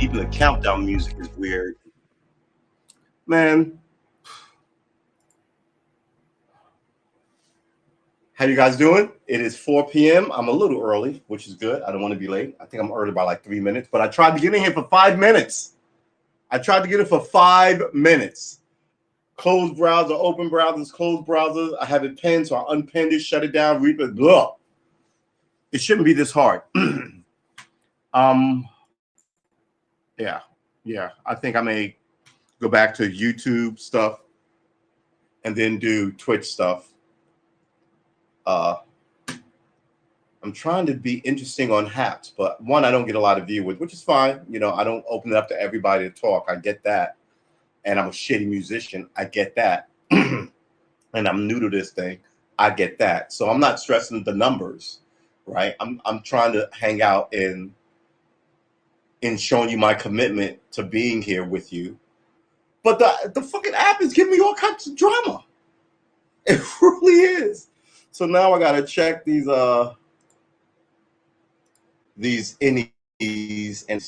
Even the countdown music is weird. Man, how you guys doing? It is 4 p.m. I'm a little early, which is good. I don't want to be late. I think I'm early by like 3 minutes, but I tried to get in here for 5 minutes. Closed browser, open browsers, closed browsers. I have it pinned, so I unpinned it, shut it down, read it. Blah. It shouldn't be this hard. Yeah. I think I may go back to YouTube stuff and then do Twitch stuff. I'm trying to be interesting on hats, but one, I don't get a lot of viewers, which is fine. You know, I don't open it up to everybody to talk. I get that. And I'm a shitty musician. I get that. And I'm new to this thing. I get that. So I'm not stressing the numbers, right? I'm trying to hang out in showing you my commitment to being here with you. But the fucking app is giving me all kinds of drama. It really is. So now I gotta check these indies, and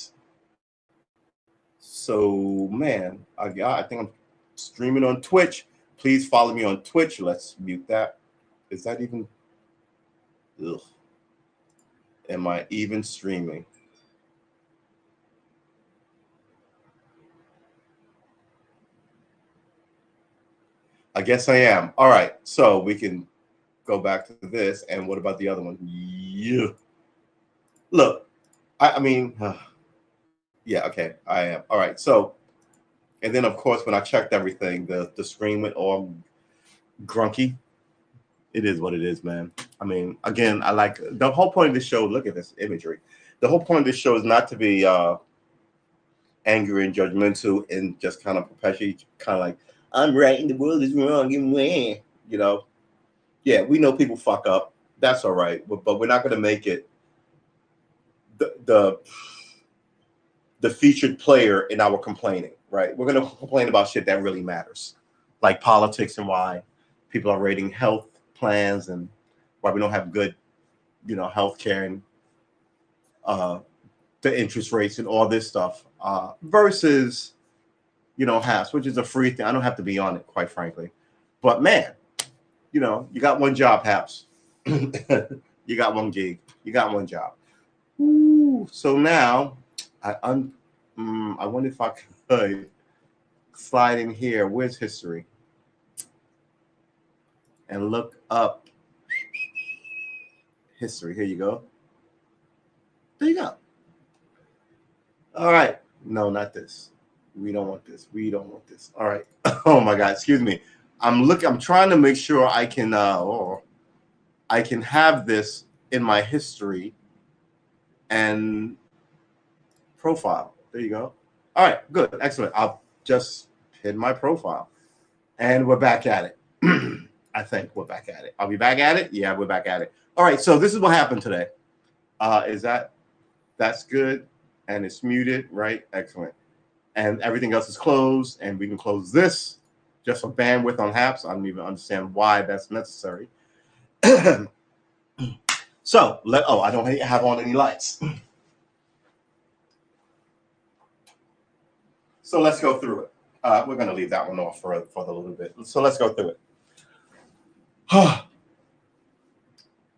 so man, I think I'm streaming on Twitch. Please follow me on Twitch. Let's mute that. Is that even? Ugh. Am I even streaming? I guess I am. All right, so we can go back to this. And what about the other one? Yeah. Look, I mean, yeah, okay, I am. All right, so, and then of course, when I checked everything, the screen went all grunky. It is what it is, man. I mean, again, I like the whole point of this show. Look at this imagery. The whole point of this show is not to be angry and judgmental and just kind of perpetuate, kind of like, I'm right and the world is wrong and when, you know. Yeah, we know people fuck up. That's all right, but we're not going to make it the featured player in our complaining, right? We're going to complain about shit that really matters, like politics and why people are rating health plans and why we don't have good, health care and the interest rates and all this stuff versus, HAPS, which is a free thing. I don't have to be on it, quite frankly. But man, you got one job, HAPS. You got one gig. You got one job. Ooh, so now I wonder if I could slide in here. Where's history? And look up history. Here you go. There you go. All right. No, not this. We don't want this. We don't want this. All right. Oh my God. Excuse me. I'm trying to make sure I can have this in my history and profile. There you go. All right, good, excellent. I'll just hit my profile, and we're back at it. I think we're back at it. Are we back at it? Yeah, we're back at it. All right, so this is what happened today. That's good, and it's muted, right? Excellent. And everything else is closed, and we can close this just for bandwidth on HAPS. I don't even understand why that's necessary. So, I don't have on any lights. So let's go through it. We're going to leave that one off for the little bit. So let's go through it.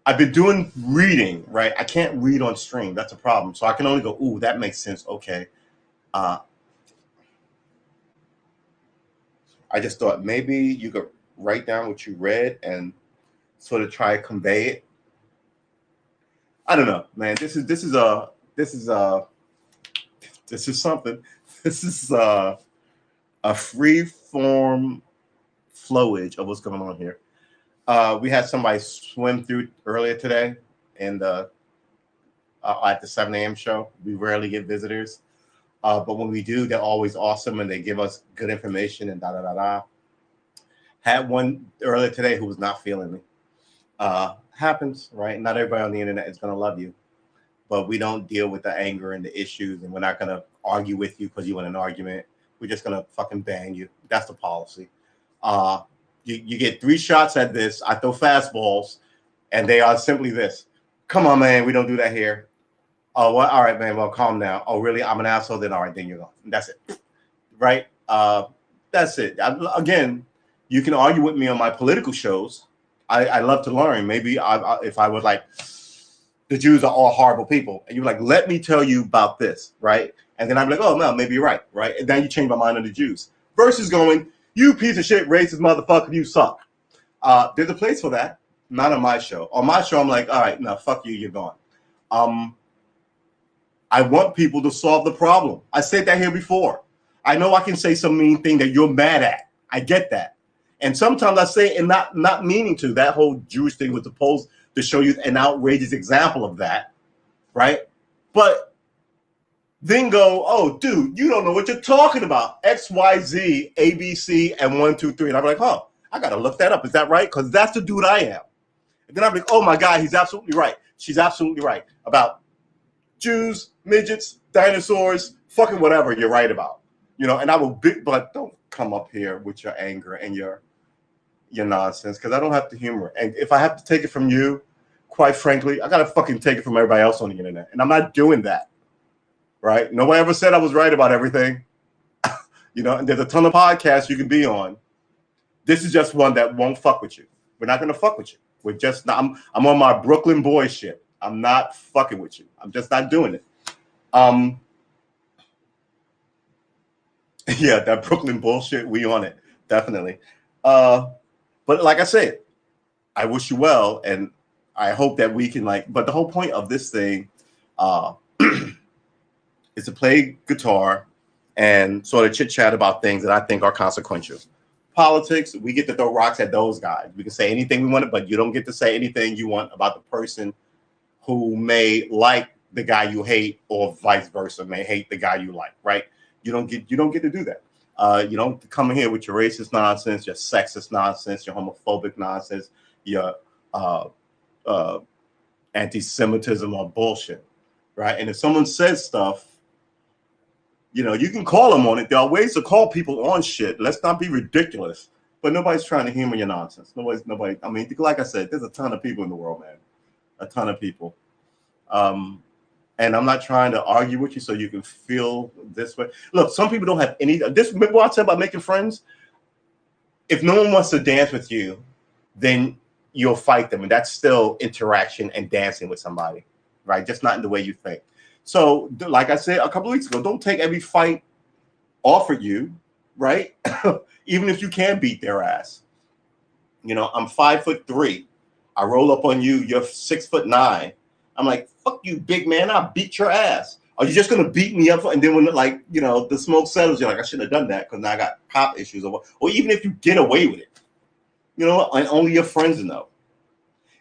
I've been doing reading, right? I can't read on stream. That's a problem. So I can only go, ooh, that makes sense. Okay. I just thought maybe you could write down what you read and sort of try to convey it. I don't know, man. This is something. This is a free form flowage of what's going on here. We had somebody swim through earlier today in the at the 7 a.m. show. We rarely get visitors, but when we do, they're always awesome and they give us good information and da. Had one earlier today who was not feeling me. Happens, right? Not everybody on the internet is going to love you, but we don't deal with the anger and the issues, and we're not going to argue with you because you want an argument. We're just going to fucking ban you. That's the policy. You get 3 shots at this. I throw fastballs, and they are simply this. Come on, man. We don't do that here. Oh, well, all right, man. Well, calm down. Oh, really? I'm an asshole. Then all right, then you're gone. That's it, right? That's it. Again, you can argue with me on my political shows. I love to learn. Maybe if I was like, the Jews are all horrible people, and you're like, let me tell you about this, right? And then I'm like, oh no, maybe you're right, right? And then you change my mind on the Jews. Versus going, you piece of shit, racist motherfucker, you suck. There's a place for that. Not on my show. On my show, I'm like, all right, now fuck you, you're gone. I want people to solve the problem. I said that here before. I know I can say some mean thing that you're mad at. I get that. And sometimes I say it and not meaning to. That whole Jewish thing was supposed to show you an outrageous example of that, right? But then go, oh, dude, you don't know what you're talking about. X, Y, Z, A, B, C, and 1, 2, 3. And I'm like, huh, I got to look that up. Is that right? Because that's the dude I am. And then I'm like, oh my God, he's absolutely right. She's absolutely right about Jews, midgets, dinosaurs, fucking whatever you're right about. You know, and I will but don't come up here with your anger and your nonsense, because I don't have to humor it. And if I have to take it from you, quite frankly, I gotta fucking take it from everybody else on the internet. And I'm not doing that. Right? Nobody ever said I was right about everything. You know, and there's a ton of podcasts you can be on. This is just one that won't fuck with you. We're not gonna fuck with you. We're just not. I'm on my Brooklyn boy shit. I'm not fucking with you. I'm just not doing it. Yeah, that Brooklyn bullshit, we on it. Definitely. But like I said, I wish you well, and I hope that we can but the whole point of this thing is to play guitar and sort of chit chat about things that I think are consequential. Politics, we get to throw rocks at those guys. We can say anything we want, but you don't get to say anything you want about the person who may like the guy you hate, or vice versa, may hate the guy you like, right? You don't get to do that. You don't come in here with your racist nonsense, your sexist nonsense, your homophobic nonsense, your anti-Semitism or bullshit, right? And if someone says stuff, you can call them on it. There are ways to call people on shit. Let's not be ridiculous. But nobody's trying to humor your nonsense. Nobody. I mean, like I said, there's a ton of people in the world, man. A ton of people. And I'm not trying to argue with you so you can feel this way. Look, some people don't have any. Remember what I said about making friends? If no one wants to dance with you, then you'll fight them. And that's still interaction and dancing with somebody, right? Just not in the way you think. So, like I said a couple of weeks ago, don't take every fight offered you, right? Even if you can beat their ass. I'm 5'3". I roll up on you, you're 6'9". I'm like, fuck you, big man, I'll beat your ass. Are you just gonna beat me up? And then when the smoke settles, you're like, I shouldn't have done that because now I got cop issues. Or even if you get away with it, and only your friends know.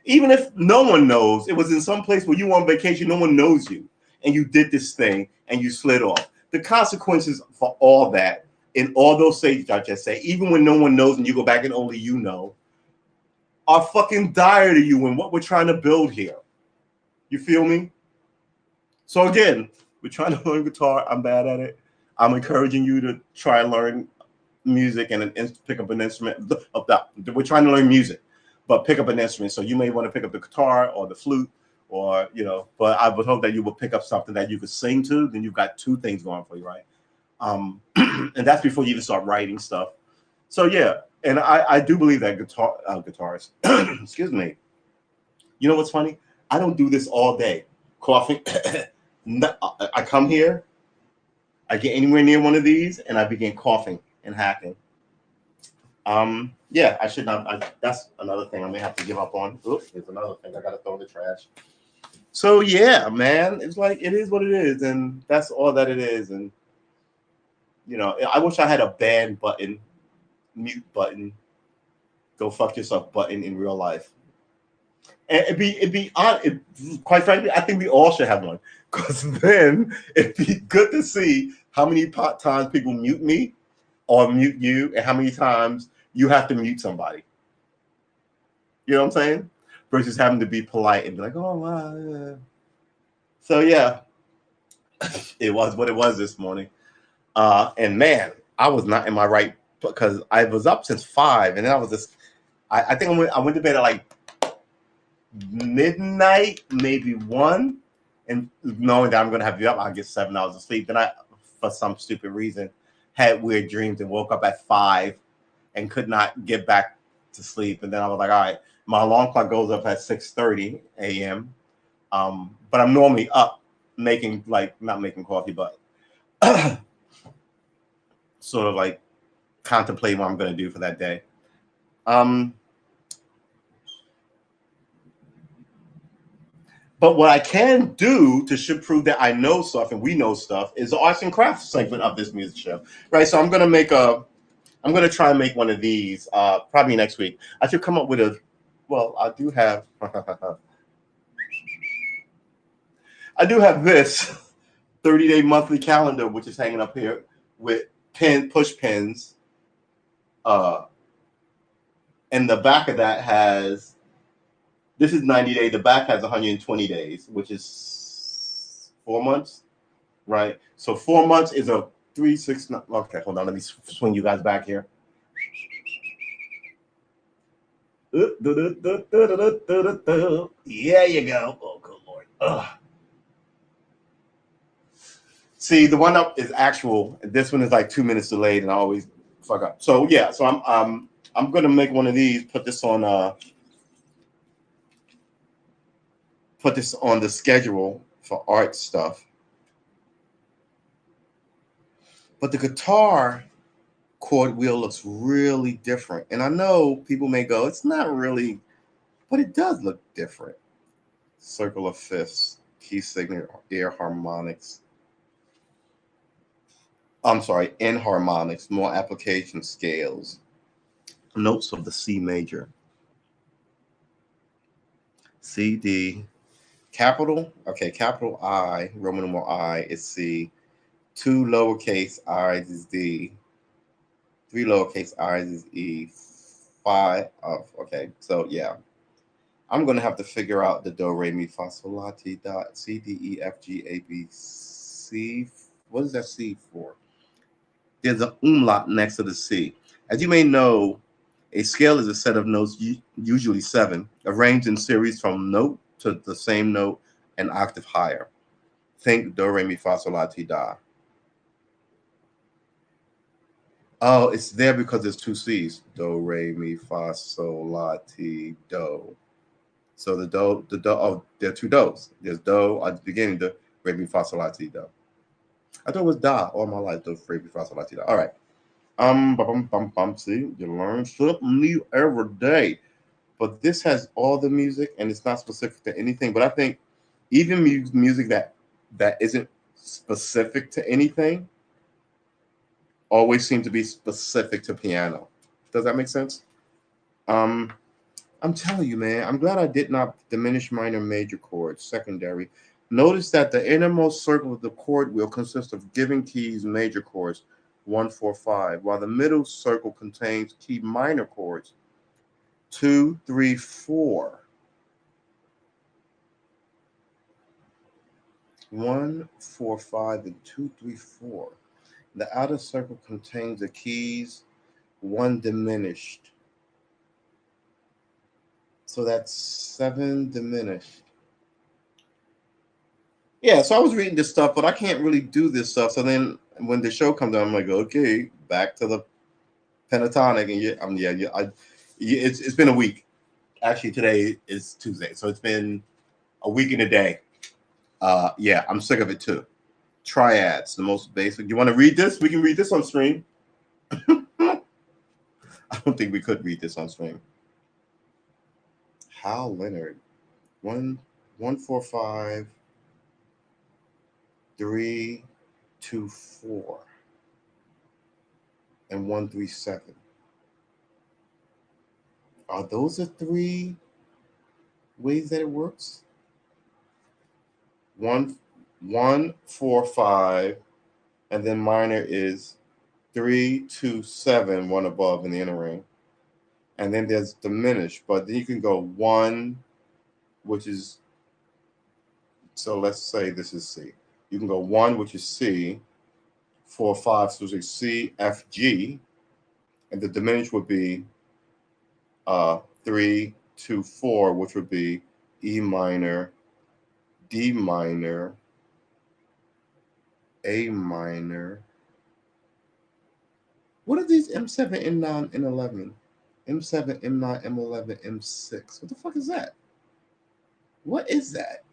Even if no one knows, it was in some place where you were on vacation, no one knows you, and you did this thing and you slid off. The consequences for all that in all those stages I just say, even when no one knows and you go back and only you know, are fucking dire to you and what we're trying to build here. You feel me? So again, we're trying to learn guitar. I'm bad at it. I'm encouraging you to try and learn music and pick up an instrument. We're trying to learn music, but pick up an instrument. So you may want to pick up the guitar or the flute, or but I would hope that you will pick up something that you could sing to. Then you've got two things going for you, right? And that's before you even start writing stuff. So yeah, and I do believe that guitarists, excuse me. You know what's funny? I don't do this all day. Coughing. I come here, I get anywhere near one of these, and I begin coughing and hacking. Yeah, I should not. That's another thing I may have to give up on. Oops, there's another thing I got to throw in the trash. So yeah, man, it's like it is what it is, and that's all that it is. And I wish I had a ban button, mute button, go fuck yourself button in real life. And it'd be on. Quite frankly, I think we all should have one, because then it'd be good to see how many times people mute me or mute you, and how many times you have to mute somebody. You know what I'm saying? Versus having to be polite and be like, oh wow. So yeah, it was what it was this morning. And man, I was not in my right, because I was up since 5, and then I was just. I think I went to bed at like midnight, maybe 1, and knowing that I'm going to have you up, I'll get 7 hours of sleep. Then I, for some stupid reason, had weird dreams and woke up at 5 and could not get back to sleep. And then I was like, all right, my alarm clock goes up at 6:30 a.m. But I'm normally up making, like, not making coffee, but sort of like contemplating what I'm going to do for that day. But what I can do to should prove that I know stuff and we know stuff is the arts and crafts segment of this music show, right? So I'm gonna try and make one of these probably next week. I should come up with a. Well, I do have. I do have this 30-day monthly calendar, which is hanging up here with push pins. And the back of that has. This is 90 days. The back has 120 days, which is 4 months, right? So 4 months is a 3, 6. Okay, hold on. Let me swing you guys back here. Yeah, you go. Oh, good Lord. Ugh. See, the one up is actual. This one is like 2 minutes delayed, and I always fuck up. So yeah, so I'm gonna make one of these. Put this on the schedule for art stuff. But the guitar chord wheel looks really different, and I know people may go, "It's not really," but it does look different. Circle of fifths, key signature, air harmonics. I'm sorry, enharmonics, more application scales, notes of the C major, C, D, capital. Okay, capital I, Roman numeral I is C, 2 lowercase i's is D, 3 lowercase i's is E, 5 of, okay, so yeah. I'm gonna have to figure out the do, re, mi, fa, sol, la, ti, do, C, D, E, F, G, A, B, C. What is that C for? There's an umlaut next to the C. As you may know, a scale is a set of notes, usually 7, arranged in series from note to the same note an octave higher. Think do, re, mi, fa, sol, la, ti, da. Oh, it's there because there's 2 C's. Do, re, mi, fa, sol, la, ti, do. So the do, oh, there are 2 do's. There's do at the beginning, do, re, mi, fa, sol, la, ti, do. I thought it was da all my life, do, re, mi, fa, sol, la, ti, do. All right. See, you learn something new every day. But this has all the music, and it's not specific to anything. But I think even music that isn't specific to anything always seems to be specific to piano. Does that make sense? I'm telling you, man. I'm glad I did not diminish minor major chords, secondary. Notice that the innermost circle of the chord wheel consists of giving keys major chords 1, 4, 5, while the middle circle contains key minor chords 2, 3, 4. 1, 4, 5, and 2, 3, 4. The outer circle contains the keys 1 diminished. So that's 7 diminished. Yeah, so I was reading this stuff, but I can't really do this stuff. So then when the show comes on, I'm like, okay, back to the pentatonic. And it's been a week. Actually, today is Tuesday, so it's been a week and a day. Yeah, I'm sick of it too. Triads, the most basic. You want to read this? We can read this on stream. I don't think we could read this on stream. Hal Leonard, 1, 1, 4, 5, 3, 2, 4, and 1, 3, 7. Are those the 3 ways that it works? 1, 1, 4, 5, and then minor is 3, 2, 7, 1 above in the inner ring. And then there's diminished, but then you can go 1, which is, so let's say this is C. You can go 1, which is C, 4, 5, so it's C, F, G, and the diminished would be 3, 2, 4, which would be E minor, D minor, A minor. What are these M7, M9, M11? M7, M9, M11, M6. What the fuck is that? What is that?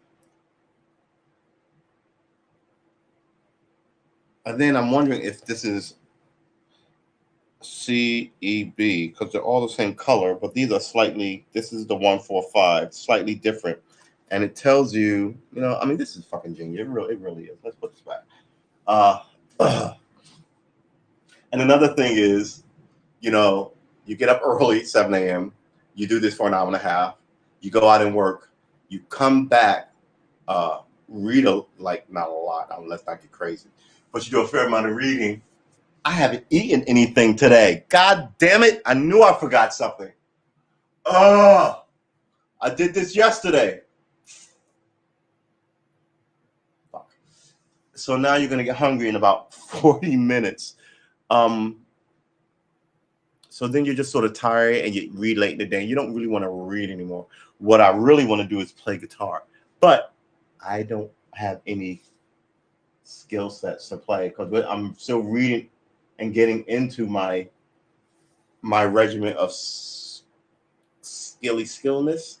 And then I'm wondering if this is C, E, B, because they're all the same color, but these are slightly, this is the 145, slightly different. And it tells you, I mean, this is fucking genius. It really is. Let's put this back. And another thing is, you get up early, 7 a.m., you do this for an hour and a half, you go out and work, you come back, read not a lot, let's not get crazy, but you do a fair amount of reading. I haven't eaten anything today. God damn it. I knew I forgot something. Oh, I did this yesterday. Fuck. So now you're going to get hungry in about 40 minutes. So then you're just sort of tired and you read late in the day. You don't really want to read anymore. What I really want to do is play guitar. But I don't have any skill sets to play because I'm still reading and getting into my regimen of skillness.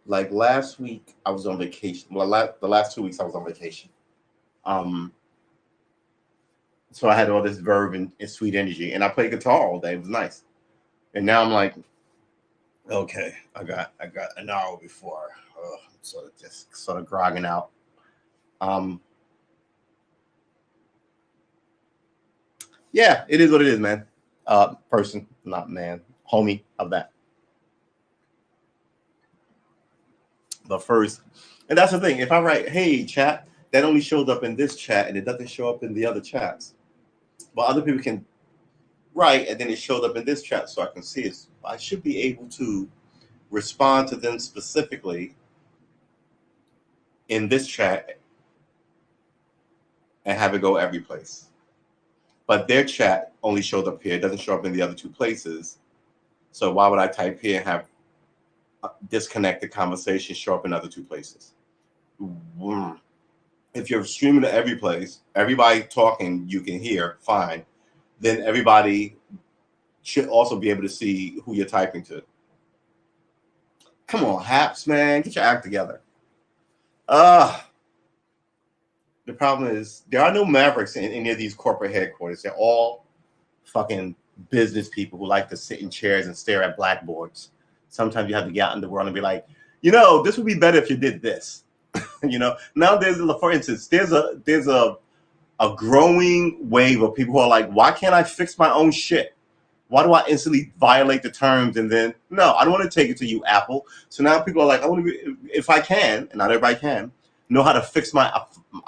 Like last week, I was on vacation. Well, the last 2 weeks, I was on vacation. So I had all this verve and sweet energy, and I played guitar all day. It was nice. And now I'm like, okay, I got an hour before. So just sort of grogging out. Yeah, it is what it is, man. Person, not man, homie of that. But first, and that's the thing. If I write, hey, chat, that only shows up in this chat and it doesn't show up in the other chats. But other people can write and then it showed up in this chat so I can see it. I should be able to respond to them specifically in this chat and have it go every place. But their chat only showed up here. It doesn't show up in the other two places. So why would I type here and have disconnected conversation show up in other two places? If you're streaming to every place, everybody talking you can hear, fine. Then everybody should also be able to see who you're typing to. Come on, Haps, man, get your act together. The problem is there are no mavericks in any of these corporate headquarters. They're all fucking business people who like to sit in chairs and stare at blackboards. Sometimes you have to get out in the world and be like, this would be better if you did this. Now for instance, there's a growing wave of people who are like, why can't I fix my own shit? Why do I instantly violate the terms? And then, no, I don't want to take it to you, Apple. So now people are like, I want to be, if I can, and not everybody can, know how to fix my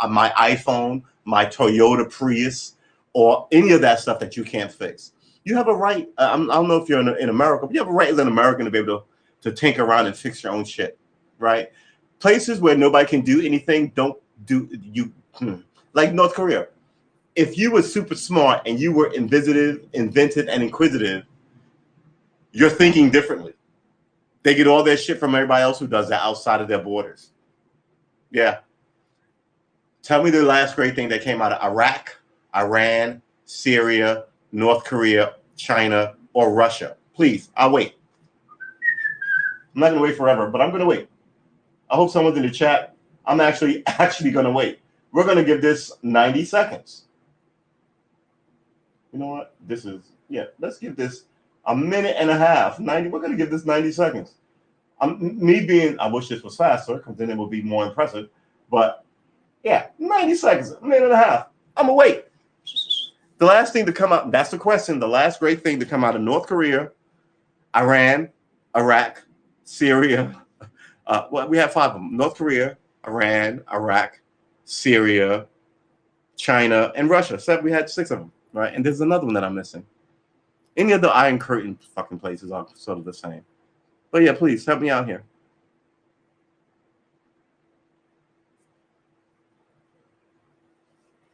iPhone, my Toyota Prius, or any of that stuff that you can't fix. You have a right. I don't know if you're in America, but you have a right as an American to be able to tinker around and fix your own shit, right? Places where nobody can do anything, don't do you. Like North Korea. If you were super smart and you were inventive, and inquisitive, you're thinking differently. They get all their shit from everybody else who does that outside of their borders. Yeah. Tell me the last great thing that came out of Iraq, Iran, Syria, North Korea, China, or Russia. Please, I'll wait. I'm not going to wait forever, but I'm going to wait. I hope someone's in the chat. I'm actually going to wait. We're going to give this 90 seconds. You know what? Let's give this a minute and a half. 90. We're going to give this 90 seconds. I wish this was faster because then it would be more impressive. But yeah, 90 seconds, a minute and a half. I'm going to wait. The last thing to come out, that's the question. The last great thing to come out of North Korea, Iran, Iraq, Syria. We have 5 of them. North Korea, Iran, Iraq, Syria, China, and Russia. So we had 6 of them. Right, and there's another one that I'm missing. Any of the Iron Curtain fucking places are sort of the same. But yeah, please help me out here.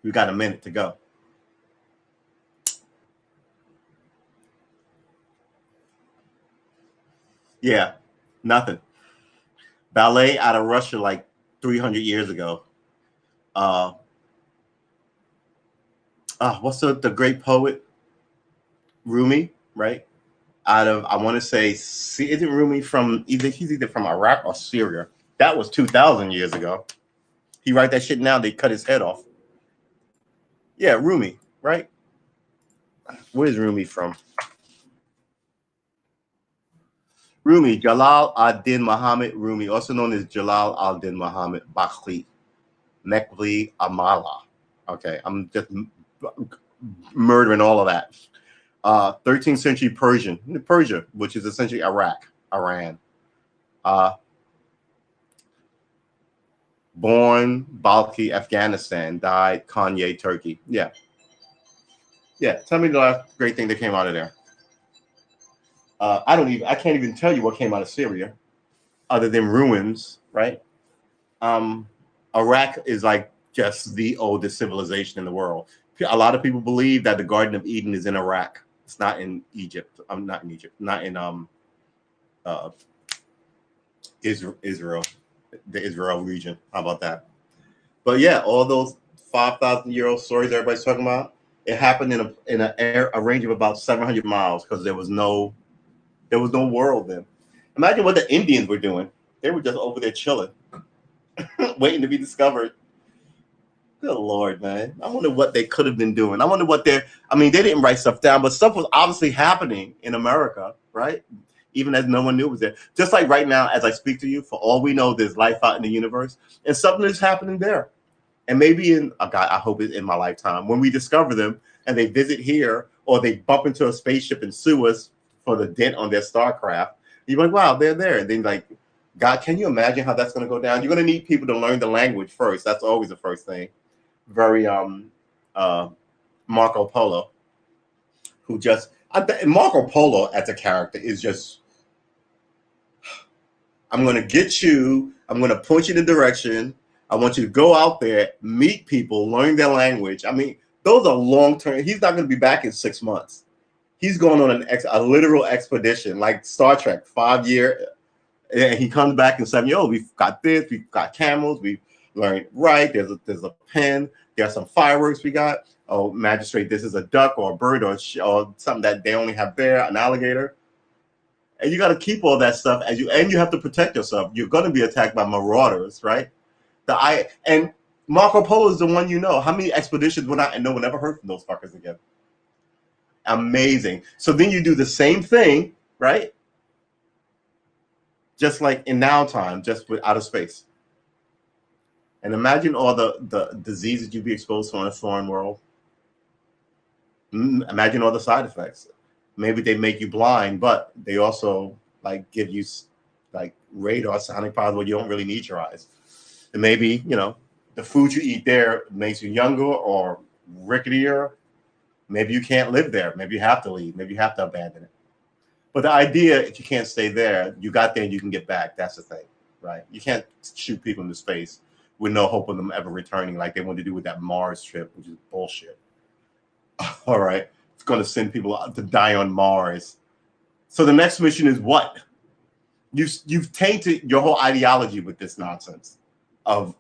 We got a minute to go. Yeah. Nothing. Ballet out of Russia like 300 years ago. What's the great poet? Rumi, right? Out of, I want to say, isn't Rumi from he's either from Iraq or Syria? That was 2,000 years ago. He write that shit now. They cut his head off. Yeah, Rumi, right? Where's Rumi from? Rumi, Jalal ad-Din Muhammad Rumi, also known as Jalal ad-Din Muhammad Bakhli, Mekli Amala. Okay, I'm just murdering all of that. 13th century Persia, which is essentially Iraq, Iran. Born Balkhi, Afghanistan, died Kanye, Turkey. Yeah. Tell me the last great thing that came out of there. I can't even tell you what came out of Syria, other than ruins, right? Iraq is like just the oldest civilization in the world. A lot of people believe that the Garden of Eden is in Iraq. It's not in Egypt. Not in Egypt. Not in Israel, the Israel region. How about that? But yeah, all those 5,000-year-old stories everybody's talking about, it happened in a range of about 700 miles because there was no world then. Imagine what the Indians were doing. They were just over there chilling, waiting to be discovered. Good Lord, man. I wonder what they could have been doing. I wonder what they didn't write stuff down, but stuff was obviously happening in America, right? Even as no one knew it was there. Just like right now, as I speak to you, for all we know, there's life out in the universe, and something is happening there. And maybe I hope it's in my lifetime, when we discover them and they visit here, or they bump into a spaceship and sue us for the dent on their starcraft, you're like, wow, they're there. And then like, God, can you imagine how that's going to go down? You're going to need people to learn the language first. That's always the first thing. Very Marco Polo, who just Marco Polo as a character is just, I'm going to get you, I'm going to point you in the direction. I want you to go out there, meet people, learn their language. I mean, those are long-term. He's not going to be back in 6 months. He's going on a literal expedition, like Star Trek, 5 year. And he comes back in 7 years. Oh, we've got this. We've got camels. We've learned right. There's a pen. There's some fireworks we got. Oh, magistrate, this is a duck or a bird or something that they only have there, an alligator. And you got to keep all that stuff and you have to protect yourself. You're going to be attacked by marauders, right? And Marco Polo is the one you know. How many expeditions went out and no one ever heard from those fuckers again? Amazing. So then you do the same thing, right? Just like in now time, just with outer space. And imagine all the diseases you'd be exposed to in a foreign world. Imagine all the side effects. Maybe they make you blind, but they also like give you like radar sonic powers where you don't really need your eyes. And maybe, the food you eat there makes you younger or ricketier. Maybe you can't live there. Maybe you have to leave. Maybe you have to abandon it. But the idea, if you can't stay there, you got there and you can get back. That's the thing, right? You can't shoot people into space with no hope of them ever returning like they wanted to do with that Mars trip, which is bullshit. All right. It's going to send people out to die on Mars. So the next mission is what? You've tainted your whole ideology with this nonsense of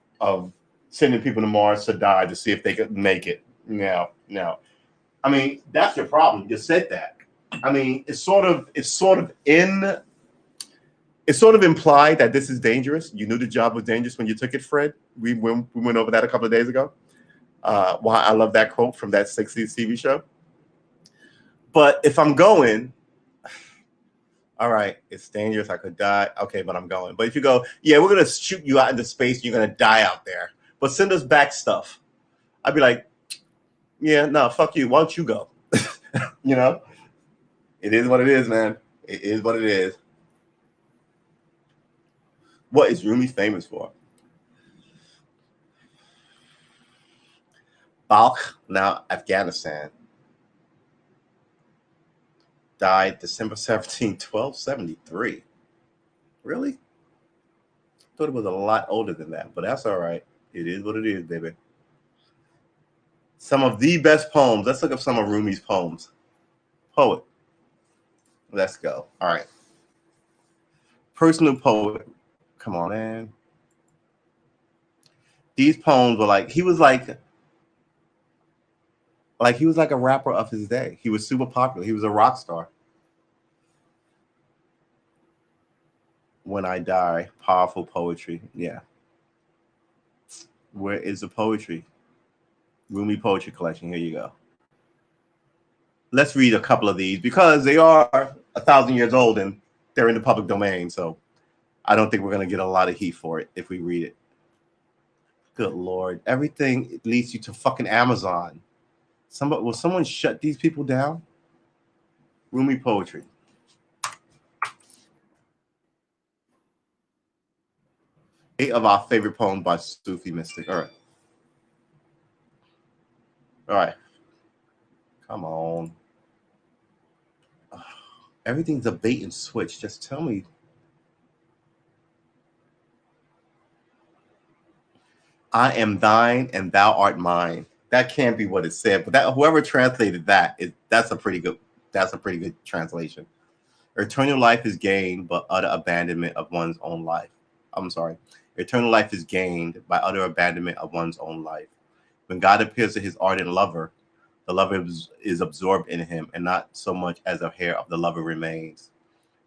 sending people to Mars to die to see if they could make it. No. I mean, that's your problem. You said that. I mean, it's sort of implied that this is dangerous. You knew the job was dangerous when you took it, Fred. We went over that a couple of days ago. Why I love that quote from that 60s TV show. But if I'm going, all right, it's dangerous. I could die. Okay, but I'm going. But if you go, yeah, we're going to shoot you out into space. You're going to die out there. But send us back stuff. I'd be like, yeah, no, fuck you. Why don't you go? It is what it is, man. It is what it is. What is Rumi famous for? Balkh, now Afghanistan. Died December 17, 1273. Really? Thought it was a lot older than that, but that's all right. It is what it is, baby. Some of the best poems. Let's look up some of Rumi's poems. Poet. Let's go. All right. Personal poet. Come on, man. These poems were like he was like a rapper of his day. He was super popular. He was a rock star. When I die, powerful poetry. Yeah. Where is the poetry? Rumi Poetry Collection. Here you go. Let's read a couple of these because they are 1,000 years old and they're in the public domain. So I don't think we're going to get a lot of heat for it if we read it. Good Lord. Everything leads you to fucking Amazon. Will someone shut these people down? Rumi Poetry. Eight of our favorite poems by Sufi mystic. All right. All right. Come on. Everything's a bait and switch. Just tell me. I am thine and thou art mine. That can't be what it said, but that whoever translated that's a pretty good translation. Eternal life is gained but utter abandonment of one's own life. I'm sorry. Eternal life is gained by utter abandonment of one's own life. When God appears to his ardent lover, the lover is absorbed in him, and not so much as a hair of the lover remains.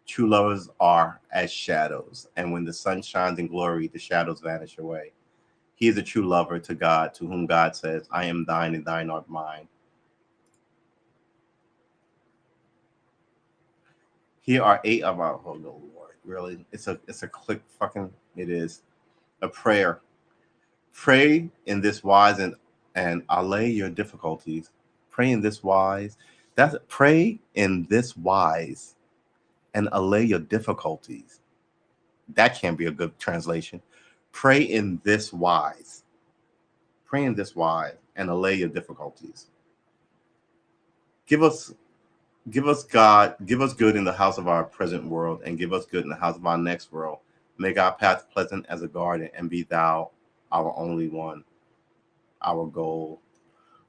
True lovers are as shadows, and when the sun shines in glory, the shadows vanish away. He is a true lover to God, to whom God says, I am thine and thine art mine. Here are eight of our, oh no, Lord, really? It's a click fucking, it is a prayer. Pray in this wise and allay your difficulties. Pray in this wise. Pray in this wise and allay your difficulties. That can't be a good translation. Pray in this wise. Pray in this wise and allay your difficulties. Give us God, give us good in the house of our present world, and give us good in the house of our next world. Make our path pleasant as a garden, and be thou our only one, our goal.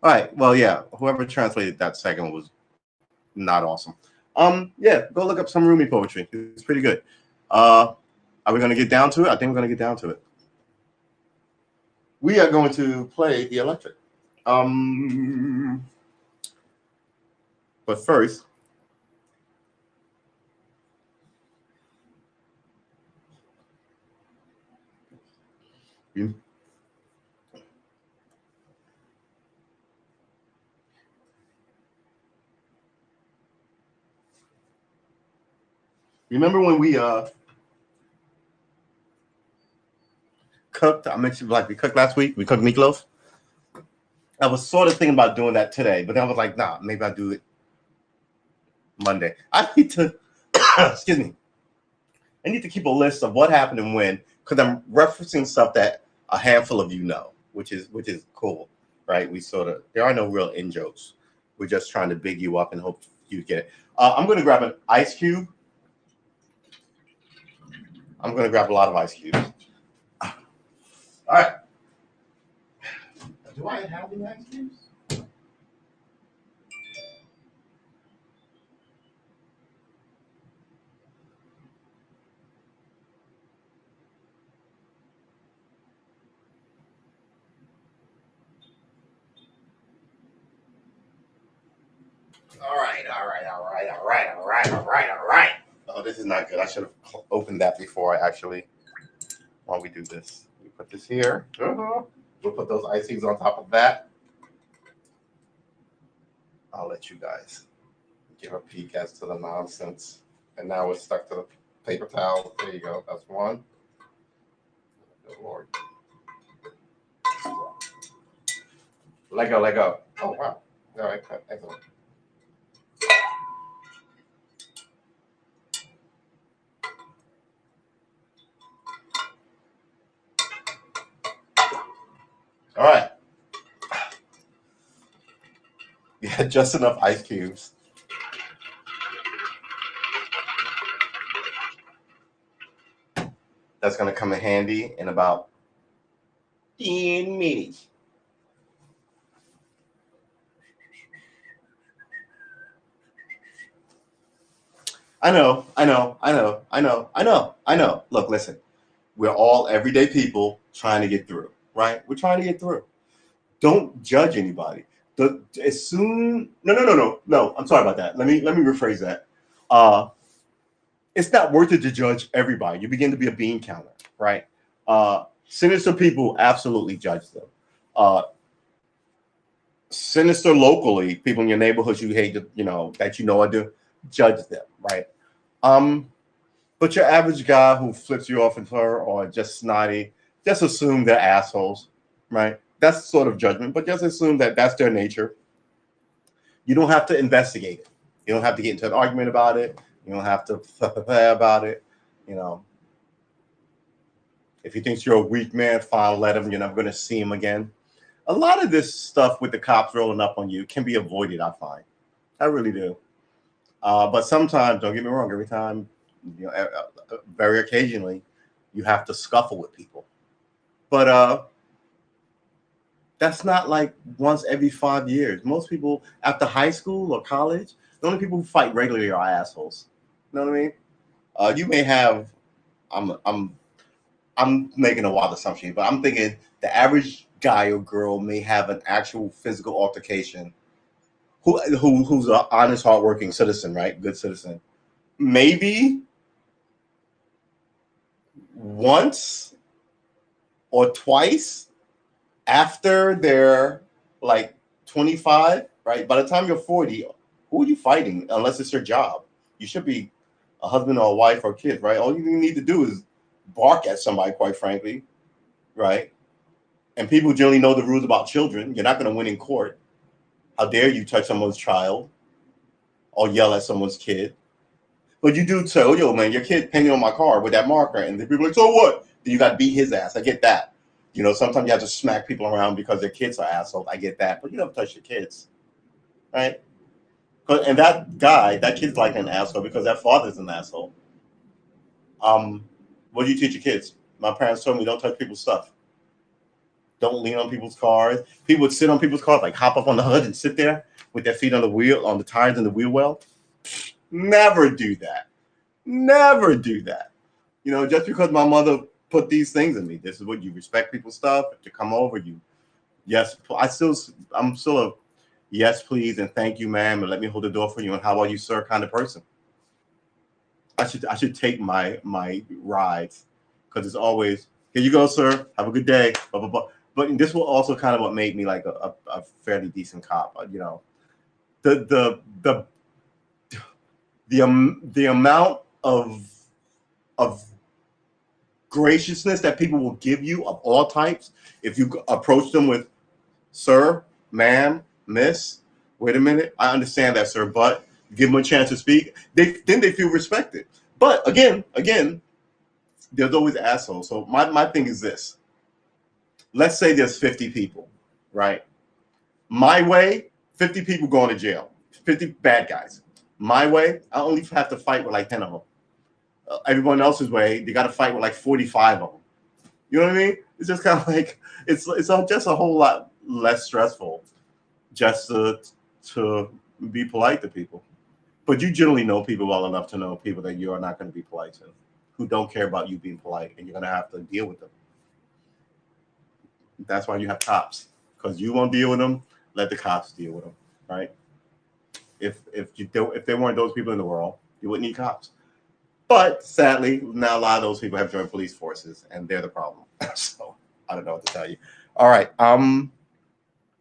All right. Well, yeah. Whoever translated that second was not awesome. Yeah. Go look up some Rumi poetry. It's pretty good. Are we going to get down to it? I think we're going to get down to it. We are going to play the electric. But first, remember when we cooked? I mentioned like we cooked last week. We cooked meatloaf. I was sort of thinking about doing that today, but then I was like, nah, maybe I'll do it Monday. I need to, excuse me. I need to keep a list of what happened and when, because I'm referencing stuff that a handful of you know, which is cool, right? There are no real in jokes. We're just trying to big you up and hope you get it. I'm going to grab an ice cube. I'm going to grab a lot of ice cubes. All right. Do I have any ice cubes? All right. Oh, this is not good. I should have opened that before while we do this. We put this here. We'll put those icings on top of that. I'll let you guys give a peek as to the nonsense. And now we're stuck to the paper towel. There you go. That's one. Good Lord. Let go. Oh, wow. All right. Excellent. All right. Yeah, just enough ice cubes. That's going to come in handy in about 10 minutes. I know. Look, listen. We're all everyday people trying to get through, right? We're trying to get through. Don't judge anybody. As soon, no. I'm sorry about that. Let me rephrase that. Uh, it's not worth it to judge everybody. You begin to be a bean counter, right? Sinister people, absolutely judge them. Uh, Sinister locally, people in your neighborhoods you hate, that I do, judge them, right? Um, but your average guy who flips you off in her or just snotty, just assume they're assholes, right? That's sort of judgment, but just assume that that's their nature. You don't have to investigate it. You don't have to get into an argument about it. You don't have to about it. You know, if he thinks you're a weak man, fine, let him. You're never going to see him again. A lot of this stuff with the cops rolling up on you can be avoided, I find. I really do. But sometimes, don't get me wrong, every time, very occasionally, you have to scuffle with people. But that's not like once every 5 years. Most people after high school or college, the only people who fight regularly are assholes. You know what I mean? You may have. I'm making a wild assumption, but I'm thinking the average guy or girl may have an actual physical altercation. Who's an honest, hardworking citizen, right? Good citizen. Maybe once or twice after they're like 25, right? By the time you're 40, who are you fighting? Unless it's your job, you should be a husband or a wife or kid, right? All you need to do is bark at somebody, quite frankly, right? And people generally know the rules about children. You're not going to win in court. How dare you touch someone's child or yell at someone's kid? But you do say, oh, yo, man, your kid painted on my car with that marker. And the people are like, so what? Then you got to beat his ass. I get that. Sometimes you have to smack people around because their kids are assholes. I get that. But you don't touch your kids, right? And that kid's like an asshole because that father's an asshole. What do you teach your kids? My parents told me don't touch people's stuff. Don't lean on people's cars. People would sit on people's cars, like hop up on the hood and sit there with their feet on the wheel, on the tires and the wheel well. Never do that. Never do that. Just because my mother put these things in me, this is what you respect people's stuff. If you come over, I'm still a yes, please, and thank you, ma'am, and let me hold the door for you, and how about you, sir, kind of person. I should take my rides because it's always, here you go, sir. Have a good day. Blah, blah, blah. But this will also kind of what made me like a fairly decent cop. The amount of graciousness that people will give you of all types if you approach them with sir, ma'am, miss. Wait a minute, I understand that, sir, but give them a chance to speak. Then they feel respected. But again, there's always assholes. So my thing is this. Let's say there's 50 people, right? My way, 50 people going to jail. 50 bad guys. My way, I only have to fight with like 10 of them. Everyone else's way, they got to fight with like 45 of them. You know what I mean? It's just kind of like, it's just a whole lot less stressful just to be polite to people. But you generally know people well enough to know people that you are not going to be polite to, who don't care about you being polite, and you're going to have to deal with them. That's why you have cops, because you won't deal with them. Let the cops deal with them, right? If there weren't those people in the world, you wouldn't need cops. But sadly, now a lot of those people have joined police forces, and they're the problem. So I don't know what to tell you. All right, I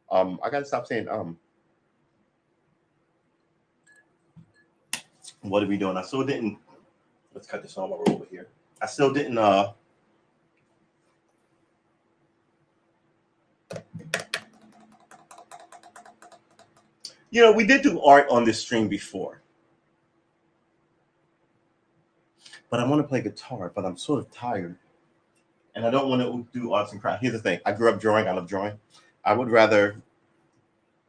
gotta stop saying What are we doing? I still didn't. Let's cut this on while we're over here. I still didn't. We did do art on this stream before. But I want to play guitar, but I'm sort of tired. And I don't want to do arts and crafts. Here's the thing. I grew up drawing. I love drawing. I would rather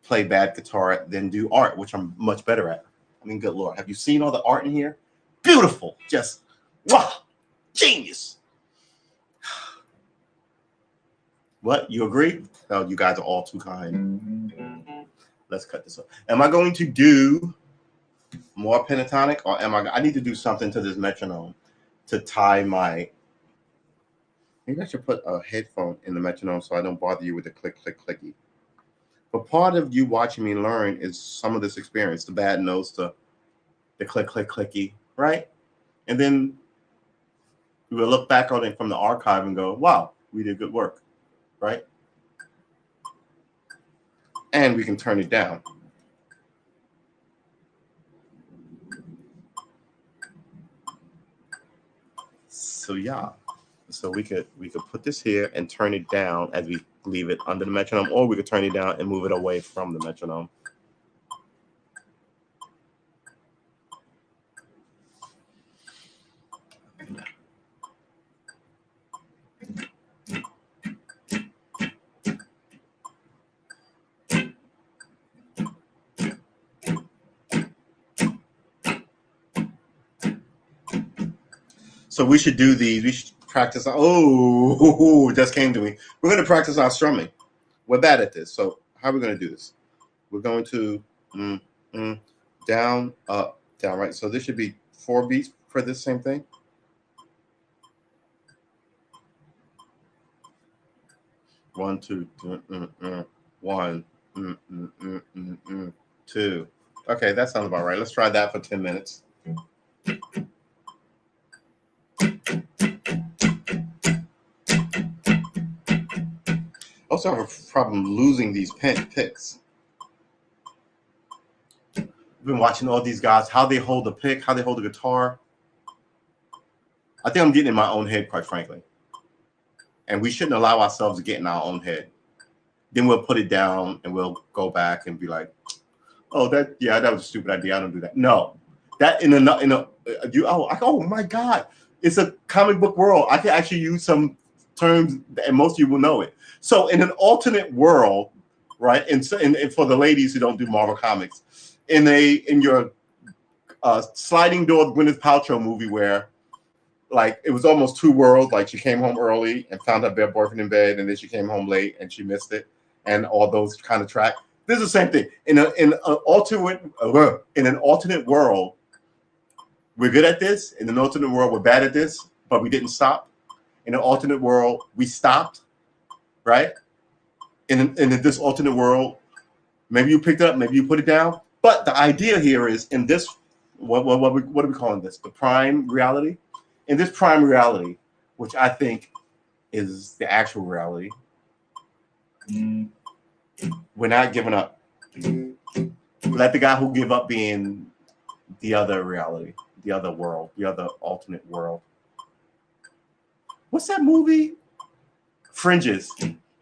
play bad guitar than do art, which I'm much better at. I mean, good Lord. Have you seen all the art in here? Beautiful. Just, wow. Genius. What? You agree? Oh, you guys are all too kind. Let's cut this off. Am I going to do more pentatonic, or am I need to do something to this metronome to tie my. Maybe I should put a headphone in the metronome so I don't bother you with the click, click, clicky. But part of you watching me learn is some of this experience, the bad notes, the click, click, clicky, right? And then we'll look back on it from the archive and go, wow, we did good work, right? And we can turn it down. So yeah. So we could put this here and turn it down as we leave it under the metronome, or we could turn it down and move it away from the metronome. So we should do these. We should practice. Oh, just came to me. We're going to practice our strumming. We're bad at this. So how are we going to do this? We're going to down, up, down, right? So this should be 4 beats for this same thing. 1, 2, 1, 2. Okay, that sounds about right. Let's try that for 10 minutes. Also have a problem losing these picks. I've been watching all these guys, how they hold the pick, how they hold the guitar. I think I'm getting in my own head, quite frankly. And we shouldn't allow ourselves to get in our own head. Then we'll put it down and we'll go back and be like, oh, that was a stupid idea. I don't do that. No, that oh my God, it's a comic book world. I can actually use some terms and most of you will know it. So in an alternate world, right? And for the ladies who don't do Marvel Comics, in your sliding door Gwyneth Paltrow movie where like it was almost 2 worlds, like she came home early and found her boyfriend in bed, and then she came home late and she missed it, and all those kind of track. This is the same thing. In an alternate world, we're good at this. In an alternate world, we're bad at this, but we didn't stop. In an alternate world, we stopped. Right? In this alternate world, maybe you picked it up, maybe you put it down. But the idea here is in this, what are we calling this? The prime reality. In this prime reality, which I think is the actual reality, we're not giving up. Let the guy who give up be in the other reality, the other world, the other alternate world. What's that movie? Fringes,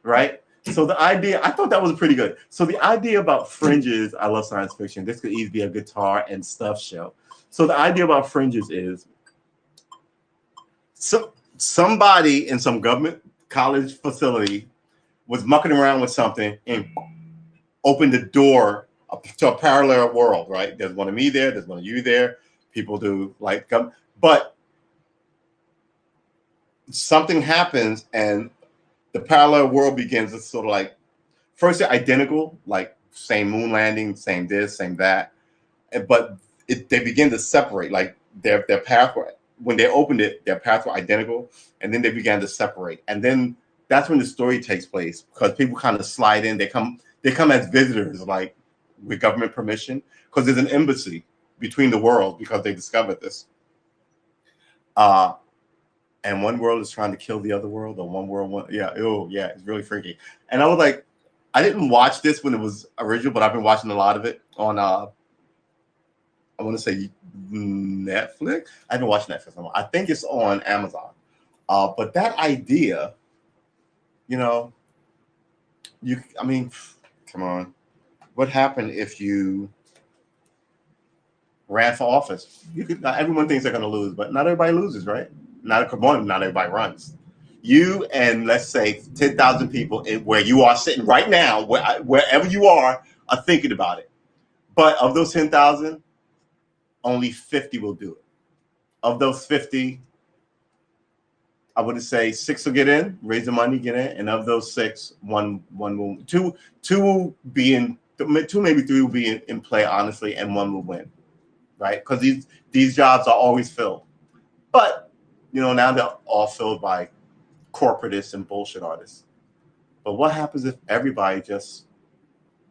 right? So the idea, I thought that was pretty good. So the idea about Fringes, I love science fiction. This could easily be a guitar and stuff show. So the idea about Fringes is somebody in some government college facility was mucking around with something and opened the door to a parallel world, right? There's one of me there, there's one of you there. People do like come, but something happens and the parallel world begins to sort of like, first they're identical, like same moon landing, same this, same that. But they begin to separate, like their path, when they opened it, their paths were identical. And then they began to separate. And then that's when the story takes place because people kind of slide in. They come as visitors, like with government permission, because there's an embassy between the worlds because they discovered this. And one world is trying to kill the other world, or it's really freaky. And I was like, I didn't watch this when it was original, but I've been watching a lot of it on I want to say Netflix. I haven't watched Netflix anymore. I think it's on Amazon. But that idea, come on. What happened if you ran for office? Everyone thinks they're going to lose, but not everybody loses, right? Not everybody runs. You and let's say 10,000 people where you are sitting right now, wherever you are thinking about it. But of those 10,000, only 50 will do it. Of those 50, I would say 6 will get in, raise the money, get in, and of those 6, two will be in, 2 maybe 3 will be in play honestly, and 1 will win. right? Because these jobs are always filled. But, now they're all filled by corporatists and bullshit artists. But what happens if everybody just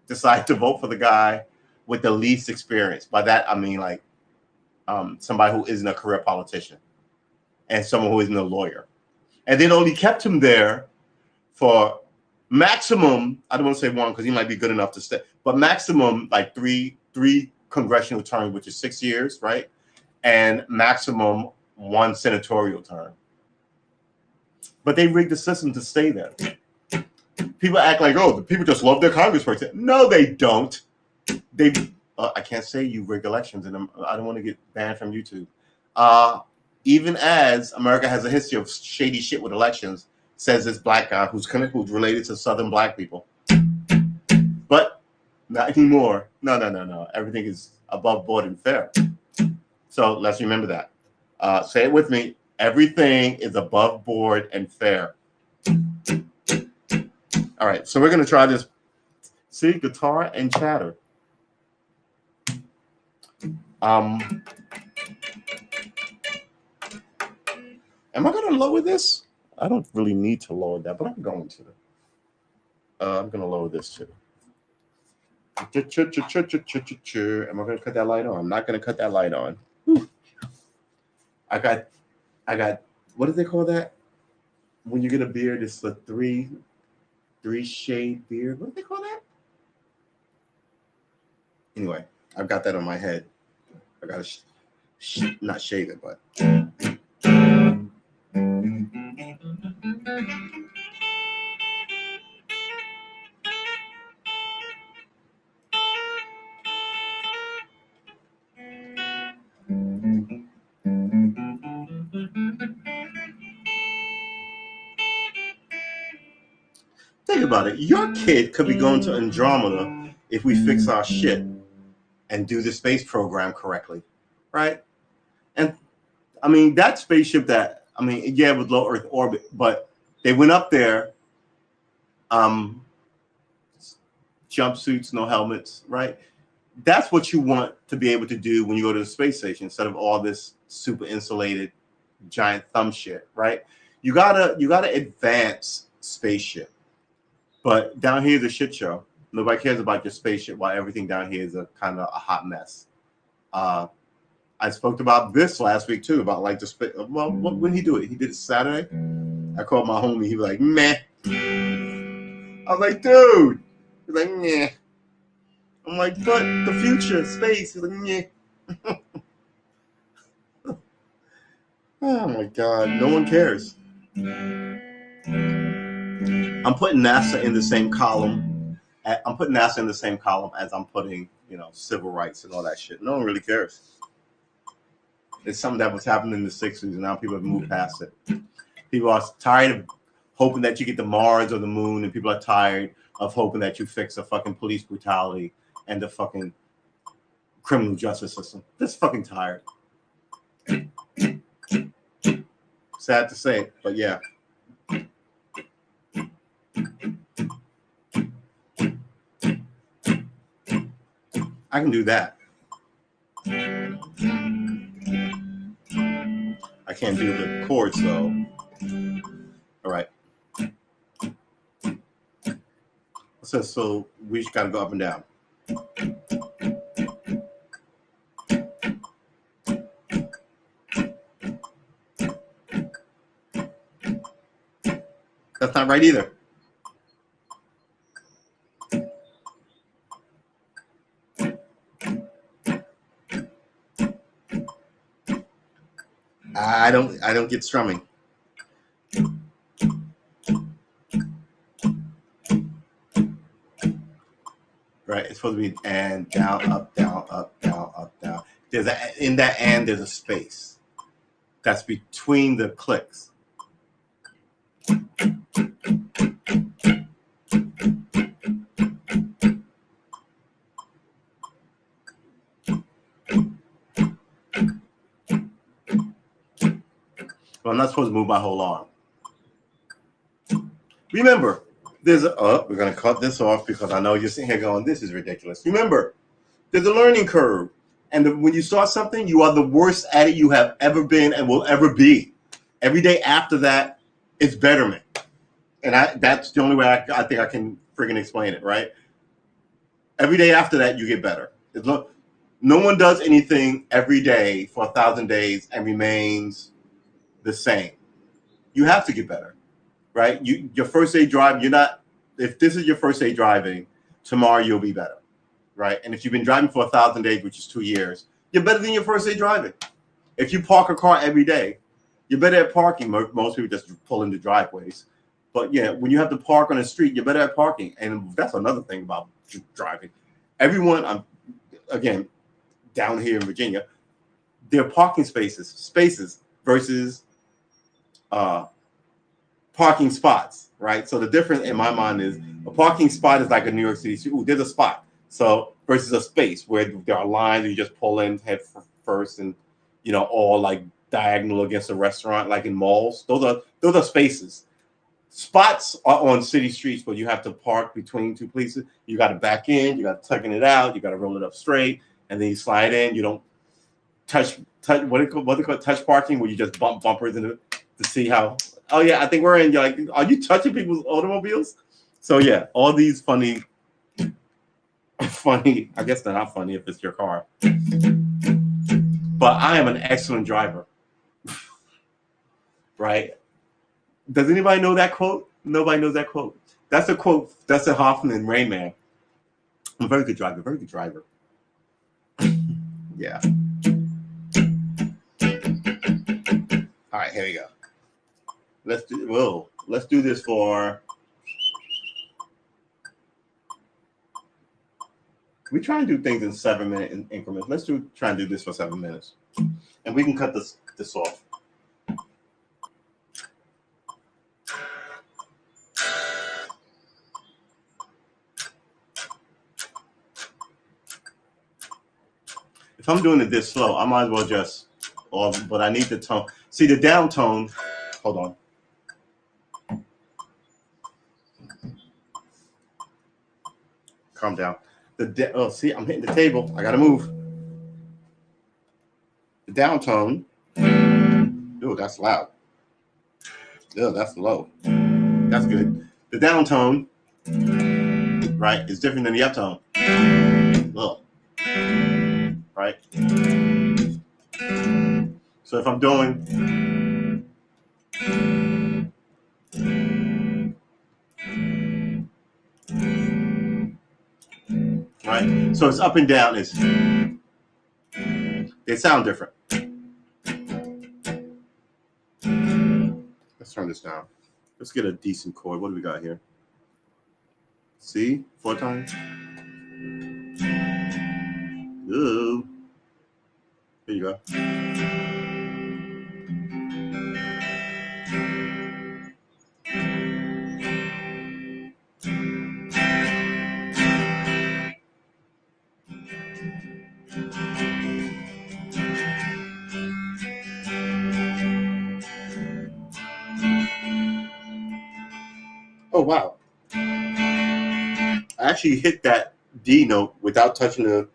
decide to vote for the guy with the least experience? By that, I mean like somebody who isn't a career politician and someone who isn't a lawyer. And then only kept him there for maximum, I don't want to say one because he might be good enough to stay, but maximum like three congressional terms, which is 6 years, right? And maximum one senatorial term. But they rigged the system to stay there. People act like, oh, the people just love their congressperson. No, they don't. I can't say you rig elections, and I don't want to get banned from YouTube. Even as America has a history of shady shit with elections, says this black guy who's related to Southern black people. But not anymore. No. Everything is above board and fair. So let's remember that. Say it with me. Everything is above board and fair. All right, so we're going to try this. See, guitar and chatter. Am I going to lower this? I don't really need to lower that, but I'm going to. I'm going to lower this too. Am I going to cut that light on? I'm not going to cut that light on. I got, what do they call that? When you get a beard, it's the three shade beard. What do they call that? Anyway, I've got that on my head. I got to not shave it, but. Think about it. Your kid could be going to Andromeda if we fix our shit and do the space program correctly, right? And I mean, that spaceship it was low Earth orbit, but they went up there, jumpsuits, no helmets, right? That's what you want to be able to do when you go to the space station instead of all this super insulated giant thumb shit, right? You gotta advance spaceship. But down here is a shit show. Nobody cares about your spaceship while everything down here is a kind of a hot mess. I spoke about this last week too, about like the space. Well, when did he do it? He did it Saturday. I called my homie. He was like, meh. I was like, dude. He's like, meh. I'm like, but the future, space. He's like, meh. Oh my God. No one cares. I'm putting NASA in the same column. I'm putting NASA in the same column as I'm putting, civil rights and all that shit. No one really cares. It's something that was happening in the 60s, and now people have moved past it. People are tired of hoping that you get to Mars or the moon, and people are tired of hoping that you fix the fucking police brutality and the fucking criminal justice system. Just fucking tired. Sad to say, but yeah. I can do that. I can't do the chords though. All right. So we just gotta go up and down. That's not right either. I don't get strumming. Right, it's supposed to be and down, up, down, up, down, up, down. In that and there's a space. That's between the clicks. But I'm not supposed to move my whole arm. Remember, we're going to cut this off because I know you're sitting here going, this is ridiculous. Remember, there's a learning curve. And when you start something, you are the worst at it you have ever been and will ever be. Every day after that, it's betterment. And that's the only way I think I can freaking explain it, right? Every day after that, you get better. No one does anything every day for 1,000 days and remains the same. You have to get better, right? Your first day drive, you're not. If this is your first day driving, tomorrow you'll be better, right? And if you've been driving for 1,000 days, which is 2 years, you're better than your first day driving. If you park a car every day, you're better at parking. Most people just pull into driveways. But yeah, when you have to park on the street, you're better at parking. And that's another thing about driving. Everyone, again, down here in Virginia, there are parking spaces versus parking spots, right? So the difference in my mind is a parking spot is like a New York City street. Ooh, there's a spot. So versus a space where there are lines, you just pull in head first, and all like diagonal against a restaurant, like in malls. Those are spaces. Spots are on city streets where you have to park between two places. You got to back in, you got to tucking it out, you got to roll it up straight, and then you slide in. You don't touch what they call touch parking, where you just bump bumpers into to see how. Oh yeah, I think we're in. You're like, are you touching people's automobiles? So yeah, all these funny. I guess they're not funny if it's your car. But I am an excellent driver. Right? Does anybody know that quote? Nobody knows that quote. That's a quote. That's a Hoffman and Rain Man. I'm a very good driver. Very good driver. Yeah. All right, here we go. Let's do this for. We try and do things in 7-minute increments. Let's try and do this for 7 minutes, and we can cut this off. If I'm doing it this slow, I might as well just. But I need the tone. See the down tone. Hold on. Calm down. See, I'm hitting the table. I gotta move. The down tone. Ooh, that's loud. Yeah, that's low. That's good. The down tone, right, is different than the up tone. Look. Right? So if I'm doing right, so it's up and down. They sound different. Let's turn this down. Let's get a decent chord. What do we got here? C, 4 times. Ooh. Here you go. Oh, wow. I actually hit that D note without touching the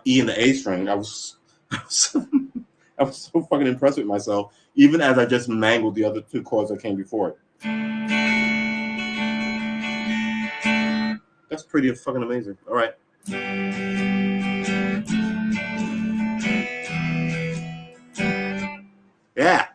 E and the A string. I was so fucking impressed with myself, even as I just mangled the other 2 chords that came before it. That's pretty fucking amazing. All right. Yeah.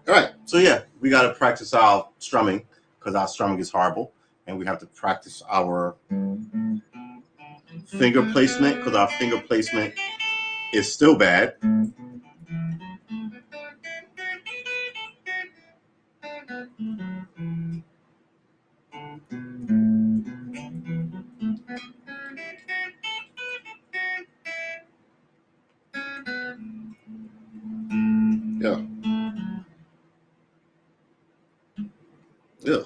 All right. So yeah, we got to practice our strumming because our strumming is horrible, and we have to practice our finger placement because our finger placement is still bad. Yeah. Yeah.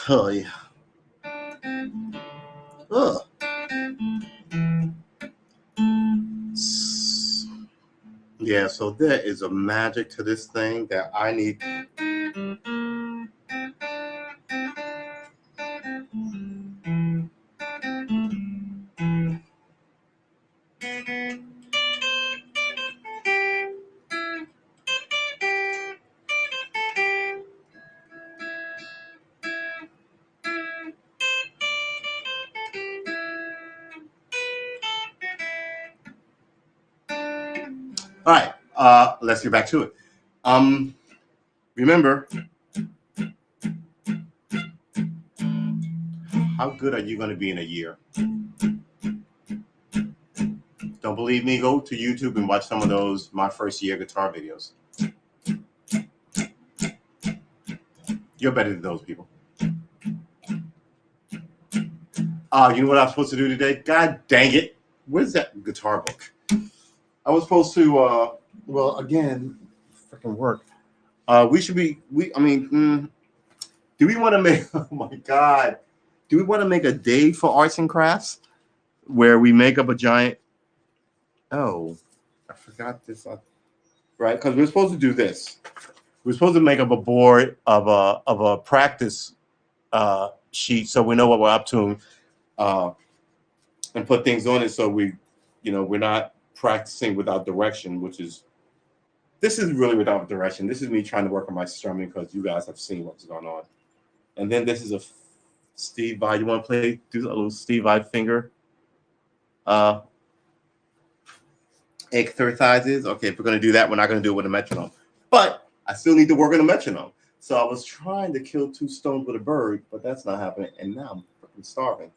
Oh yeah. Ugh. Yeah, so there is a magic to this thing that I need. All right, let's get back to it. Remember, how good are you going to be in a year? Don't believe me? Go to YouTube and watch some of those my first year guitar videos. You're better than those people. You know what I was supposed to do today? God dang it. Where's that guitar book? I was supposed to, well, again, freaking work. Do we want to make, oh my God, do we want to make a day for arts and crafts where we make up a giant, oh, I forgot this, right? Because we're supposed to do this. We're supposed to make up a board of a practice sheet so we know what we're up to, and put things on it so we're not practicing without direction, this is really without direction. This is me trying to work on my strumming because you guys have seen what's going on. And then this is a Steve Vai. You want to do a little Steve Vai finger exercises? Okay, if we're going to do that, we're not going to do it with a metronome. But I still need to work on a metronome. So I was trying to kill two stones with a bird, but that's not happening. And now I'm freaking starving.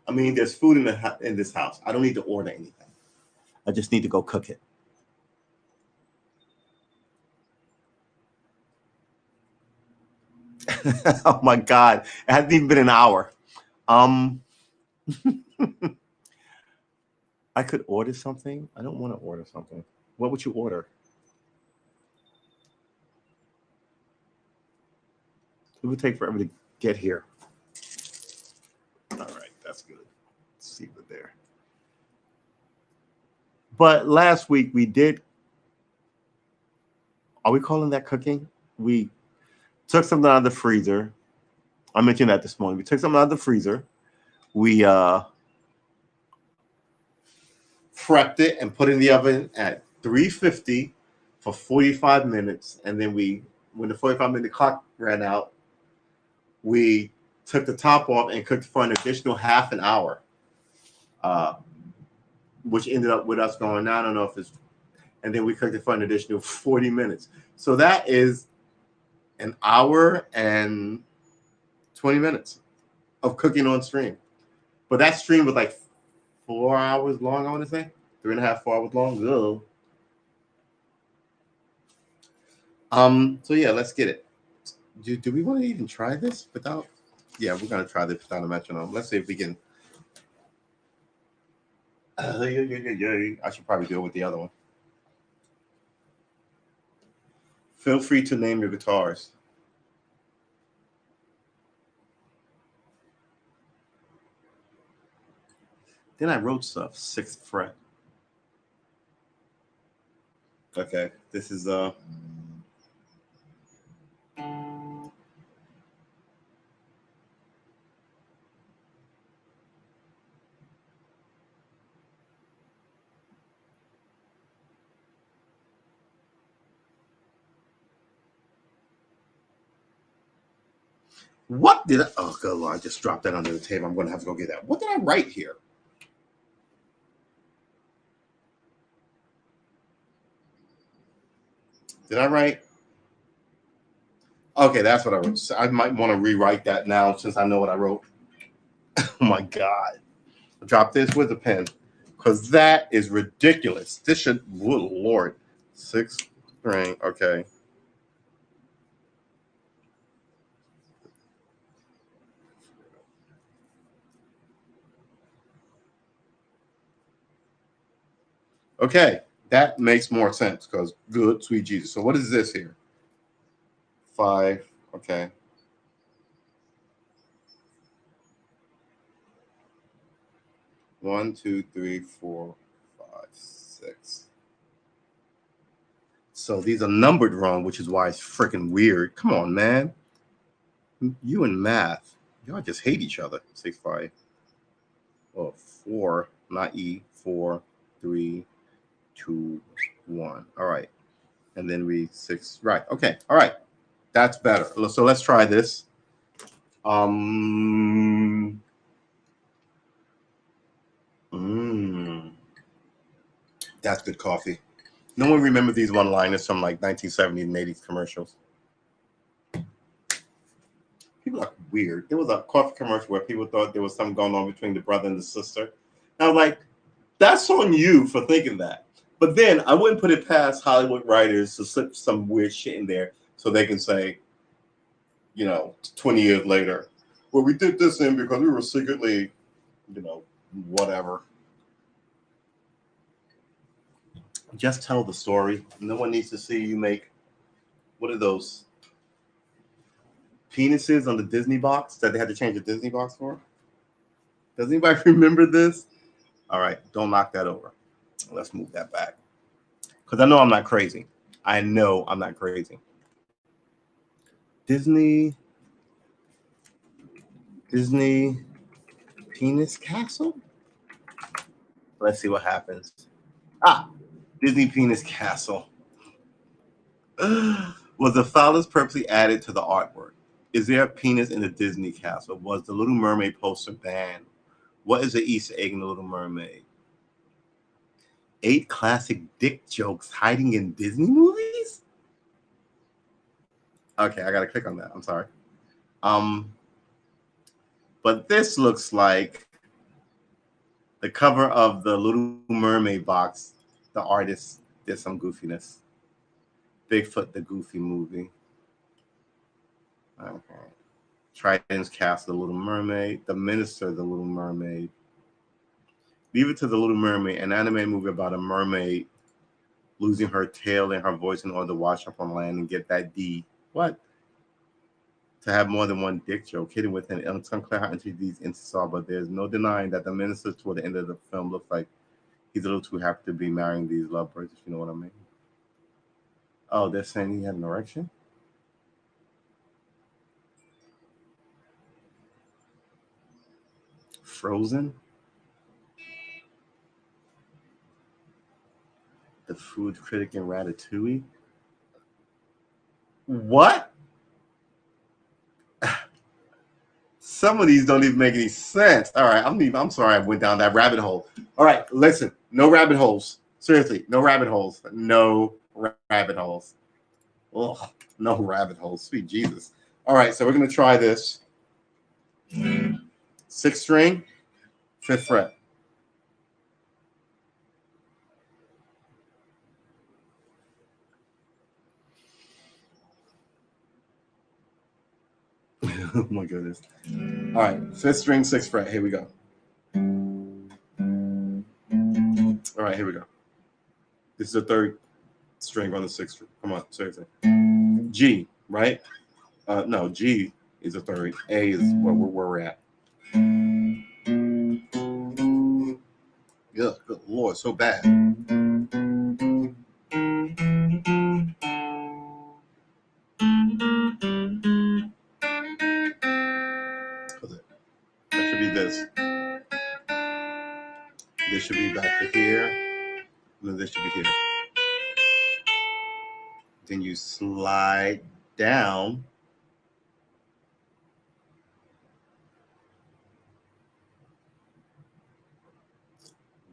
I mean, there's food in this house. I don't need to order anything. I just need to go cook it. Oh my God. It hasn't even been an hour. I could order something. I don't want to order something. What would you order? It would take forever to get here. All right, that's good. Let's see what there. But last week we did. Are we calling that cooking? We took something out of the freezer. I mentioned that this morning. We took something out of the freezer. We prepped it and put it in the oven at 350 for 45 minutes. And then when the 45-minute clock ran out, we took the top off and cooked for an additional half an hour, which ended up with us going, I don't know if it's, and then we cooked it for an additional 40 minutes. So that is an hour and 20 minutes of cooking on stream. But that stream was like 4 hours long, I want to say. 3.5, 4 hours long. Ugh. So yeah, let's get it. Do we want to even try this without? Yeah, we're gonna try this without a metronome. Let's see if we can. I should probably do it with the other one. Feel free to name your guitars. Then I wrote stuff. 6th fret. Okay, this is What did I? Oh, good Lord, I just dropped that under the table. I'm going to have to go get that. What did I write here? Did I write? Okay, that's what I wrote. So I might want to rewrite that now since I know what I wrote. Oh my God. Drop this with a pen because that is ridiculous. This should, oh Lord. 6th string. Okay. Okay, that makes more sense because good, sweet Jesus. So what is this here? 5. Okay. One, 2, 3, 4, 5, 6. So these are numbered wrong, which is why it's freaking weird. Come on, man. You and math, y'all just hate each other. 6, 5. Oh, 4, not E. 4, 3, 2, 1. All right. And then we 6. Right. Okay. All right. That's better. So let's try this. That's good coffee. No one remembers these one-liners from like 1970s and 80s commercials. People are weird. There was a coffee commercial where people thought there was something going on between the brother and the sister. And I was like, that's on you for thinking that. But then I wouldn't put it past Hollywood writers to slip some weird shit in there so they can say, 20 years later, well, we did this in because we were secretly, whatever. Just tell the story. No one needs to see you make, what are those penises on the Disney box that they had to change the Disney box for? Does anybody remember this? All right, don't knock that over. Let's move that back. Because I know I'm not crazy. I know I'm not crazy. Disney penis castle? Let's see what happens. Disney penis castle. Was the phallus purposely added to the artwork? Is there a penis in the Disney castle? Was the Little Mermaid poster banned? What is the Easter egg in the Little Mermaid? 8 classic dick jokes hiding in Disney movies? Okay, I gotta click on that. I'm sorry. But this looks like the cover of the Little Mermaid box. The artist did some goofiness. Bigfoot, the Goofy movie. Okay. Triton's Castle, The Little Mermaid. The Minister, The Little Mermaid. Leave It to the Little Mermaid, an anime movie about a mermaid losing her tail and her voice in order to wash up on land and get that D. What? To have more than one dick joke hidden within it. It's unclear how into these instances are, but there's no denying that the minister toward the end of the film looks like he's a little too happy to be marrying these lovebirds, if you know what I mean. Oh, they're saying he had an erection? Frozen? The food critic in Ratatouille? What? Some of these don't even make any sense. All right, I'm sorry I went down that rabbit hole. All right, listen, no rabbit holes. Seriously, no rabbit holes. No rabbit holes. Ugh, no rabbit holes. Sweet Jesus. All right, so we're going to try this. 6th string, 5th fret. Oh my goodness. All right, 5th string, 6th fret. Here we go. All right, here we go. This is the 3rd string on the 6th string. Come on, seriously. G, right? No, G is the 3rd. A is where we're at. Yeah, good Lord, so bad. That should be this. This should be back to here. And then this should be here. Then you slide down.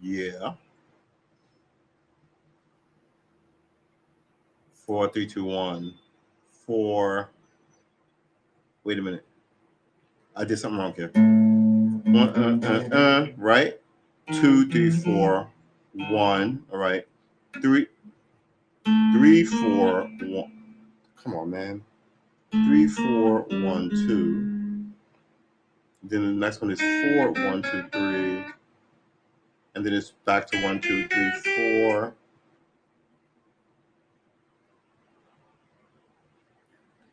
Yeah. 4, 3, 2, 1. 4. Wait a minute. I did something wrong here. Right? 2, 3, 4, 1. All right. 3, 4, 1. Come on, man. 3, 4, 1, 2. Then the next one is 4, 1, 2, 3. and then it's back to 1, 2, 3, 4.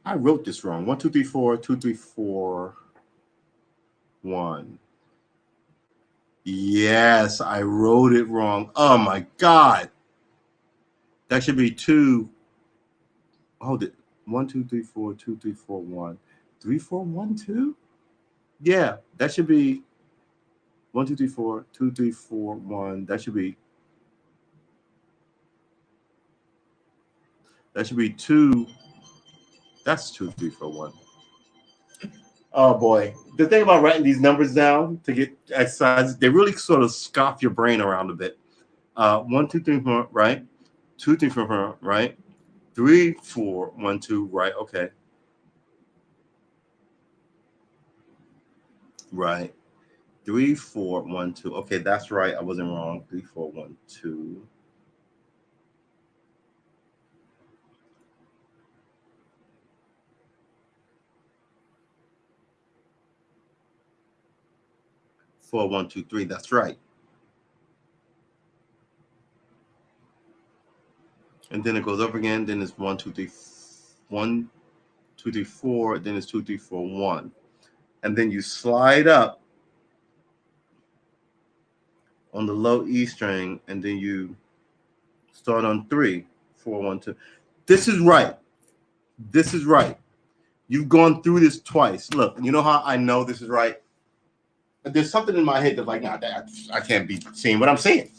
I wrote this wrong. 1, 2, 3, 4, 2, 3, 4, 1. Yes, I wrote it wrong. Oh my God. That should be 2. Hold it. 1, 2, 3, 4, 2, 3, 4, 1. 3, 4, 1, 2? Yeah, that should be 1, 2, 3, 4, 2, 3, 4, 1. That should be 2. That's 2, 3, 4, 1. Oh boy. The thing about writing these numbers down to get exercises, they really sort of scoff your brain around a bit. 1, 2, 3, 4, right? 2, 3, 4, 4, right? 3, 4, 1, 2, right? Okay. Right. 3, 4, 1, 2. Okay, that's right. I wasn't wrong. 3, 4, 1, 2. 4, 1, 2, 3. That's right. And then it goes up again. Then it's 1, 2, 3, 1, 2, 3, 4. Then it's 2, 3, 4, 1. And then you slide up on the low E string, and then you start on 3, 4, 1, 2. This is right. This is right. You've gone through this twice. Look, you know how I know this is right? There's something in my head that's like, nah, I can't be seeing what I'm seeing.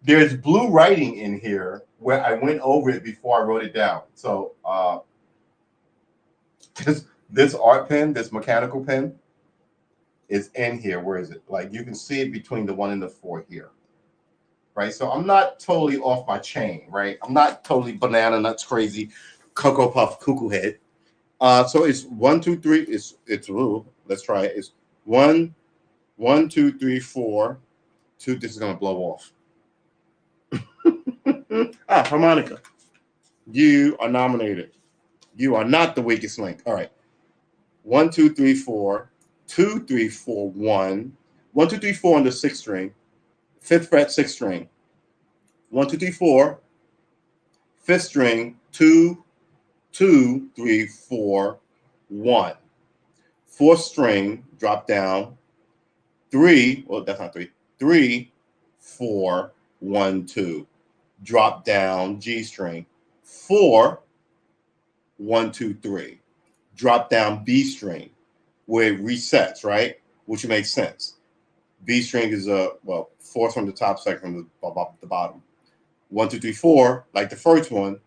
There's blue writing in here where I went over it before I wrote it down. So this art pen, this mechanical pen, is in here. Where is it? Like you can see it between the 1 and the 4 here. Right? So I'm not totally off my chain, right? I'm not totally banana nuts crazy, Cocoa Puff cuckoo head. So it's 1, 2, 3. It's ooh, let's try it. It's 1, 1, 2, 3, 4, 2. This is gonna blow off. Harmonica. You are nominated. You are not the weakest link. All right. 1, 2, 3, 4, 2, 3, 4, 1. 1, 2, 3, 4 on the 6th string. 5th fret, 6th string. 1, 2, 3, 4. 5th string, 2, 2, 3, 4, 1. 4th string, drop down. 3, well, that's not 3. 3, 4, 1, 2. Drop down, G string. 4, 1, 2, 3. Drop down B string, where it resets, right? Which makes sense. B string is fourth from the top, second from the bottom. 1, 2, 3, 4, like the first one.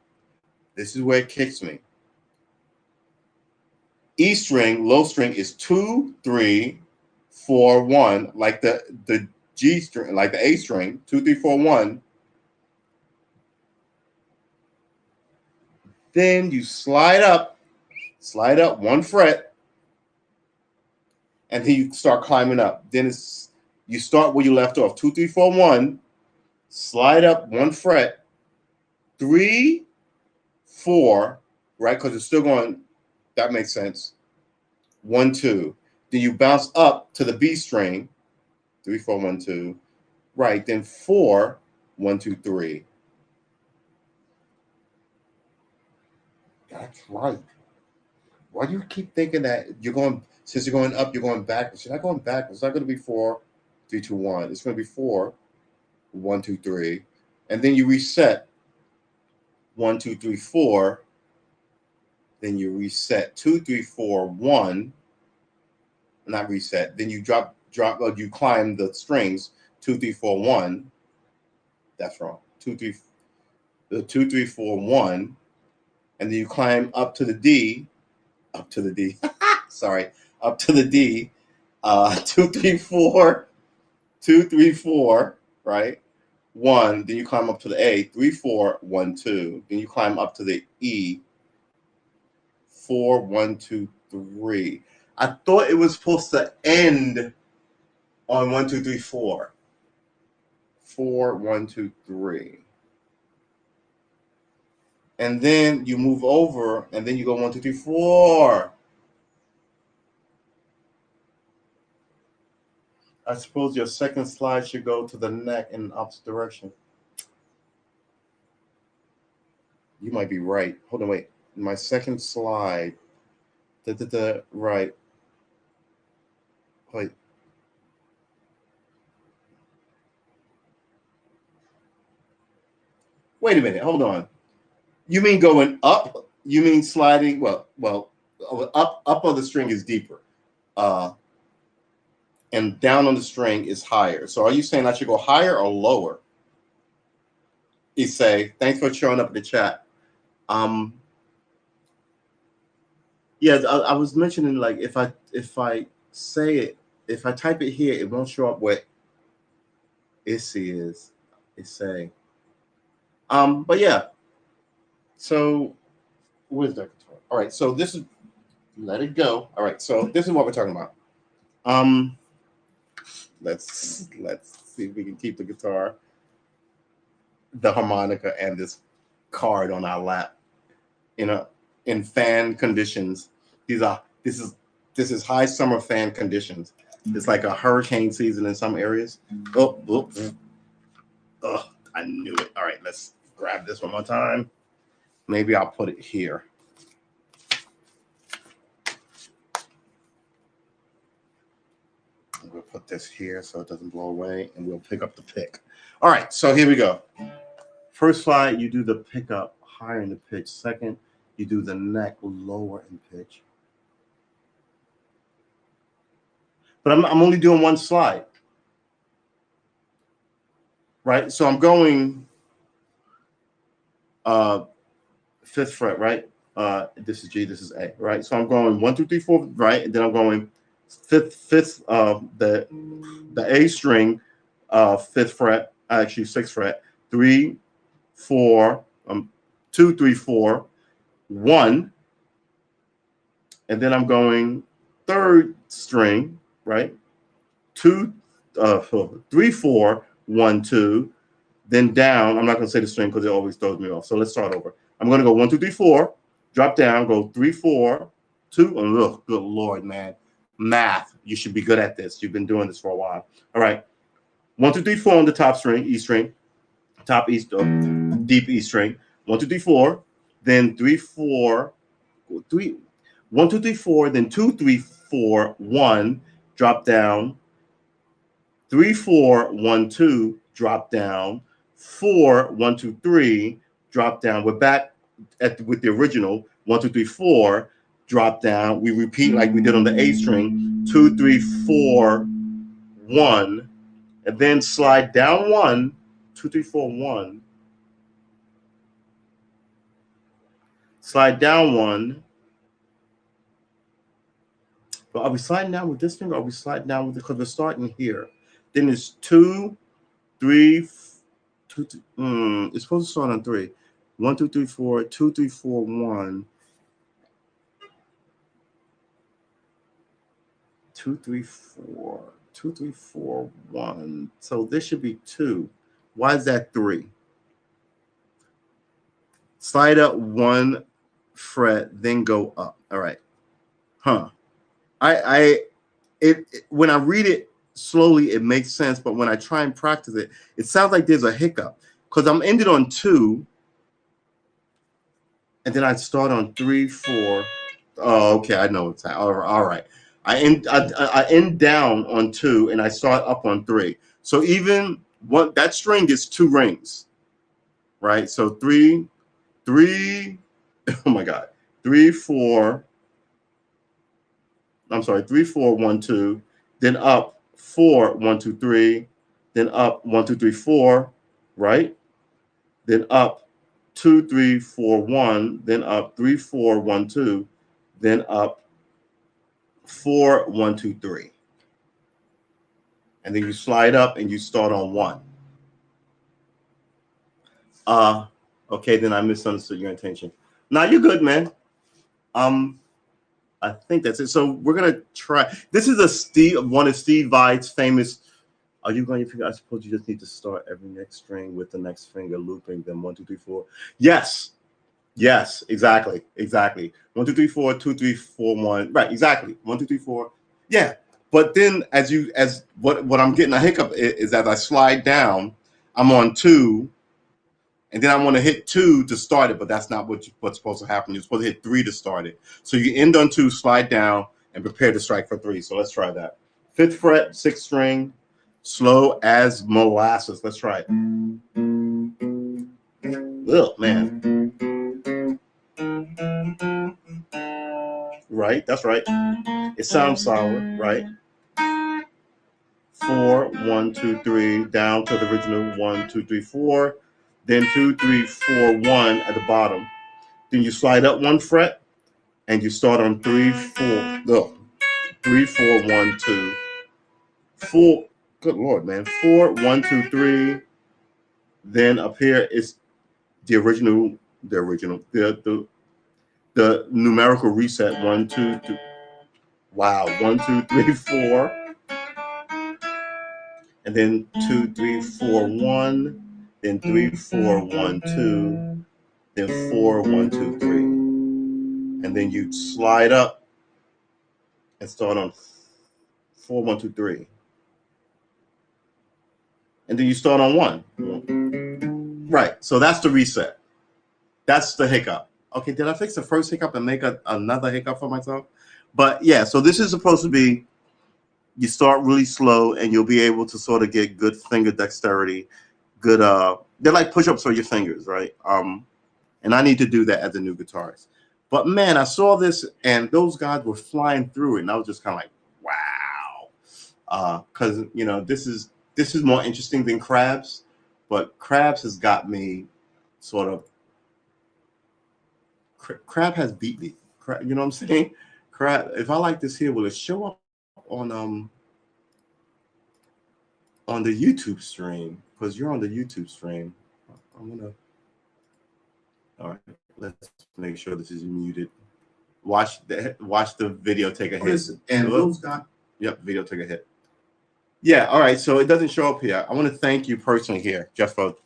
This is where it kicks me. E string, low string is 2, 3, 4, 1, like the G string, like the A string, 2, 3, 4, 1. Then you slide up 1 fret, and then you start climbing up. Then you start where you left off, 2, 3, 4, 1. Slide up 1 fret, 3, 4, right? Because it's still going. That makes sense. 1, 2. Then you bounce up to the B string, 3, 4, 1, 2. Right. Then 4, 1, 2, 3. That's right. Why do you keep thinking that you're going? Since you're going up, you're going backwards. You're not going backwards. It's not going to be 4, 3, 2, 1. It's going to be 4, 1, 2, 3, and then you reset 1, 2, 3, 4. Then you reset 2, 3, 4, 1. Not reset. Then you drop. You climb the strings 2, 3, 4, 1. That's wrong. 2, 3, 2, 3, 4, 1, and then you climb up to the D. Up to the D. Sorry, up to the D. 2, 3, 4. 2, 3, 4. Right. 1. Then you climb up to the A. 3, 4, 1, 2. Then you climb up to the E. 4, 1, 2, 3. I thought it was supposed to end on 1, 2, 3, 4. 4, 1, 2, 3. And then you move over, and then you go 1, 2, 3, 4. I suppose your second slide should go to the neck in the opposite direction. You might be right. Hold on, wait. My second slide. Right. Wait. Wait a minute. Hold on. You mean going up? You mean sliding? Well, up on the string is deeper. And down on the string is higher. So are you saying I should go higher or lower? You say, thanks for showing up in the chat. Yeah, I was mentioning like if I say it, if I type it here, it won't show up what Issy is. It's saying. But yeah. So where's that guitar? All right, so this is let it go. All right, so this is what we're talking about. Let's see if we can keep the guitar, the harmonica, and this card on our lap in fan conditions. This is high summer fan conditions. It's like a hurricane season in some areas. Oh, I knew it. All right, let's grab this one more time. Maybe I'll put it here. We'll put this here so it doesn't blow away, and we'll pick up the pick. All right, so here we go. First slide, you do the pickup higher in the pitch. Second, you do the neck lower in pitch. But I'm only doing one slide, right? So I'm going fifth fret, right? This is G, this is A, right? So I'm going 1, 2, 3, 4, right? And then I'm going fifth, the A string, fifth fret, actually sixth fret, 3, 4, 2, 3, 4, 1, and then I'm going third string, right? 2, 3, 4, 1, 2, then down. I'm not going to say the string because it always throws me off. So let's start over. I'm going to go 1, 2, 3, 4, drop down, go 3, 4, 2. Oh, good Lord, man. Math. You should be good at this. You've been doing this for a while. All right. 1, 2, 3, 4 on the top string, E string, top E, deep E string. 1, 2, 3, 4, then 3, 4, 3, 1, 2, 3, 4, then 2, 3, 4, 1, drop down, 3, 4, 1, 2, drop down, 4, 1, 2, 3, drop down. We're back with the original 1, 2, 3, 4, drop down. We repeat like we did on the A string, 2, 3, 4, 1, and then slide down 1, 2, 3, 4, 1. Slide down 1. But are we sliding down with this finger? Or are we sliding down with it? Because we're starting here. Then it's 2, 3, 2, it's supposed to start on 3. 1, 2, 3, 4, 2, 3, 4, 1. 2, 3, 4, 2, 3, 4, 1. So this should be 2. Why is that 3? Slide up 1 fret, then go up. All right. When I read it slowly, it makes sense, but when I try and practice it, it sounds like there's a hiccup because I'm ended on 2, and then I start on 3, 4. Oh, okay, I know what's happening. All right. I end down on 2, and I start up on 3. So even that string is 2 rings, right? So 3. Oh my God, 3, 4. I'm sorry, 3, 4, 1, 2, then up 4, 1, 2, 3, then up 1, 2, 3, 4, right? Then up 2, 3, 4, 1, then up 3, 4, 1, 2, then up 4, 1, 2, 3. And then you slide up and you start on 1. Okay, then I misunderstood your intention. Now you're good, man. I think that's it. So we're gonna try. This is one of Steve Vai's famous. Are you going to figure? I suppose you just need to start every next string with the next finger looping. Then 1, 2, 3, 4. Yes, exactly. 1, 2, 3, 4, 2, 3, 4, 1. Right, exactly. 1, 2, 3, 4. Yeah, But then as what I'm getting a hiccup is as I slide down, I'm on 2, and then I want to hit 2 to start it, but that's not what's supposed to happen. You're supposed to hit 3 to start it. So you end on 2, slide down, and prepare to strike for 3. So let's try that. 5th fret, 6th string, slow as molasses. Let's try it. Oh man. Right, that's right. It sounds solid, right? 4, 1, 2, 3, down to the original 1, 2, 3, 4. Then 2, 3, 4, 1 at the bottom. Then you slide up 1 fret and you start on 3, 4. No, 3, 4, 1, 2, 4. Good Lord, man. 4, 1, 2, 3. Then up here is the the numerical reset. 1, 2, 3. Wow. 1, 2, 3, 4. And then 2, 3, 4, 1. Then 3, 4, 1, 2. Then 4, 1, 2, 3. And then you slide up and start on 4, 1, 2, 3. And then you start on 1. Right. So that's the reset. That's the hiccup. Okay, did I fix the first hiccup and make another hiccup for myself? But yeah, so this is supposed to be, you start really slow and you'll be able to sort of get good finger dexterity, good they're like push-ups for your fingers, right? And I need to do that as a new guitarist. But man, I saw this and those guys were flying through it, and I was just kind of like, wow. Because this is more interesting than Crabs, but Crabs has got me sort of. Crab has beat me. You know what I'm saying? Crab. If I like this here, will it show up on the YouTube stream? Because you're on the YouTube stream. I'm gonna. All right. Let's make sure this is muted. Watch the video take a hit. And those guys. Yep. Video take a hit. Yeah. All right. So it doesn't show up here. I want to thank you personally here, just for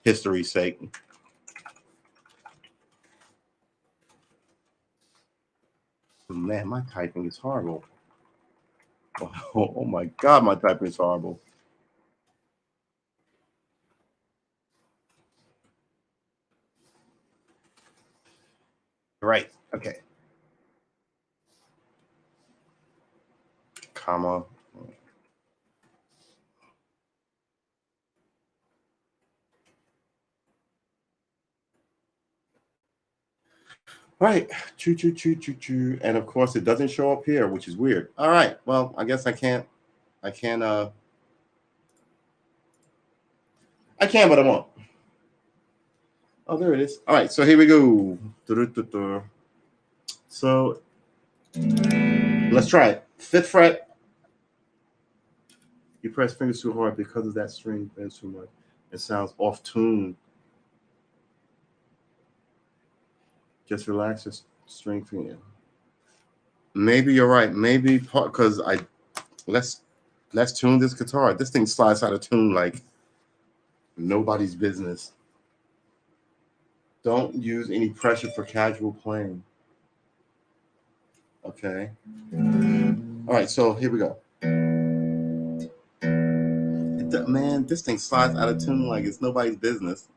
history's sake. Man, my typing is horrible. Oh my God, my typing is horrible. Right. Okay. Comma. Right. Choo choo choo choo choo. And of course it doesn't show up here, which is weird. All right. Well, I guess I can't I can but I won't. Oh, there it is. All right, so here we go. So let's try it. 5th fret. You press fingers too hard because of that string bends too much. It sounds off tune. Just relax your string finger. Maybe you're right. Maybe because let's tune this guitar. This thing slides out of tune like nobody's business. Don't use any pressure for casual playing. Okay. All right, so here we go. Man, this thing slides out of tune like it's nobody's business.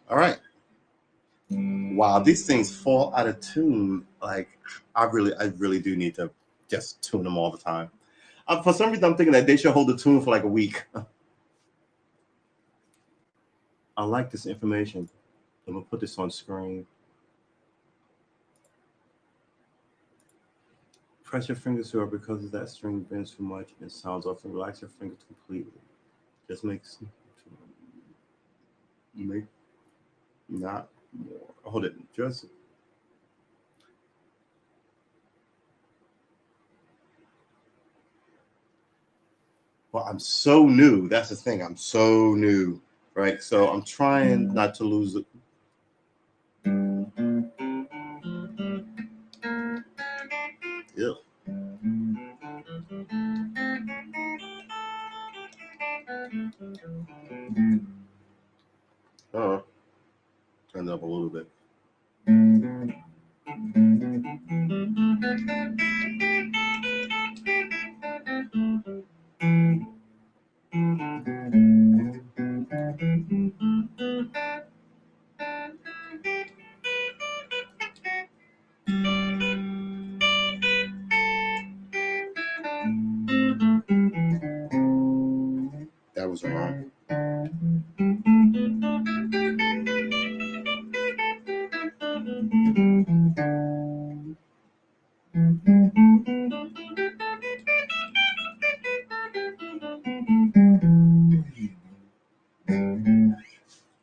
All right. Wow, these things fall out of tune. Like I really do need to just tune them all the time. For some reason, I'm thinking that they should hold the tune for like a week. I like this information. I'm gonna put this on screen. Press your fingers to it because of that string bends too much and sounds off, and relax your fingers completely. Just make not more. Hold it. Just well, I'm so new. That's the thing. I'm so new, right? So I'm trying not to lose it. Ew. Oh, turn it up a little bit. That was wrong.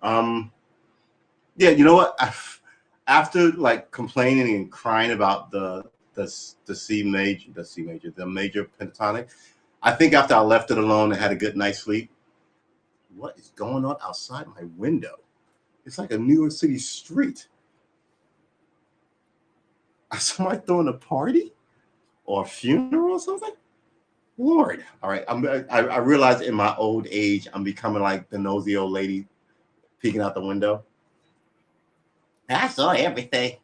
Um, yeah, you know what? After like complaining and crying about the C major, the major pentatonic, I think after I left it alone and had a good night's sleep, what is going on outside my window? It's like a New York City street. Is somebody throwing a party or a funeral or something? Lord, all right. I realize in my old age I'm becoming like the nosy old lady peeking out the window. I saw everything.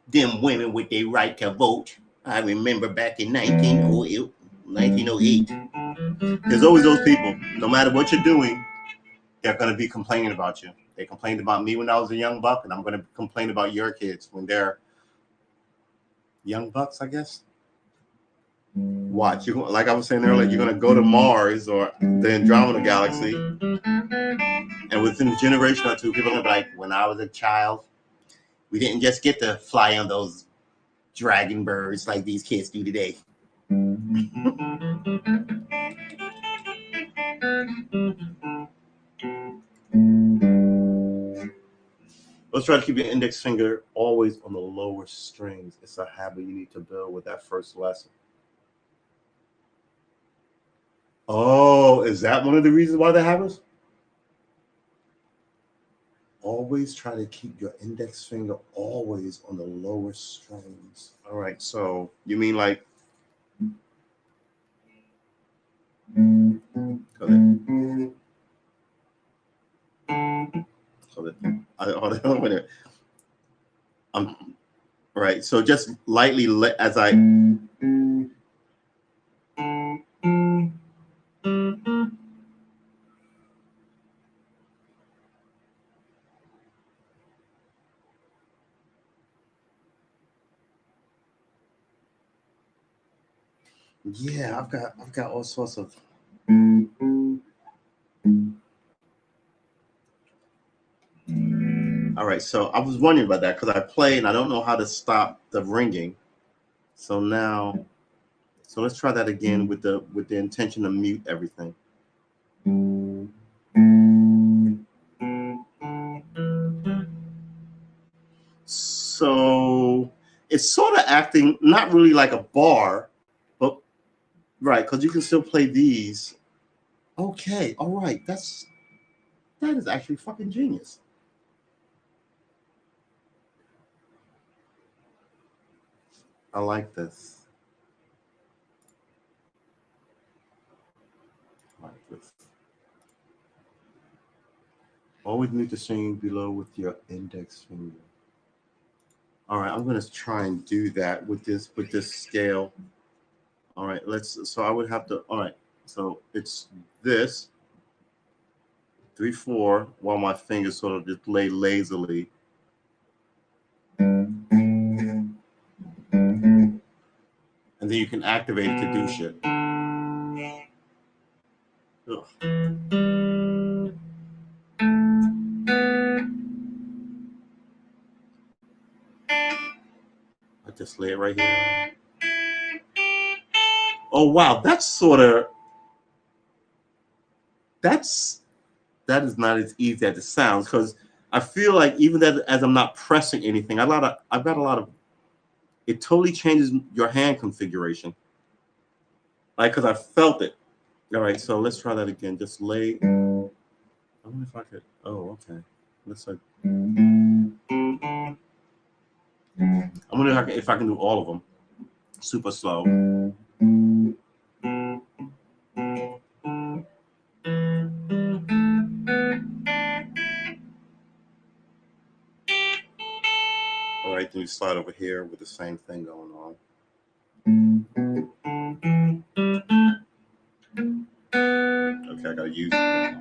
Them women with their right to vote. I remember back in 1908. There's always those people, no matter what you're doing, they're going to be complaining about you. They complained about me when I was a young buck, and I'm going to complain about your kids when they're young bucks, I guess. Watch. Like I was saying earlier, you're going to go to Mars or the Andromeda Galaxy, and within a generation or two, people are going to be like, when I was a child, we didn't just get to fly on those dragon birds like these kids do today. Let's try to keep your index finger always on the lower strings. It's a habit you need to build with that first lesson. Oh, is that one of the reasons why that happens? Always try to keep your index finger always on the lower strings. All right, so you mean like go ahead. Hold on, wait a minute. Right. So just lightly as I yeah, I've got all sorts of all right, so I was wondering about that because I play and I don't know how to stop the ringing. So now so let's try that again with the intention to mute everything. So it's sort of acting not really like a bar, but right, because you can still play these. Okay, all right, that is actually fucking genius. I like this. I like this. Always mute the string below with your index finger. All right, I'm gonna try and do that with this scale. All right, so I would have to. All right, so it's this 3/4 while my fingers sort of just lay lazily. And then you can activate it to do shit. Ugh. I just lay it right here. Oh wow, that's sort of that is not as easy as it sounds, because I feel like even as I'm not pressing anything, I've got a lot of. It totally changes your hand configuration, like because I felt it. All right, so let's try that again. Just lay. I wonder if I could. Oh, okay. Let's like. I wonder if I can do all of them super slow. All right, then you slide over here with the same thing going on. Okay, I gotta use it.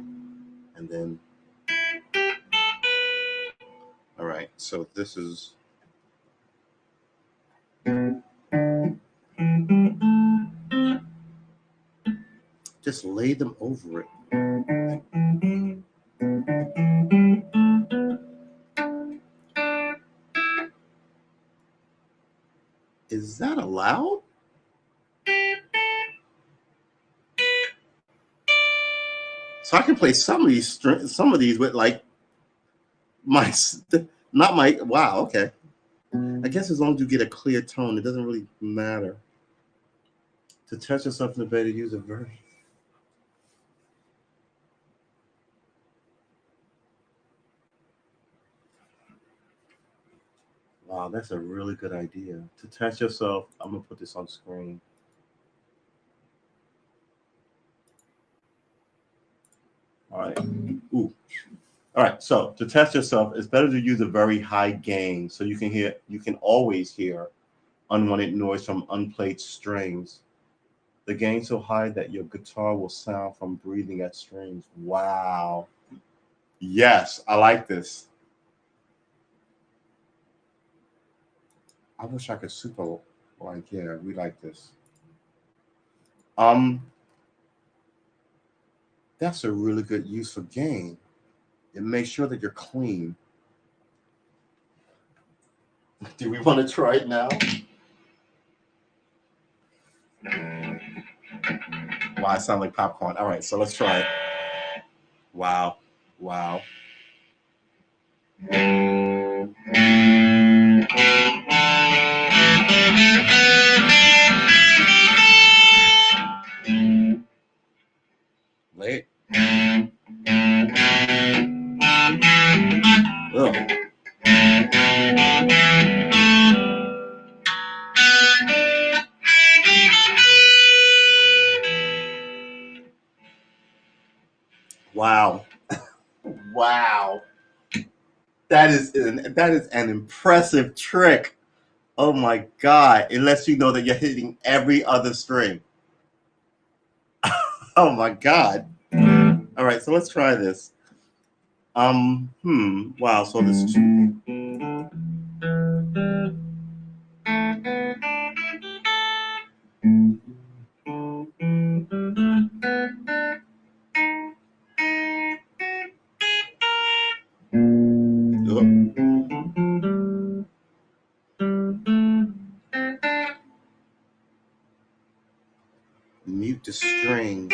And then, all right, so this is. Just lay them over it. Is that allowed? So I can play some of these with like my, not my. Wow. Okay. I guess as long as you get a clear tone, it doesn't really matter. To touch yourself in the bed, use a version. Wow, that's a really good idea. To test yourself, I'm gonna put this on screen. All right. Ooh. All right. So to test yourself, it's better to use a very high gain so you can always hear unwanted noise from unplayed strings. The gain so high that your guitar will sound from breathing at strings. Wow. Yes, I like this. I wish I could super like, yeah, we like this. Um, that's a really good use for gain. It makes sure that you're clean. Do we want to try it now? Wow, I sound like popcorn. All right, so let's try it. Wow. Wow. Wait. Ugh. Wow. Wow. That is an impressive trick. Oh my god. It lets you know that you're hitting every other string. Oh my god. All right, so let's try this. Wow, so this two. Mute the strings.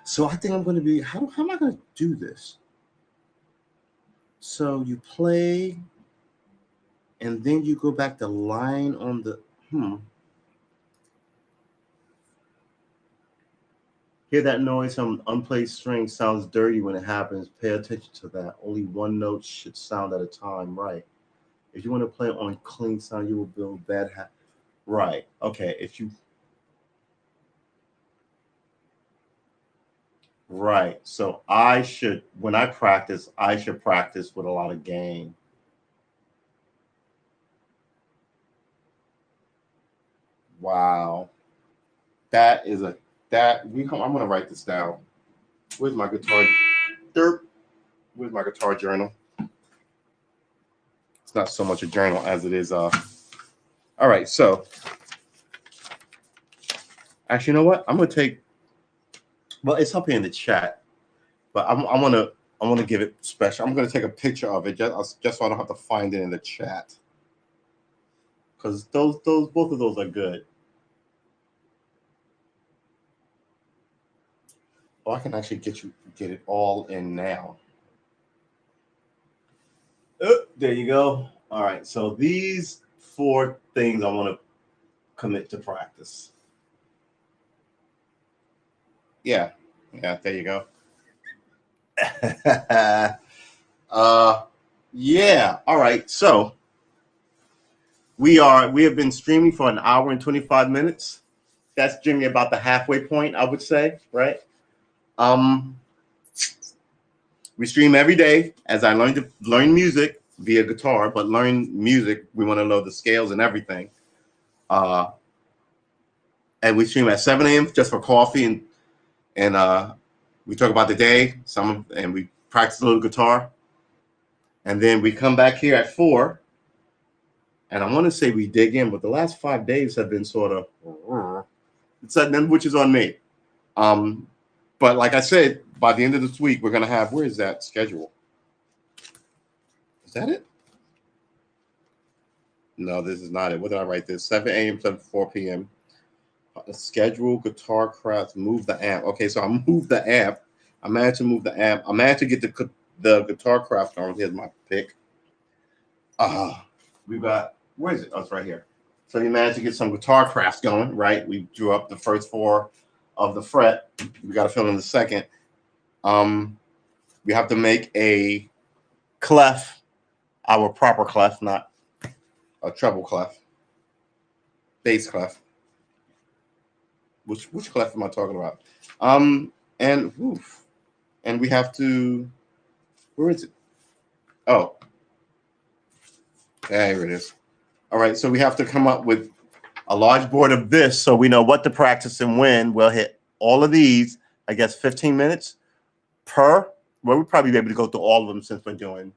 So I think I'm going to be. How am I going to do this? So you play, and then you go back to line on the. Hear that noise from unplayed string sounds dirty when it happens. Pay attention to that. Only one note should sound at a time. Right. If you want to play on clean sound, you will build bad. Right. Okay. If you. Right. So when I practice, I should practice with a lot of gain. Wow. That is a that we come. I'm gonna write this down. Where's my guitar? Derp. Where's my guitar journal? It's not so much a journal as it is. All right. So actually, you know what? I'm gonna take. Well, it's up here in the chat, but I want to give it special. I'm gonna take a picture of it just so I don't have to find it in the chat because both of those are good. Oh, I can actually get it all in now. There you go. All right. So these 4 things I want to commit to practice. Yeah. Yeah. There you go. Yeah. All right. So we have been streaming for an hour and 25 minutes. That's generally about the halfway point, I would say, right? Um, we stream every day as I learn music via guitar, but learn music, we want to know the scales and everything. And we stream at 7 a.m. just for coffee and we talk about the day, and we practice a little guitar. And then we come back here at 4. And I want to say we dig in, but the last 5 days have been sort of, which is on me. But like I said, by the end of this week, we're going to have, where is that schedule? Is that it? No, this is not it. What did I write this? 7 a.m. to 4 p.m. Schedule, guitar crafts, move the amp. Okay, so I moved the amp. I managed to move the amp. I managed to get the guitar craft on. Here's my pick. We got, where is it? Oh, it's right here. So you managed to get some guitar crafts going, right? We drew up the first 4 of the fret. We got to fill in the second. We have to make a clef, our proper clef, not a treble clef, bass clef. Which clef am I talking about? And we have to, where is it? Oh, there it is. All right, so we have to come up with a large board of this so we know what to practice and when. We'll hit all of these, I guess 15 minutes per. Well, we'll probably be able to go through all of them since we're doing,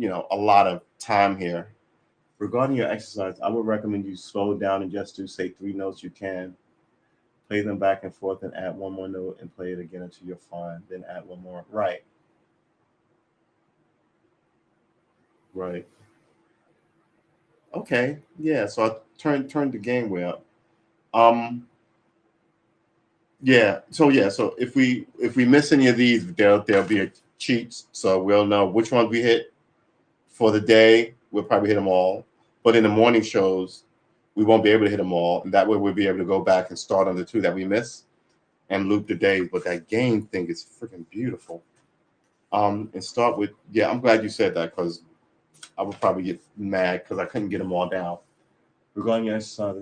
a lot of time here. Regarding your exercise, I would recommend you slow down and just do, say, 3 notes you can. Play them back and forth and add 1 more note and play it again until you're fine. Then add 1 more. Right. Right. Okay. Yeah. So I turned the game way up. Yeah. So if we miss any of these, there'll be a cheats. So we'll know which ones we hit for the day. We'll probably hit them all. But in the morning shows, we won't be able to hit them all. And that way we'll be able to go back and start on the 2 that we missed and loop the days. But that game thing is freaking beautiful. And start with, yeah, I'm glad you said that because I would probably get mad because I couldn't get them all down. Regarding your exercise,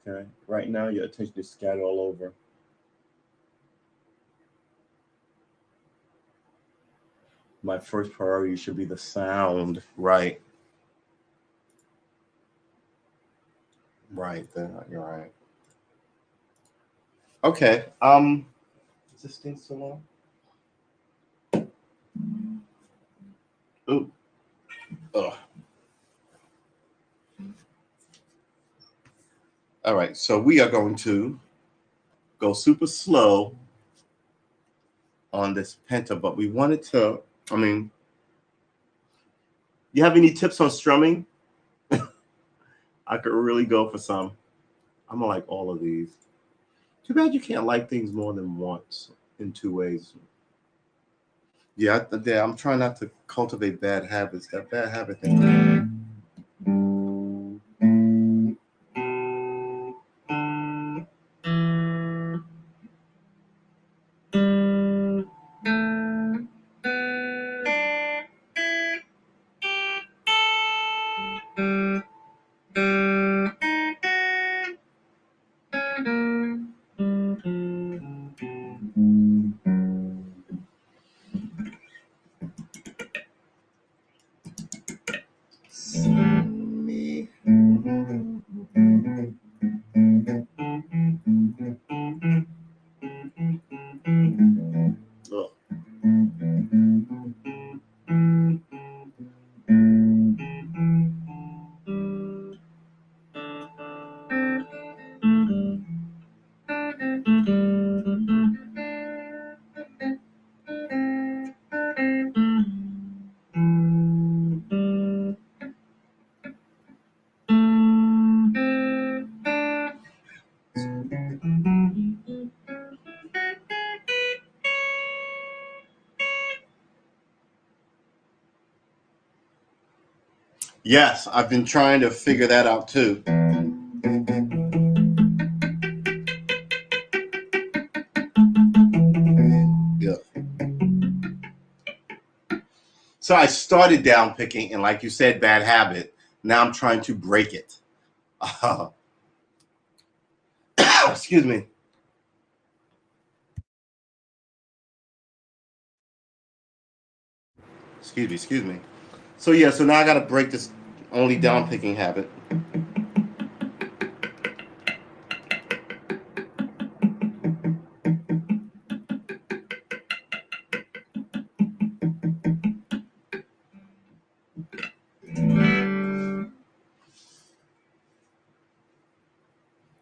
okay. Right now, your attention is scattered all over. My first priority should be the sound, right? Right, you're right. Okay. Is this thing still on? Ooh. Ugh. All right, so we are going to go super slow on this penta, but we wanted to, you have any tips on strumming? I could really go for some. I'm gonna like all of these. Too bad you can't like things more than once in 2 ways. Yeah, I'm trying not to cultivate bad habits. That bad habit thing. Yes, I've been trying to figure that out too. Yeah. So I started down picking, and like you said, bad habit. Now I'm trying to break it. Uh, excuse me. Excuse me. So yeah, so now I got to break this only down picking habit.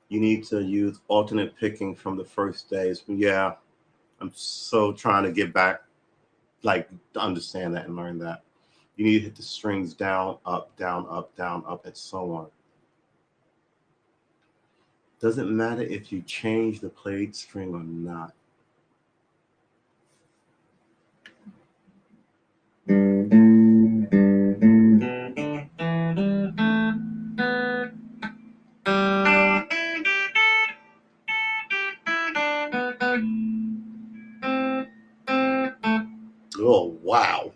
You need to use alternate picking from the first days. Yeah, I'm so trying to get back, like, to understand that and learn that. You need to hit the strings down, down, up, and so on. Doesn't matter if you change the played string or not. Oh, wow.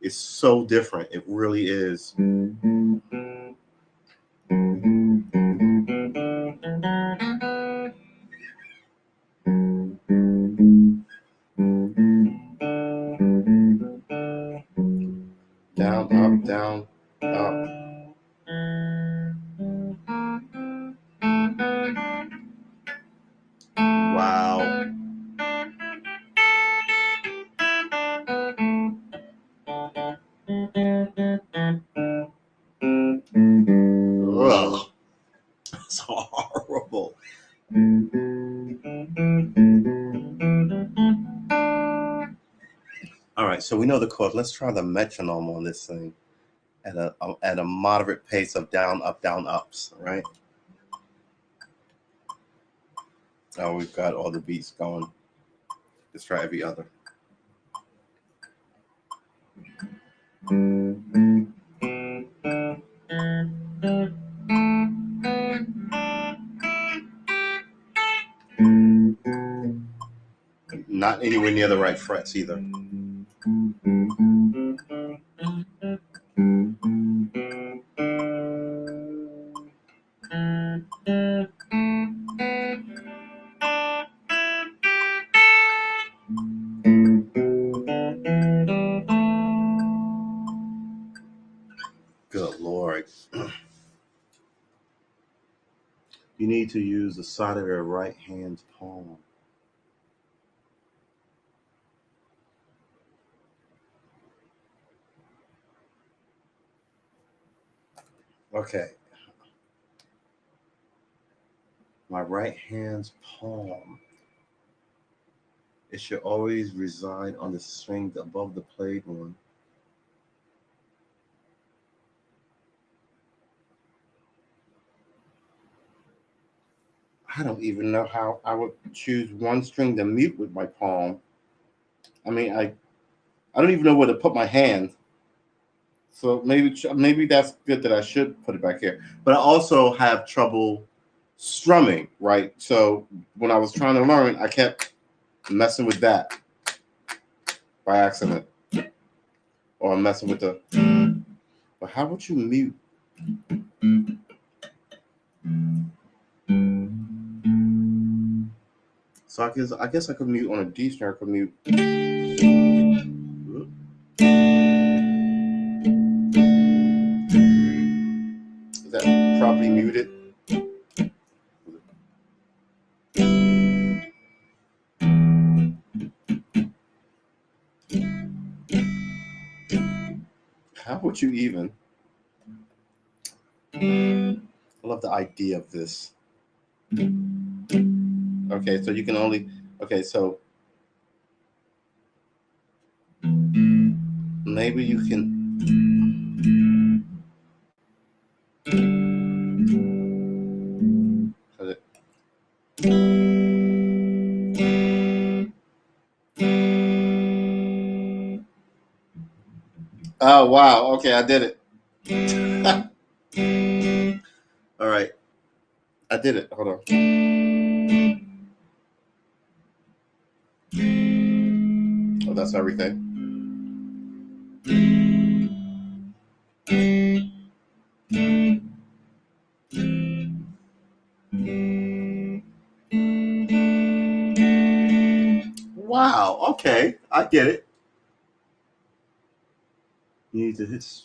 It's so different. It really is. Down, up, down, up. Wow. Ugh. So horrible. All right, so we know the chord. Let's try the metronome on this thing at a moderate pace of down, ups, right? Oh, we've got all the beats going. Let's try every other. Not anywhere near the right frets either. Good Lord. You need to use the side of your right hand's palm. Okay. My right hand's palm. It should always reside on the string above the played one. I don't even know how I would choose one string to mute with my palm. I mean, I don't even know where to put my hand. So maybe that's good that I should put it back here. But I also have trouble strumming, right? So when I was trying to learn, I kept messing with that by accident, or messing with the. But how would you mute? So I guess I could mute on a D string. I could mute. Is that properly muted? How would you even? I love the idea of this. Okay, so you can only. Okay, so maybe you can. Oh wow! Okay, I did it. All right. I did it. Hold on. Oh, that's everything. Wow. Okay. I get it. You need to hit.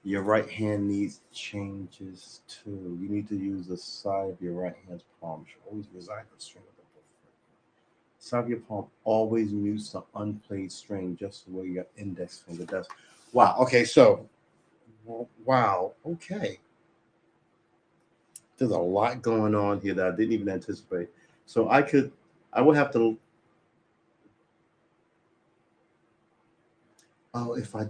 Your right hand needs changes too. You need to use the side of your right hand's palm. Should always reside the string of the book. Side of your palm always mutes the unplayed string just the way your index finger does. Wow. Okay. So, wow. Okay. There's a lot going on here that I didn't even anticipate. So I would have to. Oh, if I.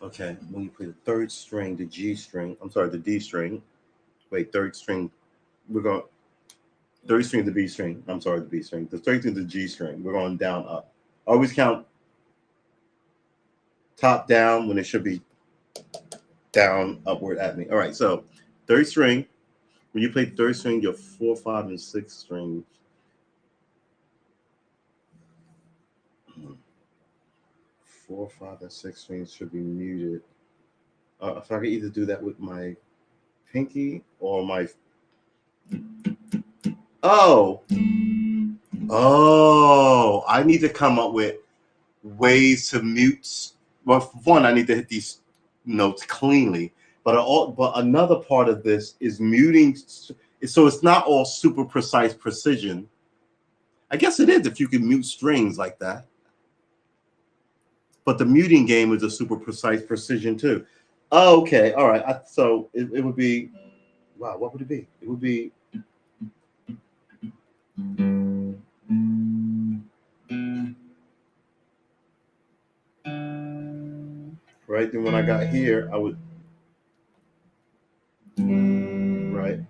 Okay, when you play the third string, the G string. I'm sorry, the D string. Wait, third string. We're going third string, the B string. I'm sorry, the B string. The third string, the G string. We're going down up. Always count top down when it should be down upward at me. All right, so third string. When you play third string, your 4, 5, and 6 strings. 4, 5, and 6 strings should be muted. If I could either do that with my pinky or my. Oh, I need to come up with ways to mute. Well, for one, I need to hit these notes cleanly. But another part of this is muting, so it's not all super precise precision. I guess it is if you can mute strings like that. But the muting game is a super precise precision too. Oh, okay, all right. So it would be, wow, what would it be? It would be. Right, then when I got here, I would. Right.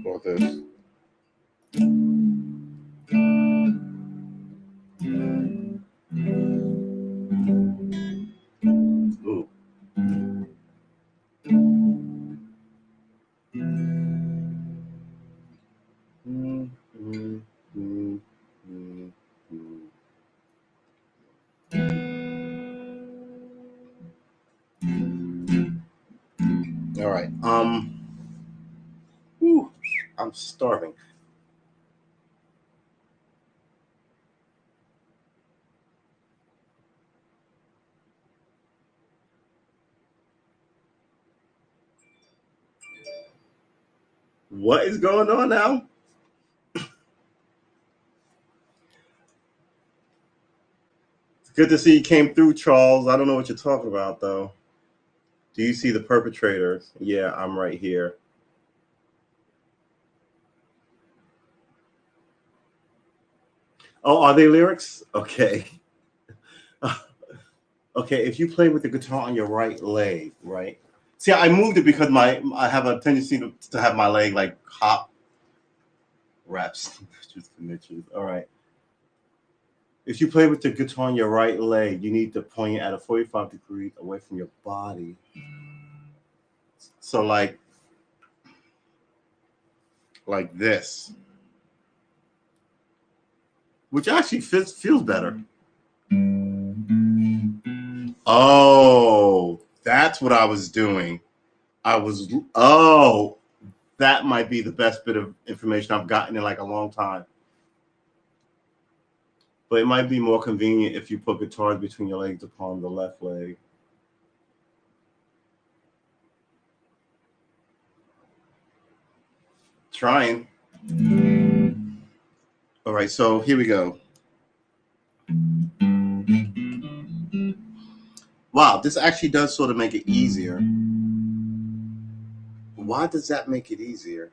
Or this. Ooh. All right. Whew, I'm starving. What is going on now? It's good to see you came through, Charles. I don't know what you're talking about, though. Do you see the perpetrators? Yeah, I'm right here. Oh, are they lyrics? Okay. Okay, if you play with the guitar on your right leg, right? See, I moved it because I have a tendency to have my leg like hop wraps. Just niches. All right. If you play with the guitar on your right leg, you need to point it at a 45 degrees away from your body. So like this, which actually feels better. Oh, that's what I was doing. Oh, that might be the best bit of information I've gotten in like a long time. But it might be more convenient if you put guitars between your legs upon the left leg. Trying. All right, so here we go. Wow, this actually does sort of make it easier. Why does that make it easier?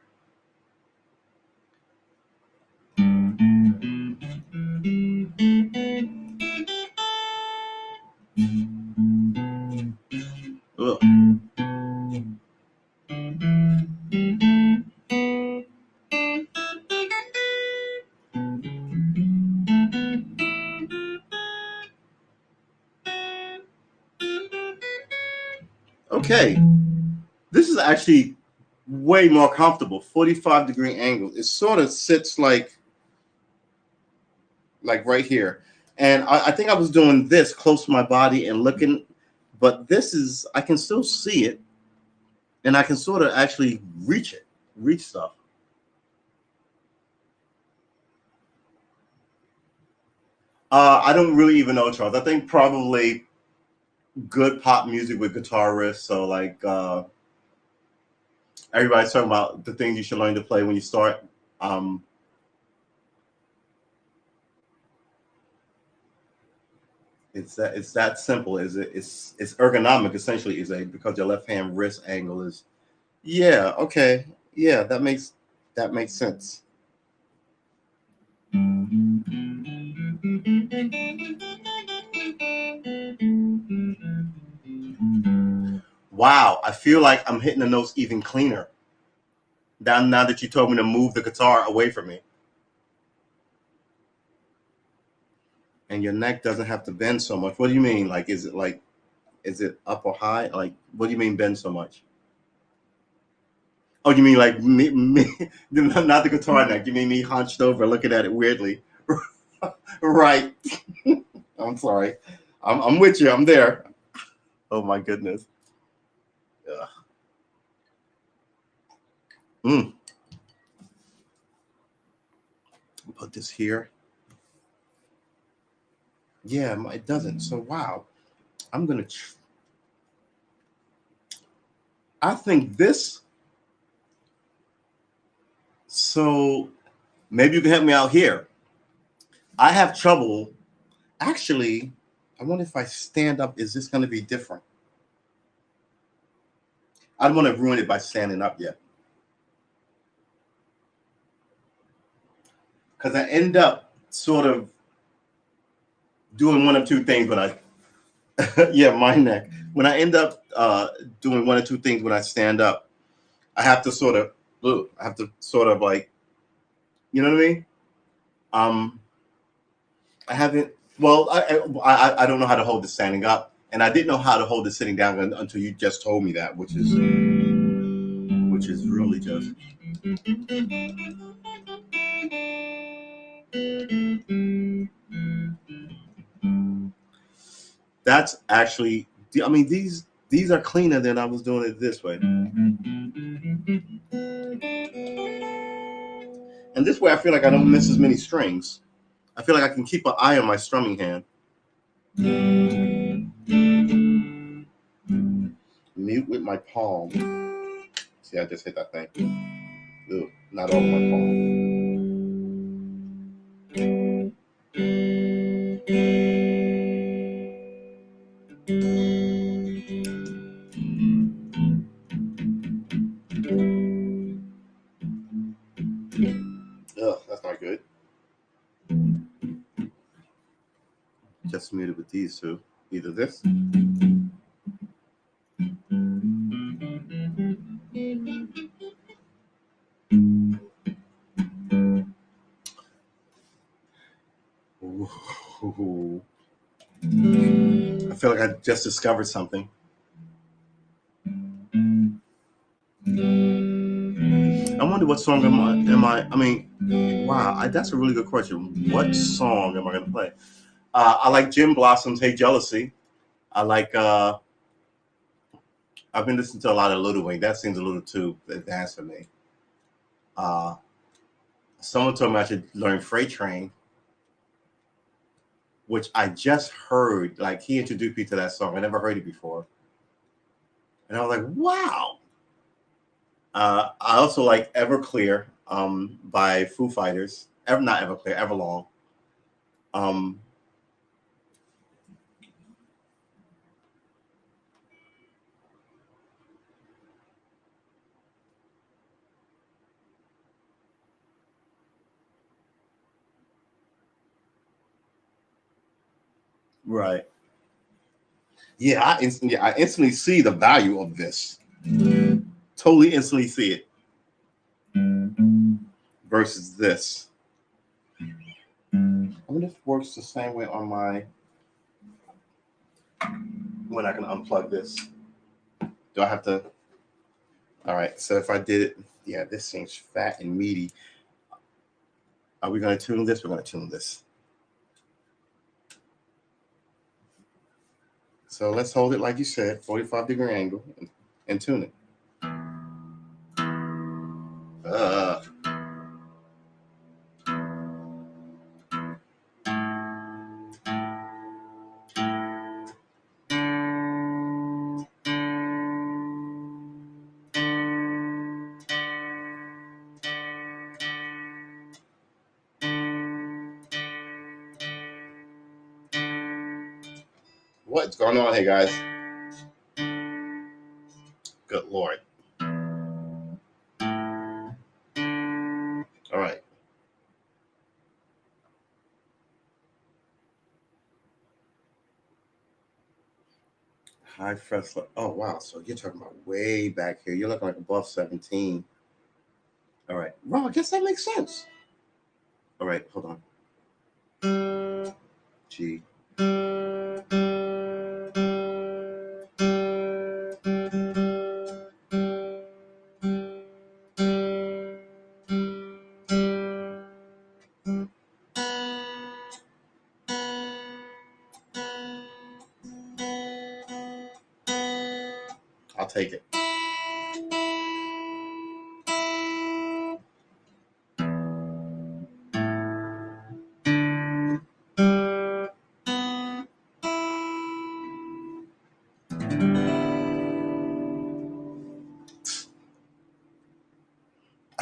Ugh. Okay, this is actually way more comfortable. 45-degree angle. It sort of sits like right here. And I think I was doing this close to my body and looking, but this is, I can still see it, and I can sort of actually reach stuff. I don't really even know, Charles. I think probably good pop music with guitar riffs. So like everybody's talking about the things you should learn to play when you start. It's that simple. It's ergonomic essentially. Is a because your left hand wrist angle is. Yeah. Okay. Yeah. That makes sense. Wow. I feel like I'm hitting the notes even cleaner. Now that you told me to move the guitar away from me. And your neck doesn't have to bend so much. What do you mean? Is it up or high? Like, what do you mean bend so much? Oh, you mean like me not the guitar neck. You mean me hunched over looking at it weirdly. Right. I'm sorry. I'm with you. I'm there. Oh my goodness. Ugh. Mm. Put this here. Yeah, it doesn't. So wow. I'm gonna. I think this. So maybe you can help me out here. I have trouble. Actually, I wonder if I stand up, is this going to be different? I don't want to ruin it by standing up yet. Because I end up sort of doing one of two things when I, yeah, my neck. When I end up doing one or two things when I stand up, I have to sort of, I have to sort of like, you know what I mean? Um, I haven't, well, I don't know how to hold it standing up. And I didn't know how to hold it sitting down until you just told me that, which is really just. That's actually, I mean, these are cleaner than I was doing it this way. And this way, I feel like I don't miss as many strings. I feel like I can keep an eye on my strumming hand. Mute with my palm. See, I just hit that thing. Ugh, not over my palm. Ugh, that's not good. Just muted with these two. Either this. Ooh. I feel like I just discovered something. I wonder what song I mean, wow, that's a really good question. What song am I going to play? I like Jim Blossom's Hey Jealousy. I like, I've been listening to a lot of Little Wing. That seems a little too advanced for me. Uh, Someone told me I should learn Freight Train, which I just heard. Like, he introduced me to that song. I never heard it before. And I was like, wow. I also like Everclear. by Foo Fighters. Not Everclear, Everlong. Right. Yeah, I instantly see the value of this. Totally instantly see it. Versus this. I wonder if it works the same way on my. When I can unplug this. Do I have to? All right. So if I did it, yeah, this seems fat and meaty. Are we going to tune this? We're going to tune this. So let's hold it like you said, 45-degree angle, and tune it. What's going on here, guys? Good Lord. All right. High fresh. Oh, wow. So you're talking about way back here. You're looking like above 17. All right. Well, I guess that makes sense. All right. Hold on. G. I'll take it.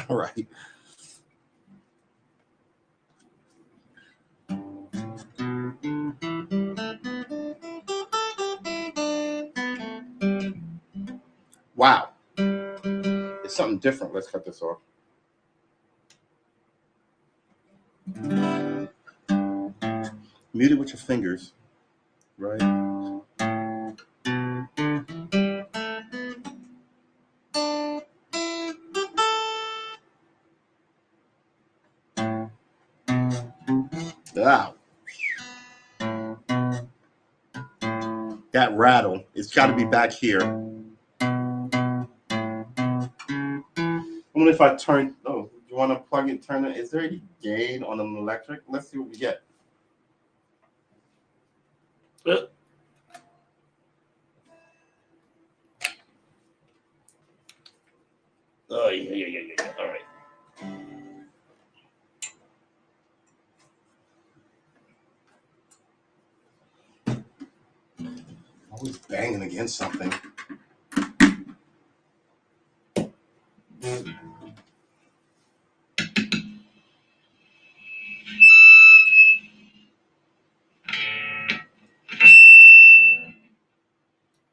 All right. Wow. It's something different. Let's cut this off. Mute it with your fingers. Right. Wow. That rattle, it's got to be back here. I wonder if I turn. Oh, you want to plug it? Turn it. Is there any gain on an electric? Let's see what we get. Oh yeah. All right. Always banging against something.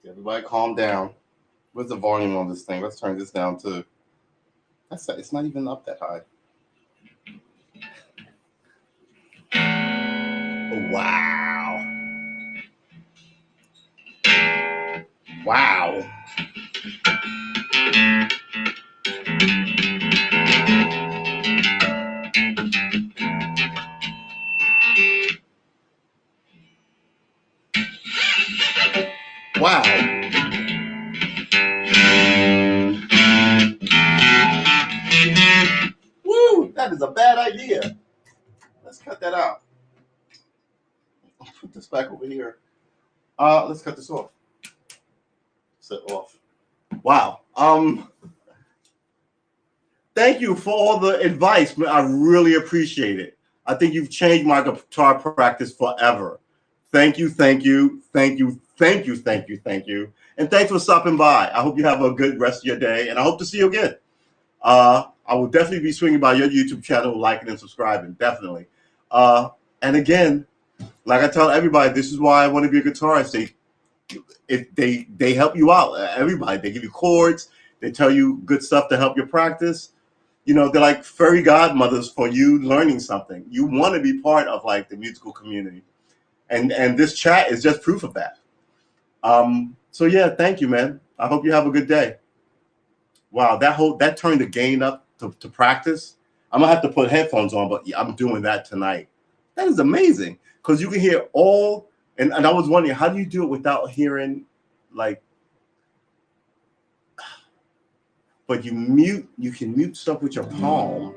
Everybody calm down. What's the volume on this thing? Let's turn this down to. It's not even up that high. Wow. Wow. Wow. Woo! That is a bad idea. Let's cut that out. I'll put this back over here. Let's cut this off. Set off. Wow. Thank you for all the advice. I really appreciate it. I think you've changed my guitar practice forever. Thank you. And thanks for stopping by. I hope you have a good rest of your day, and I hope to see you again. I'll I will definitely be swinging by your YouTube channel, liking and subscribing, definitely. And again, like I tell everybody, this is why I want to be a guitarist. They help you out. Everybody, they give you chords, they tell you good stuff to help your practice. You know, they're like fairy godmothers for you learning something. You want to be part of like the musical community, and this chat is just proof of that. So yeah, thank you, man. I hope you have a good day. Wow, that turned the gain up to practice. I'm gonna have to put headphones on, but yeah, I'm doing that tonight. That is amazing because you can hear all. And I was wondering, how do you do it without hearing, like, but you can mute stuff with your palm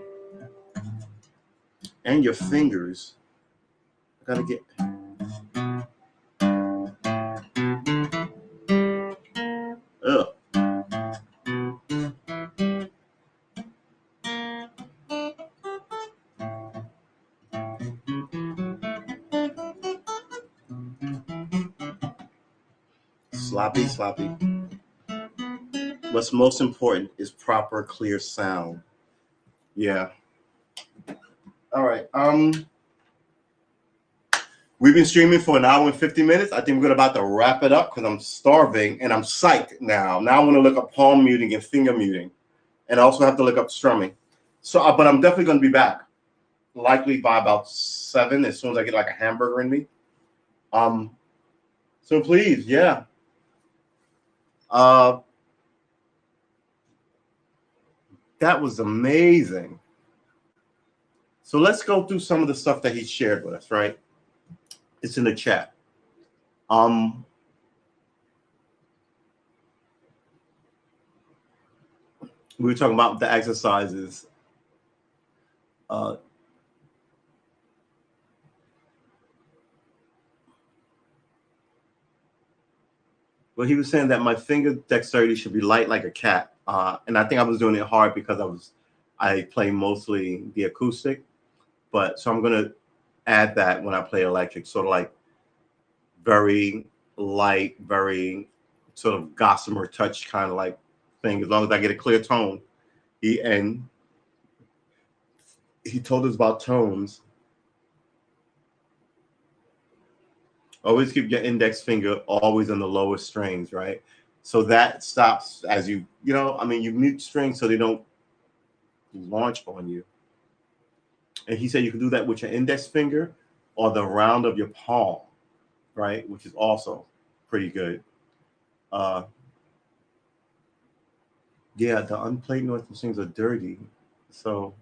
and your fingers. I gotta get. Ugh. Sloppy, sloppy. What's most important is proper, clear sound. Yeah. All right. We've been streaming for an hour and 50 minutes. I think we're about to wrap it up because I'm starving and I'm psyched now. Now I want to look up palm muting and finger muting, and I also have to look up strumming. So, but I'm definitely going to be back, likely by about 7, as soon as I get like a hamburger in me. So please, yeah. That was amazing. So let's go through some of the stuff that he shared with us, right? It's in the chat. We were talking about the exercises. But he was saying that my finger dexterity should be light like a cat. And I think I was doing it hard because I play mostly the acoustic. But so I'm gonna add that when I play electric, sort of like very light, very sort of gossamer touch kind of like thing. As long as I get a clear tone. He told us about tones. Always keep your index finger always on the lowest strings, right? So that stops as you mute strings so they don't launch on you. And he said you can do that with your index finger or the round of your palm, right? Which is also pretty good. Yeah, the unplayed notes strings are dirty. So,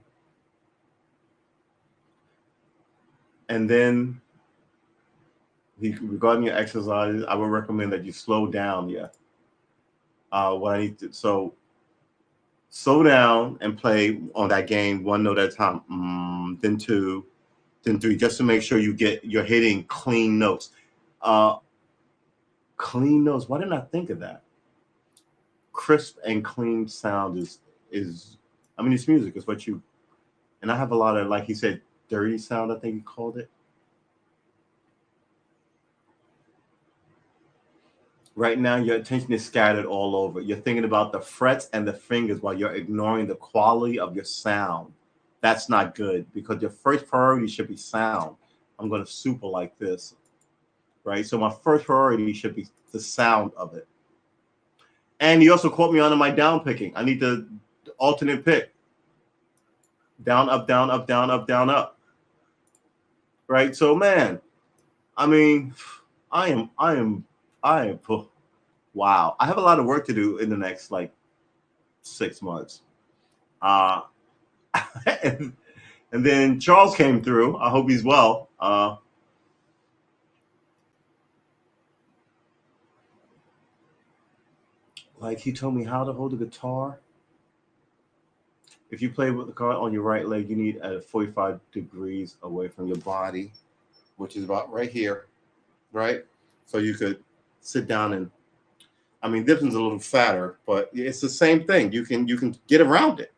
and then regarding your exercises, I would recommend that you slow down. Yeah. What I need to slow down and play on that game one note at a time. Then 2, then 3, just to make sure you're hitting clean notes. Clean notes. Why didn't I think of that? Crisp and clean sound is. I mean, it's music. It's what you. And I have a lot of, like he said, dirty sound. I think he called it. Right now, your attention is scattered all over. You're thinking about the frets and the fingers while you're ignoring the quality of your sound. That's not good because your first priority should be sound. I'm going to super like this, right? So my first priority should be the sound of it. And he also caught me on my down picking. I need the alternate pick. Down, up, down, up, down, up, down, up. Right? So, man, I mean, I am, wow. I have a lot of work to do in the next, 6 months. And then Charles came through. I hope he's well. Like he told me how to hold the guitar. If you play with the guitar on your right leg, you need at 45 degrees away from your body, which is about right here, right? So you could sit down and, I mean, this one's a little fatter, but it's the same thing. You can get around it.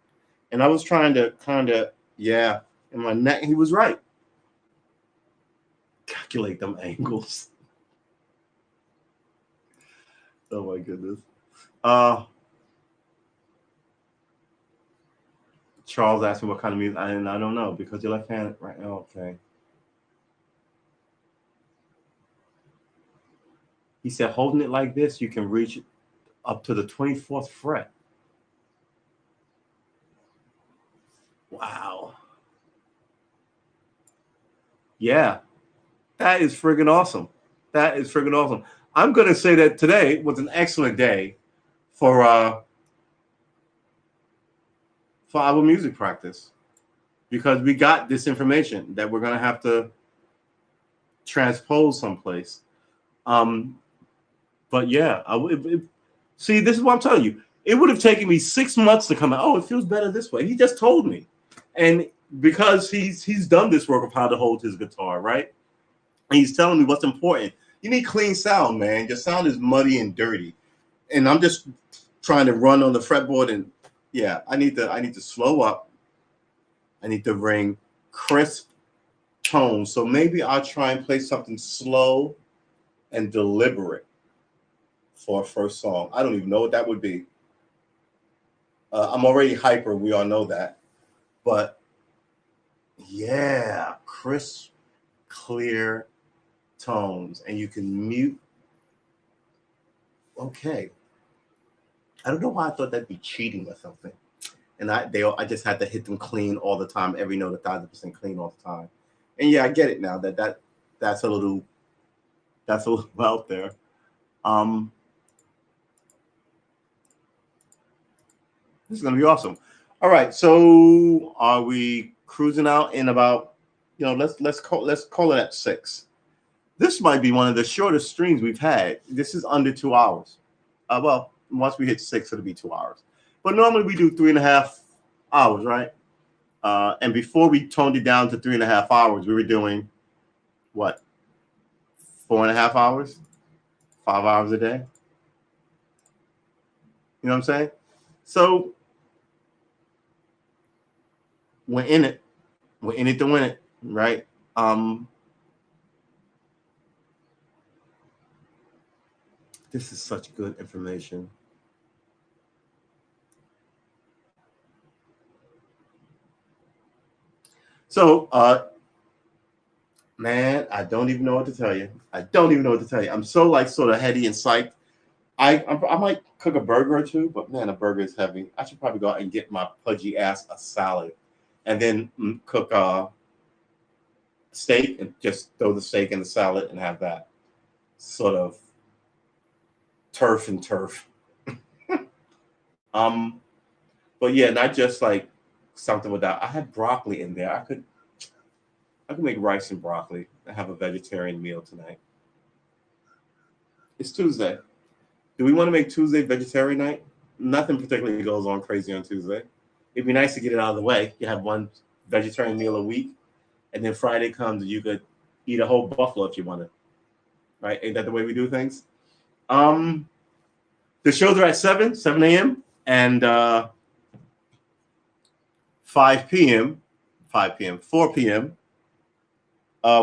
And I was trying to kind of, in my neck. He was right. Calculate them angles. Oh my goodness. Charles asked me what kind of music, and I don't know because you're left-handed right now. Okay. He said, holding it like this, you can reach up to the 24th fret. Wow. Yeah, that is friggin' awesome. That is friggin' awesome. I'm going to say that today was an excellent day for our music practice because we got this information that we're going to have to transpose someplace. But yeah, see, this is what I'm telling you. It would have taken me 6 months to come out. Oh, it feels better this way. He just told me, and because he's done this work of how to hold his guitar, right? And he's telling me what's important. You need clean sound, man. Your sound is muddy and dirty, and I'm just trying to run on the fretboard. And yeah, I need to slow up. I need to ring crisp tones. So maybe I'll try and play something slow and deliberate for a first song. I don't even know what that would be. I'm already hyper. We all know that. But yeah, crisp, clear tones. And you can mute. Okay. I don't know why I thought that'd be cheating or something. And I just had to hit them clean all the time. Every note 1,000% clean all the time. And yeah, I get it now that's a little out there. This is gonna be awesome. All right, so are we cruising out in about, let's call it at 6. This might be one of the shortest streams we've had. This is under 2 hours. Well, once we hit 6, it'll be 2 hours. But normally we do 3.5 hours, right? And before we toned it down to 3.5 hours, we were doing what? 4.5 hours, 5 hours a day. You know what I'm saying? So we're in it. We're in it to win it, right? This is such good information. So, man, I don't even know what to tell you. I'm so sort of heady and psyched. I might cook a burger or two, but man, a burger is heavy. I should probably go out and get my pudgy ass a salad, and then cook steak and just throw the steak in the salad and have that sort of turf and turf. But yeah, not just like something without. I had broccoli in there. I could make rice and broccoli and have a vegetarian meal tonight. It's Tuesday. Do we want to make Tuesday vegetarian night? Nothing particularly goes on crazy on Tuesday. It'd be nice to get it out of the way. You have one vegetarian meal a week, and then Friday comes and you could eat a whole buffalo if you wanted. Right? Ain't that the way we do things? The shows are at 7 a.m. and 5 p.m. 4 p.m.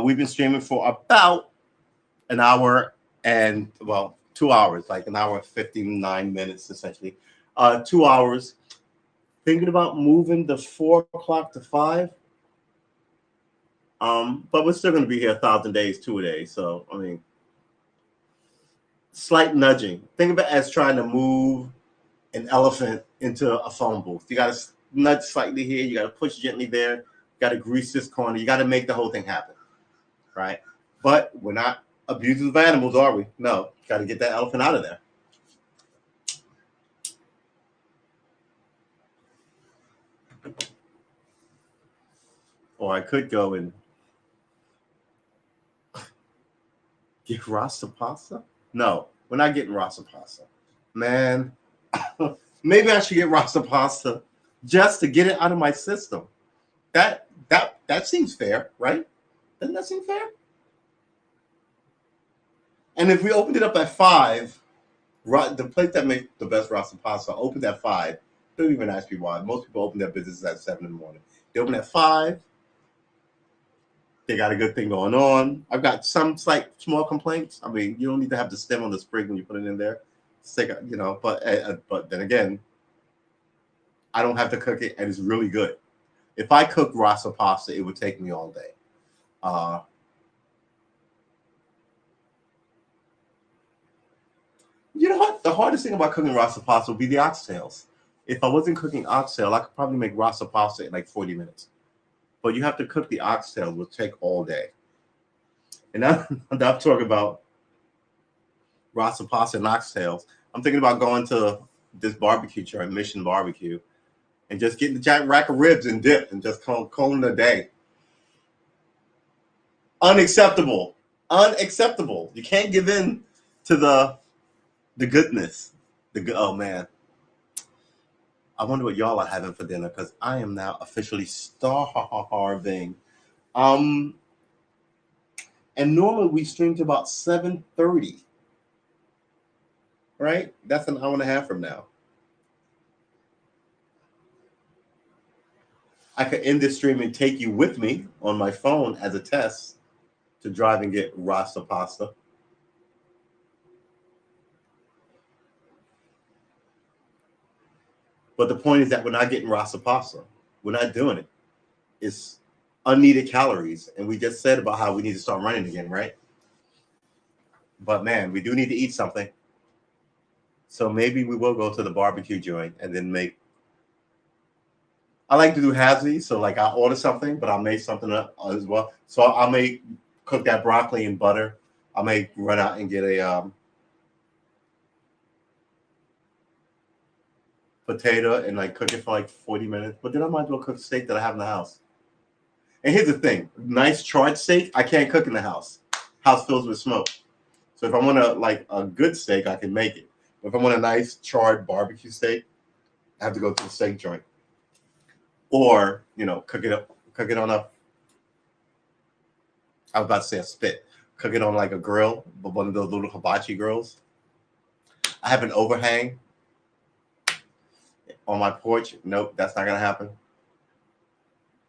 We've been streaming for about an hour and 2 hours, like an hour and 59 minutes essentially. 2 hours. Thinking about moving the 4 o'clock to 5. But we're still going to be here 1,000 days, 2 a day. So I mean, slight nudging. Think of it as trying to move an elephant into a phone booth. You got to nudge slightly here. You got to push gently there. You got to grease this corner. You got to make the whole thing happen, right? But we're not abusers of animals, are we? No. Got to get that elephant out of there. Or I could go and get Rasta pasta. No, we're not getting Rasta pasta. Man, maybe I should get Rasta pasta just to get it out of my system. That seems fair, right? Doesn't that seem fair? And if we opened it up at 5, the place that makes the best Rasta pasta opened at 5. Don't even ask me why. Most people open their businesses at 7 in the morning. They open at 5. They got a good thing going on. I've got some slight small complaints. I mean, you don't need to have the stem on the sprig when you put it in there. But then again, I don't have to cook it, and it's really good. If I cooked rasa pasta, it would take me all day. You know what? The hardest thing about cooking rasa pasta would be the oxtails. If I wasn't cooking oxtail, I could probably make rasa pasta in like 40 minutes. But you have to cook the oxtail, which take all day. And now I'm talking about rasa pasta and oxtails. I'm thinking about going to this barbecue joint, Mission Barbecue, and just getting the giant rack of ribs and dip and just calling it a day. Unacceptable. Unacceptable. You can't give in to the goodness. Oh man. I wonder what y'all are having for dinner because I am now officially starving. And normally we stream to about 7:30. Right? That's an hour and a half from now. I could end this stream and take you with me on my phone as a test to drive and get rasa pasta. But the point is that we're not getting rasa pasta. We're not doing it. It's unneeded calories. And we just said about how we need to start running again, right? But man, we do need to eat something. So maybe we will go to the barbecue joint and then make. I like to do halvesies, so like I'll order something, but I'll make something up as well. So I may cook that broccoli in butter. I may run out and get a potato and like cook it for like 40 minutes. But then I might as well cook steak that I have in the house. And here's the thing: nice charred steak, I can't cook in the house. House fills with smoke. So if I want a good steak, I can make it. But if I want a nice charred barbecue steak, I have to go to the steak joint. Or, cook it on I was about to say a spit. Cook it on like a grill, but one of those little hibachi grills. I have an overhang on my porch. Nope, that's not gonna happen.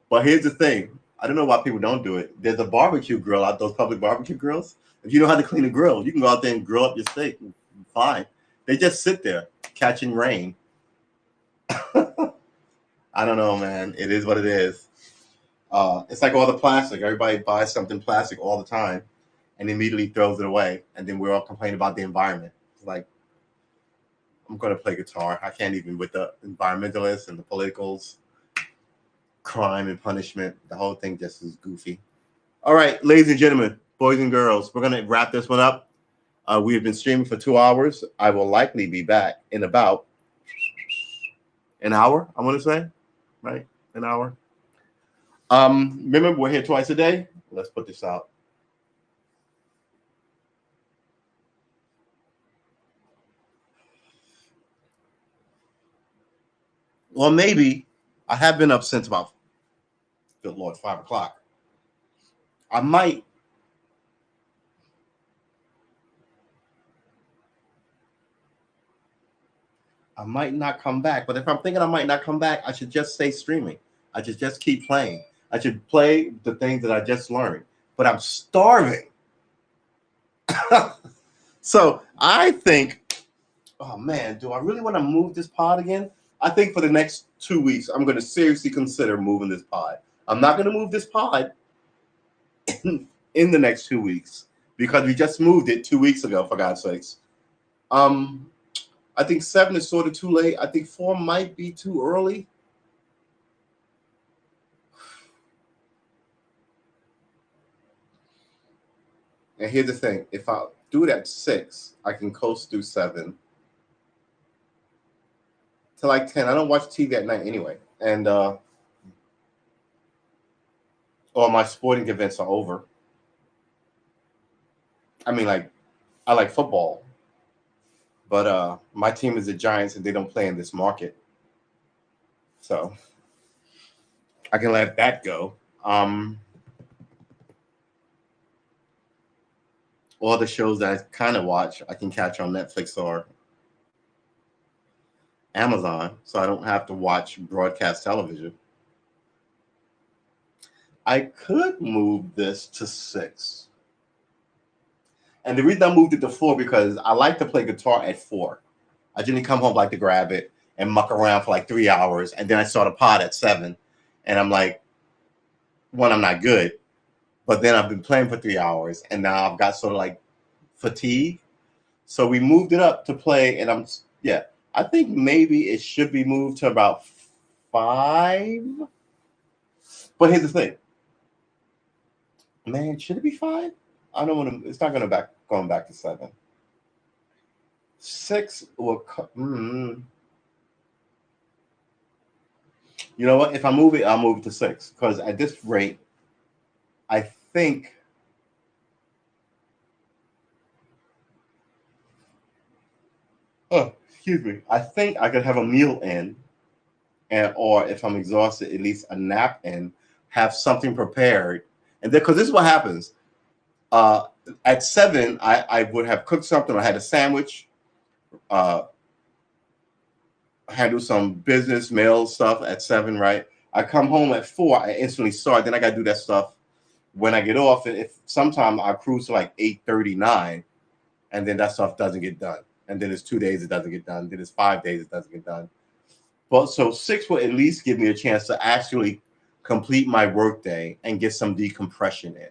But here's the thing. I don't know why people don't do it. There's a barbecue grill out, those public barbecue grills. If you know how to clean a grill, you can go out there and grill up your steak. Fine. They just sit there catching rain. I don't know, man. It is what it is. It's like all the plastic. Everybody buys something plastic all the time and immediately throws it away. And then we're all complaining about the environment. It's like, I'm going to play guitar. I can't even with the environmentalists and the politicals, crime and punishment. The whole thing just is goofy. All right, ladies and gentlemen, boys and girls, we're going to wrap this one up. We have been streaming for 2 hours. I will likely be back in about an hour, I want to say. Right? An hour. Remember, we're here twice a day. Let's put this out. Well, maybe I have been up since about, good Lord, 5 o'clock. I might not come back. But if I'm thinking I might not come back, I should just stay streaming. I should just keep playing. I should play the things that I just learned. But I'm starving. So I think, oh man, do I really want to move this pod again? I think for the next 2 weeks, I'm going to seriously consider moving this pod. I'm not going to move this pod in the next 2 weeks because we just moved it 2 weeks ago, for God's sakes. I think 7 is sort of too late. I think 4 might be too early. And here's the thing. If I do it at 6, I can coast through 7 to like 10. I don't watch TV at night anyway. And all my sporting events are over. I mean, like, I like football. But my team is the Giants, and they don't play in this market. So I can let that go. All the shows that I kind of watch, I can catch on Netflix or Amazon, so I don't have to watch broadcast television. I could move this to 6. And the reason I moved it to 4 because I like to play guitar at 4. I generally come home, like to grab it and muck around for like 3 hours, and then I start a pod at 7. And I'm like, one, I'm not good, but then I've been playing for 3 hours, and now I've got sort of like fatigue. So we moved it up to play, and I think maybe it should be moved to about 5. But here's the thing, man, should it be 5? I don't want to. It's not going back to 7. 6 will. You know what? If I move it, I'll move it to 6, because at this rate, I think. Oh, excuse me. I think I could have a meal in, or if I'm exhausted, at least a nap in, have something prepared, and because this is what happens. At 7, I would have cooked something. I had a sandwich, handle some business mail stuff at 7, right? I come home at 4, I instantly start. Then I got to do that stuff when I get off. And if sometime I cruise to like 8:39, and then that stuff doesn't get done. And then it's 2 days it doesn't get done. Then it's 5 days it doesn't get done. But so 6 will at least give me a chance to actually complete my workday and get some decompression in,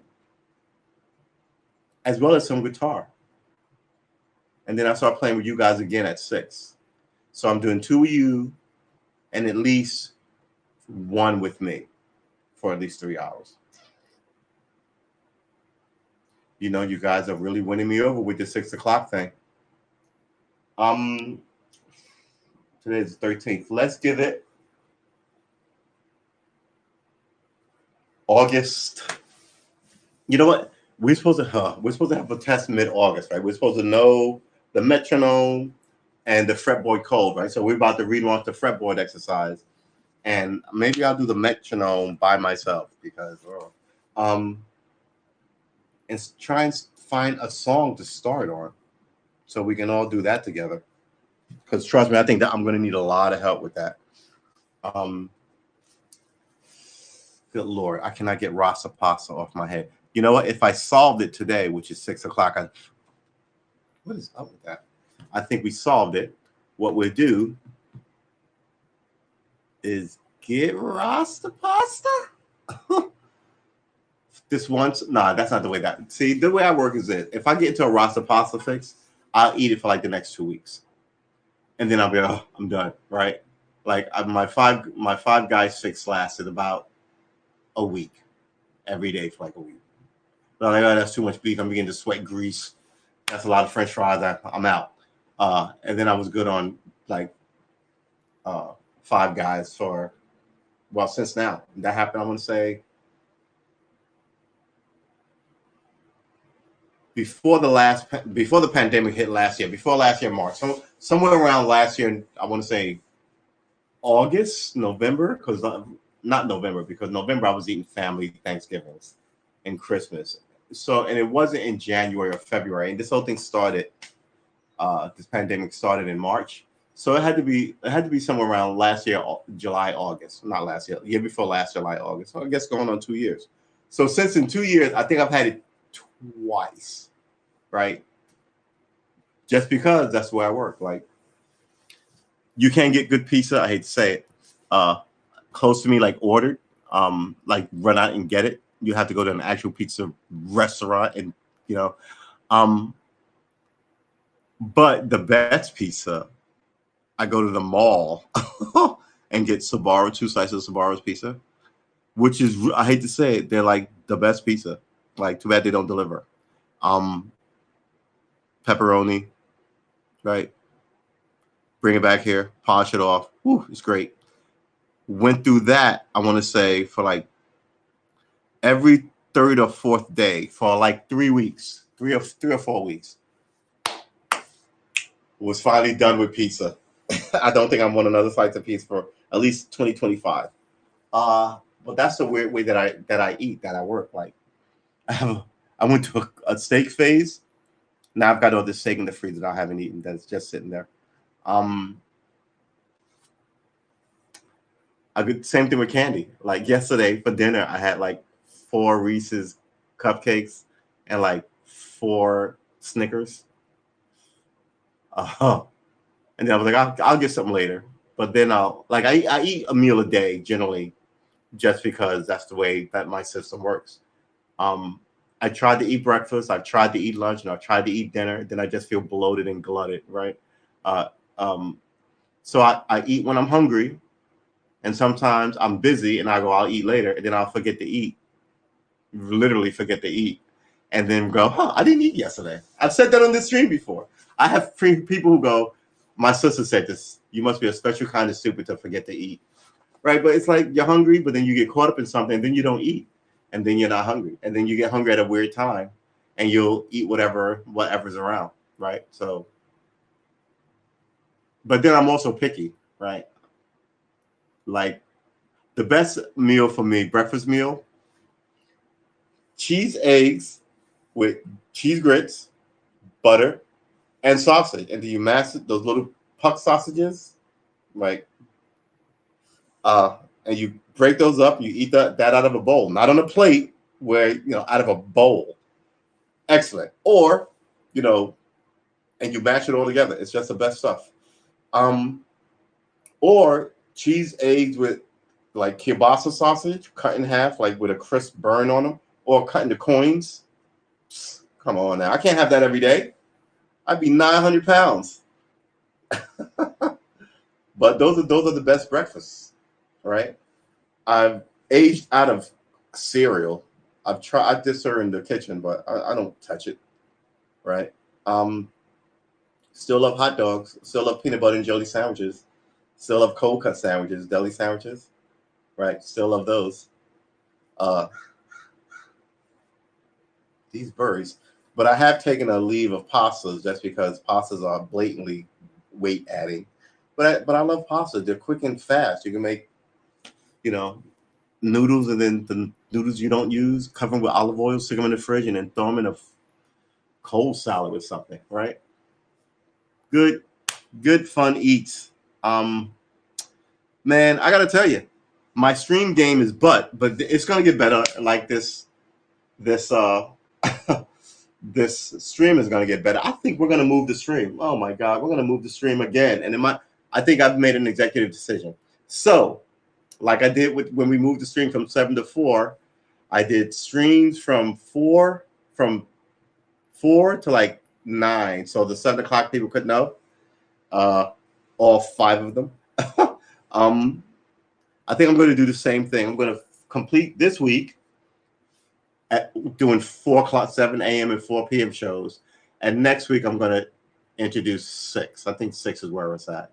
as well as some guitar. And then I start playing with you guys again at 6. So I'm doing 2 with you and at least 1 with me for at least 3 hours. You know, you guys are really winning me over with the 6 o'clock thing. Today's the 13th. Let's give it August. You know what? We're supposed to have a test mid-August, right? We're supposed to know the metronome and the fretboard code, right? So we're about to relaunch the fretboard exercise, and maybe I'll do the metronome by myself because, and try and find a song to start on, so we can all do that together. Because trust me, I think that I'm going to need a lot of help with that. Good Lord, I cannot get Rasa Pasa off my head. You know what? If I solved it today, which is 6 o'clock, what is up with that? I think we solved it. What we'll do is get Rasta Pasta. This once, nah, that's not the way that. See, the way I work is this: if I get into a Rasta Pasta fix, I'll eat it for like the next 2 weeks, and then I'll be, oh, I'm done, right? Like my five guys fix lasted about a week, every day for like a week. But I'm like, oh, that's too much beef. I'm beginning to sweat grease. That's a lot of French fries. I'm out. And then I was good on like Five Guys for, well, since now. That happened, I want to say, before the pandemic hit last year, before last year March, somewhere around last year, I want to say August, November, because not November, because November I was eating family Thanksgivings and Christmas. So, and it wasn't in January or February, and this whole thing started. This pandemic started in March, so it had to be somewhere around last year, July, August. Not last year, year before last, July, August. So I guess going on 2 years. So since in 2 years, I think I've had it twice, right? Just because that's where I work. Like, you can't get good pizza. I hate to say it. Close to me, like ordered, like run out and get it. You have to go to an actual pizza restaurant, and you know, but the best pizza, I go to the mall and get Sbarro, 2 slices of Sbarro's pizza, which is, I hate to say it, they're like the best pizza. Like, too bad they don't deliver. Pepperoni, right? Bring it back here, polish it off. Whew, it's great. Went through that, I want to say, for like every 3rd or 4th day for like 3 weeks, 3 or 4 weeks. Was finally done with pizza. I don't think I'm on another slice of pizza for at least 2025. But that's the weird way that I eat, that I work. Like, I went to a steak phase. Now I've got all this steak in the freezer that I haven't eaten, that's just sitting there. Same thing with candy. Like yesterday for dinner, I had like 4 Reese's cupcakes and like 4 Snickers. And then I was like, I'll get something later. But then I eat a meal a day generally, just because that's the way that my system works. Um, I tried to eat breakfast, I've tried to eat lunch, and I've tried to eat dinner. Then I just feel bloated and glutted, right? Uh, um, so I eat when I'm hungry, and sometimes I'm busy and I go, I'll eat later, and then I'll forget to eat, literally forget to eat, and then go, huh, I didn't eat yesterday. I've said that on this stream before. I have people who go, my sister said this, you must be a special kind of stupid to forget to eat, right? But it's like you're hungry, but then you get caught up in something, and then you don't eat, and then you're not hungry, and then you get hungry at a weird time, and you'll eat whatever's around, right? So, but then I'm also picky, right? Like the best meal for me, breakfast meal, cheese eggs with cheese grits, butter, and sausage. And then you mash it, those little puck sausages, like and you break those up, you eat that out of a bowl, not on a plate, where out of a bowl. Excellent. Or, you know, and you mash it all together. It's just the best stuff. Or cheese eggs with like kielbasa sausage, cut in half, like with a crisp burn on them, or cut into coins. Come on now, I can't have that every day. I'd be 900 pounds. But those are the best breakfasts, right? I've aged out of cereal. I diss her in the kitchen, but I don't touch it, right? Um, Still love hot dogs. Still love peanut butter and jelly sandwiches. Still love cold cut sandwiches, deli sandwiches, right? Still love those. Uh, these berries. But I have taken a leave of pastas just because pastas are blatantly weight adding. But I love pasta. They're quick and fast. You can make, you know, noodles, and then the noodles you don't use, cover them with olive oil, stick them in the fridge, and then throw them in a cold salad with something, right? Good, good fun eats. Um, Man, I gotta tell you, my stream game is but it's gonna get better. Like this this stream is gonna get better. I think we're gonna move the stream. Oh my god, we're gonna move the stream again. And I think I've made an executive decision. So, like I did when we moved the stream from 7 to 4, I did streams from four to like 9. So the 7 o'clock people could know. Uh all 5 of them. um I think I'm going to do the same thing. I'm going to complete this week at doing 4 o'clock, 7 a.m. and 4 p.m. shows. And next week, I'm going to introduce 6. I think 6 is where it's at.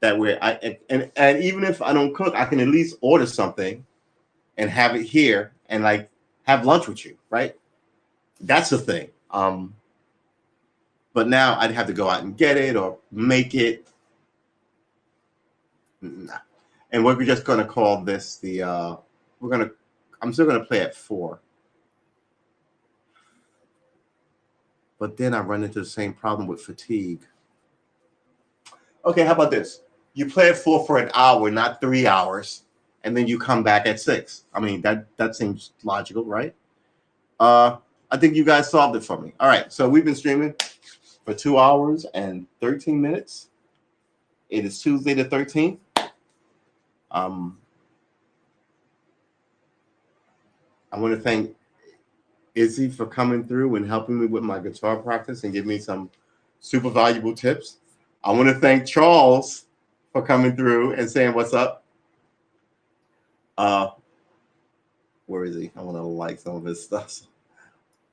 That way, and even if I don't cook, I can at least order something and have it here and like have lunch with you, right? That's the thing. But now I'd have to go out and get it or make it. Nah. And we're just going to call this I'm still going to play at 4. But then I run into the same problem with fatigue. Okay, how about this? You play at 4 for an hour, not 3 hours, and then you come back at 6. I mean, that seems logical, right? I think you guys solved it for me. All right, so we've been streaming for 2 hours and 13 minutes. It is Tuesday the 13th. I want to thank Izzy for coming through and helping me with my guitar practice and give me some super valuable tips. I want to thank Charles for coming through and saying what's up. Where is he? I want to like some of his stuff.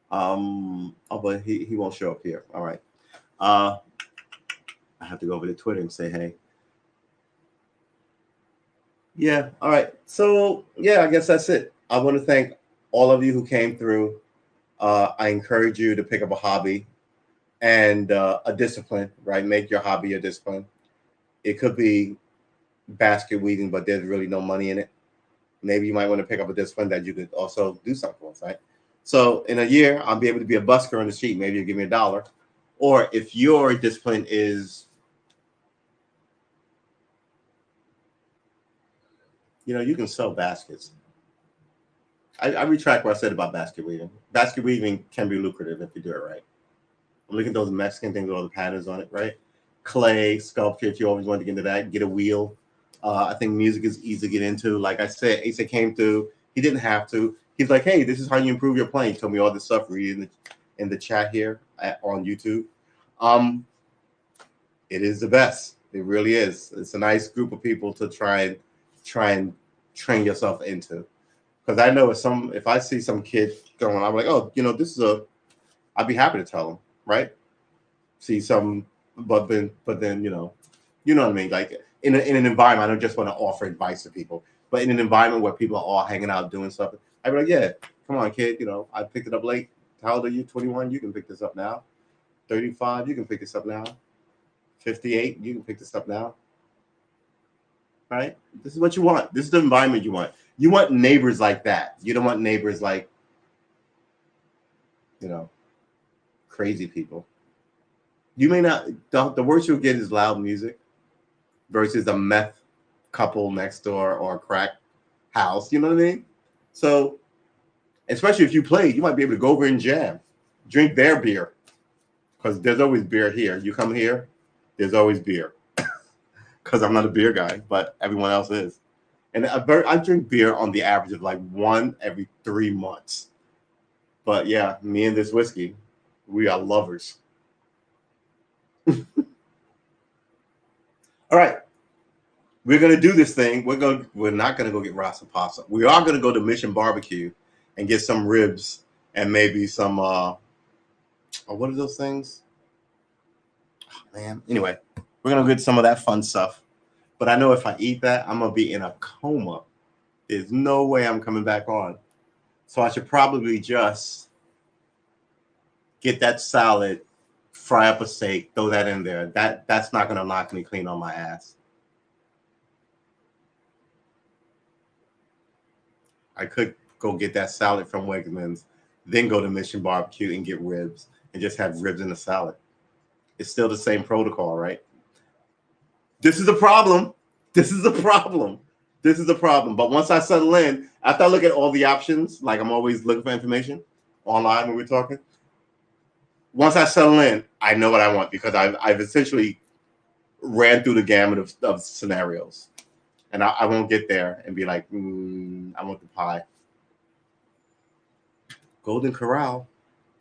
But he won't show up here. All right. I have to go over to Twitter and say hey. Yeah. All right. So yeah, I guess that's it. I want to thank all of you who came through. I encourage you to pick up a hobby and a discipline, right? Make your hobby a discipline. It could be basket weaving, but there's really no money in it. Maybe you might want to pick up a discipline that you could also do something with, right? So in a year, I'll be able to be a busker on the street. Maybe you give me $1. Or if your discipline is, you can sell baskets. I retract what I said about basket weaving. Basket weaving can be lucrative if you do it right. I'm looking at those Mexican things with all the patterns on it, right? Clay, sculpture, if you always want to get into that, get a wheel, I think music is easy to get into. Like I said, Asa came through. He didn't have to. He's like, hey, this is how you improve your playing. He told me all this stuff reading in the chat here on YouTube. It is the best. It really is. It's a nice group of people to try and train yourself into. Because I know if I see some kid going, I'm like, oh, this is I'd be happy to tell them, right? See some, but then you know what I mean. Like in an environment, I don't just want to offer advice to people, but in an environment where people are all hanging out doing something, I'd be like, yeah, come on, kid. I picked it up late. How old are you? 21. You can pick this up now. 35. You can pick this up now. 58. You can pick this up now. Right? This is what you want. This is the environment you want. You want neighbors like that. You don't want neighbors like, crazy people. You may not. The worst you'll get is loud music versus a meth couple next door or a crack house. You know what I mean? So, especially if you play, you might be able to go over and jam, drink their beer, because there's always beer here. You come here, there's always beer. Because I'm not a beer guy, but everyone else is. And I drink beer on the average of like one every 3 months. But yeah, me and this whiskey, we are lovers. All right. We're going to do this thing. We're not going to go get Rasa Pasta. We are going to go to Mission Barbecue and get some ribs and maybe some, what are those things? Oh, man. Anyway, we're going to get some of that fun stuff. But I know if I eat that, I'm going to be in a coma. There's no way I'm coming back on. So I should probably just get that salad, fry up a steak, throw that in there. That's not going to knock me clean on my ass. I could go get that salad from Wegmans, then go to Mission Barbecue and get ribs and just have ribs in the salad. It's still the same protocol, right? This is the problem. This is the problem. This is the problem. But once I settle in, after I look at all the options, like I'm always looking for information online when we're talking. Once I settle in, I know what I want because I've essentially ran through the gamut of scenarios. And I won't get there and be like, I want the pie. Golden Corral,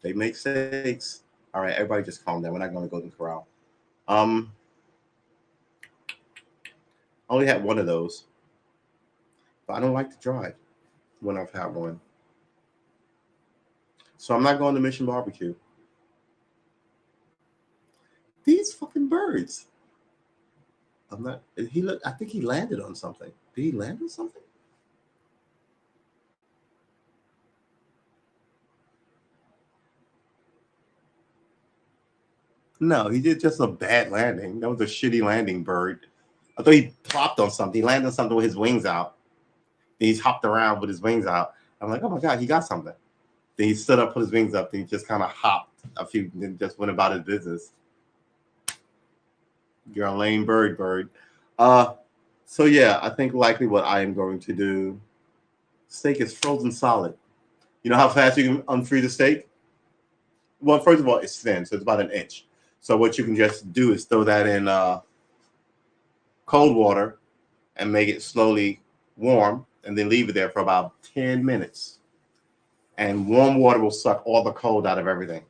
they make steaks. All right, everybody just calm down. We're not going to Golden Corral. I only had one of those. But I don't like to drive when I've had one. So I'm not going to Mission Barbecue. These fucking birds. I'm not. I think he landed on something. Did he land on something? No, he did just a bad landing. That was a shitty landing, bird. I thought he plopped on something. He landed on something with his wings out. Then he's hopped around with his wings out. I'm like, oh my God, he got something. Then he stood up, put his wings up, then he just kind of hopped a few, then just went about his business. You're a lame bird. So yeah, I think likely what I am going to do, steak is frozen solid. You know how fast you can unfree the steak? Well, first of all, it's thin, so it's about an inch. So what you can just do is throw that in cold water and make it slowly warm and then leave it there for about 10 minutes. And warm water will suck all the cold out of everything.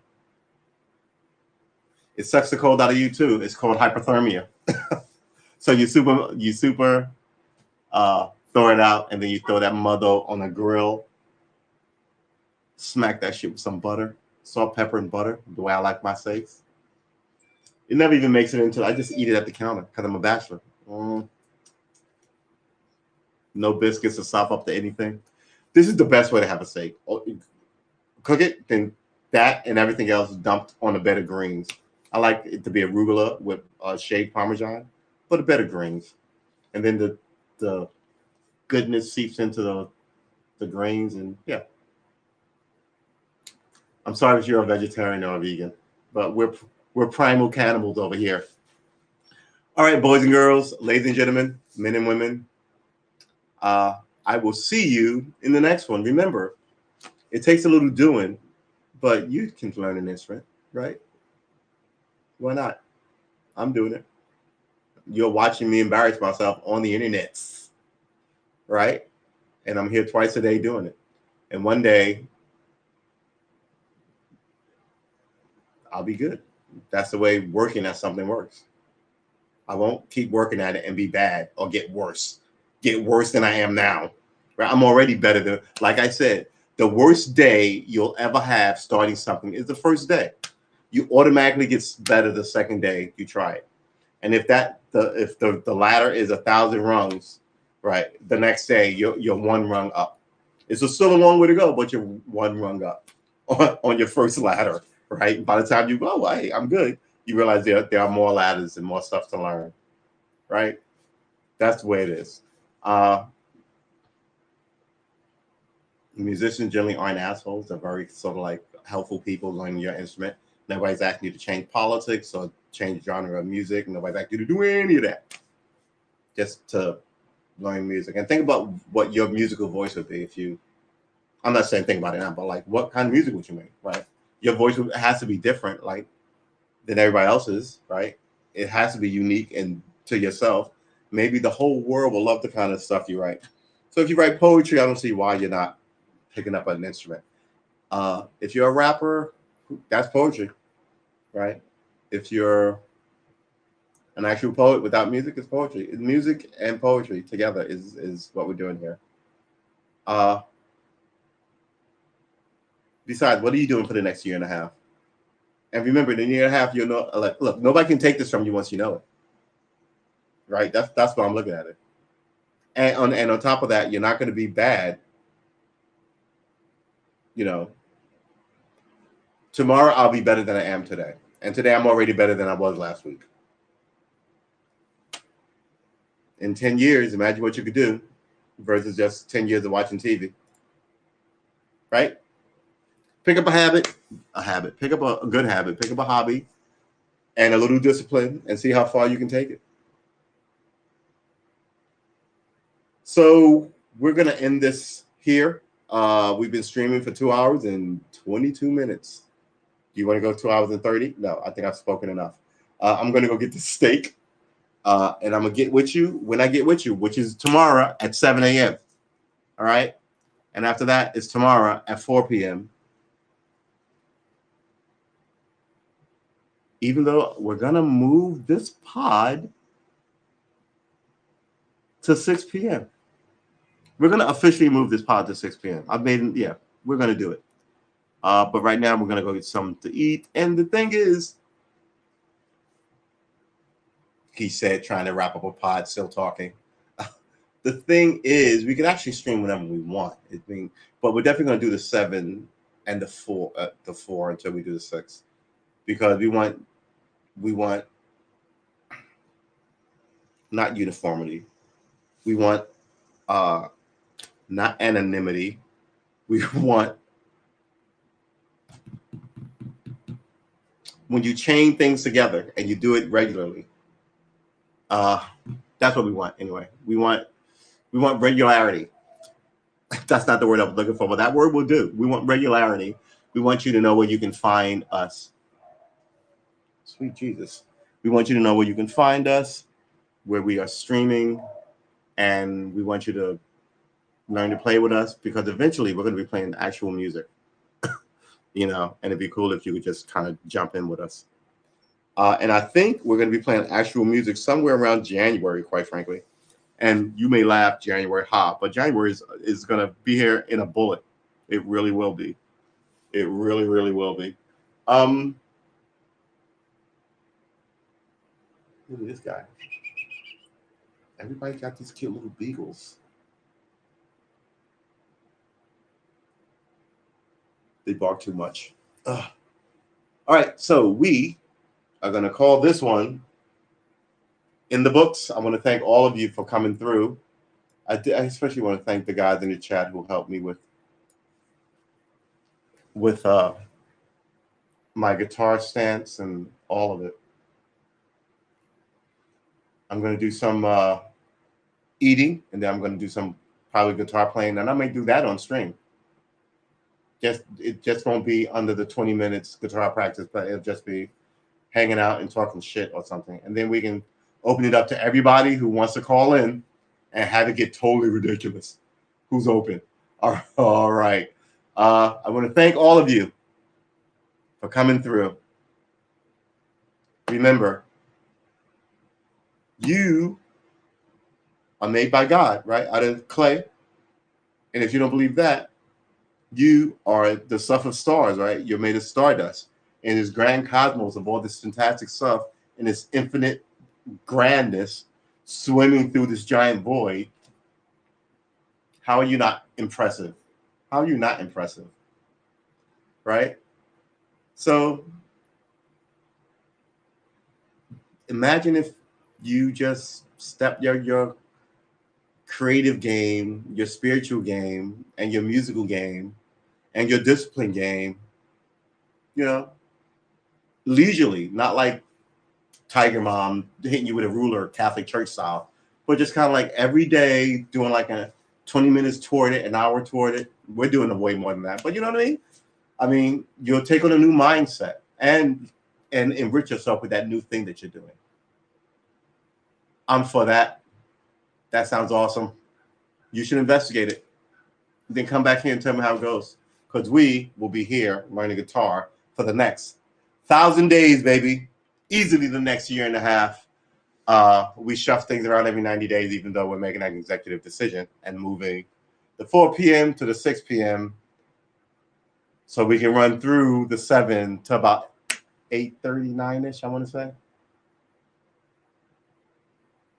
It sucks the cold out of you too. It's called hypothermia. So you super throw it out and then you throw that mother on a grill. Smack that shit with some butter, salt, pepper, and butter, the way I like my steaks. It never even makes it into. I just eat it at the counter because I'm a bachelor. No biscuits to sop up to anything. This is the best way to have a steak. Cook it, then that and everything else dumped on a bed of greens. I like it to be arugula with shaved Parmesan, but a bed of greens. And then the goodness seeps into the grains and yeah. I'm sorry if you're a vegetarian or a vegan, but we're primal cannibals over here. All right, boys and girls, ladies and gentlemen, men and women, I will see you in the next one. Remember, it takes a little doing, but you can learn an instrument, right? Why not? I'm doing it. you're watching me embarrass myself on the internet, right? And I'm here twice a day doing it. And one day I'll be good. That's the way working at something works. I won't keep working at it and be bad or get worse than I am now. Right? I'm already better than, like I said, the worst day you'll ever have starting something is the first day. You automatically get better the second day you try it. And if the ladder is 1,000 rungs, right, the next day you're one rung up. It's still a long way to go, but you're one rung up on your first ladder, right? By the time you go, hey, I'm good, you realize there are more ladders and more stuff to learn, right? That's the way it is. Musicians generally aren't assholes. They're very sort of like helpful people learning your instrument. Nobody's asking you to change politics or change genre of music. Nobody's asking you to do any of that. Just to learn music. And think about what your musical voice would be if you, I'm not saying think about it now, but like what kind of music would you make, right? Your voice has to be different, like, than everybody else's, right? It has to be unique and to yourself. Maybe the whole world will love the kind of stuff you write. So if you write poetry, I don't see why you're not picking up an instrument. If you're a rapper, that's poetry, right? If you're an actual poet without music, it's poetry. Music and poetry together is what we're doing here. Besides, what are you doing for the next year and a half? And remember, in a year and a half, you'll know. Like, look, nobody can take this from you once you know it, right? That's why I'm looking at it. And on top of that, you're not going to be bad. You know, tomorrow I'll be better than I am today, and today I'm already better than I was last week. In 10 years, imagine what you could do versus just 10 years of watching TV, right? Pick up a habit. Pick up a good habit. Pick up a hobby and a little discipline and see how far you can take it. So we're going to end this here. We've been streaming for 2 hours and 22 minutes. Do you want to go 2 hours and 30? No, I think I've spoken enough. I'm going to go get the steak. And I'm going to get with you when I get with you, which is tomorrow at 7 a.m. All right. And after that, it's tomorrow at 4 p.m. Even though we're going to move this pod to 6 p.m. We're going to officially move this pod to 6 p.m. We're going to do it. But right now, we're going to go get something to eat. And the thing is, he said, trying to wrap up a pod, still talking. The thing is, we can actually stream whenever we want. But we're definitely going to do the 7 and the 4 until we do the 6, because we want not uniformity. We want not anonymity. We want, when you chain things together and you do it regularly. That's what we want anyway. We want regularity. That's not the word I was looking for, but that word will do. We want regularity. We want you to know where you can find us. Sweet Jesus. We want you to know where you can find us, where we are streaming, and we want you to learn to play with us, because eventually we're going to be playing actual music. And it'd be cool if you could just kind of jump in with us. And I think we're going to be playing actual music somewhere around January, quite frankly. And you may laugh, January, but January is going to be here in a bullet. It really will be. It really, really will be. Look at this guy. Everybody's got these cute little beagles. They bark too much. Ugh. All right, so we are going to call this one in the books. I want to thank all of you for coming through. I especially want to thank the guys in the chat who helped me with my guitar stance and all of it. I'm going to do some eating, and then I'm going to do some probably guitar playing, and I may do that on stream. It just won't be under the 20 minutes guitar practice, but it'll just be hanging out and talking shit or something. And then we can Open it up to everybody who wants to call in and have it get totally ridiculous. Who's open? All right. I want to thank all of you for coming through. Remember, you are made by God, right? Out of clay. And if you don't believe that, you are the stuff of stars, right? You're made of stardust. In this grand cosmos of all this fantastic stuff and this infinite grandness swimming through this giant void, how are you not impressive? How are you not impressive? Right? So imagine if you just step your creative game, your spiritual game, and your musical game, and your discipline game, leisurely, not like Tiger Mom hitting you with a ruler, Catholic church style, but just kind of like every day doing like a 20 minutes toward it, an hour toward it. We're doing way more than that, but you know what I mean? I mean, you'll take on a new mindset and enrich yourself with that new thing that you're doing. I'm for that. That sounds awesome. You should investigate it. Then come back here and tell me how it goes. Because we will be here learning guitar for the next 1,000 days, baby. Easily the next year and a half. We shuffle things around every 90 days, even though we're making an executive decision and moving the 4 p.m. to the 6 p.m. so we can run through the 7 to about 8:39-ish, I want to say.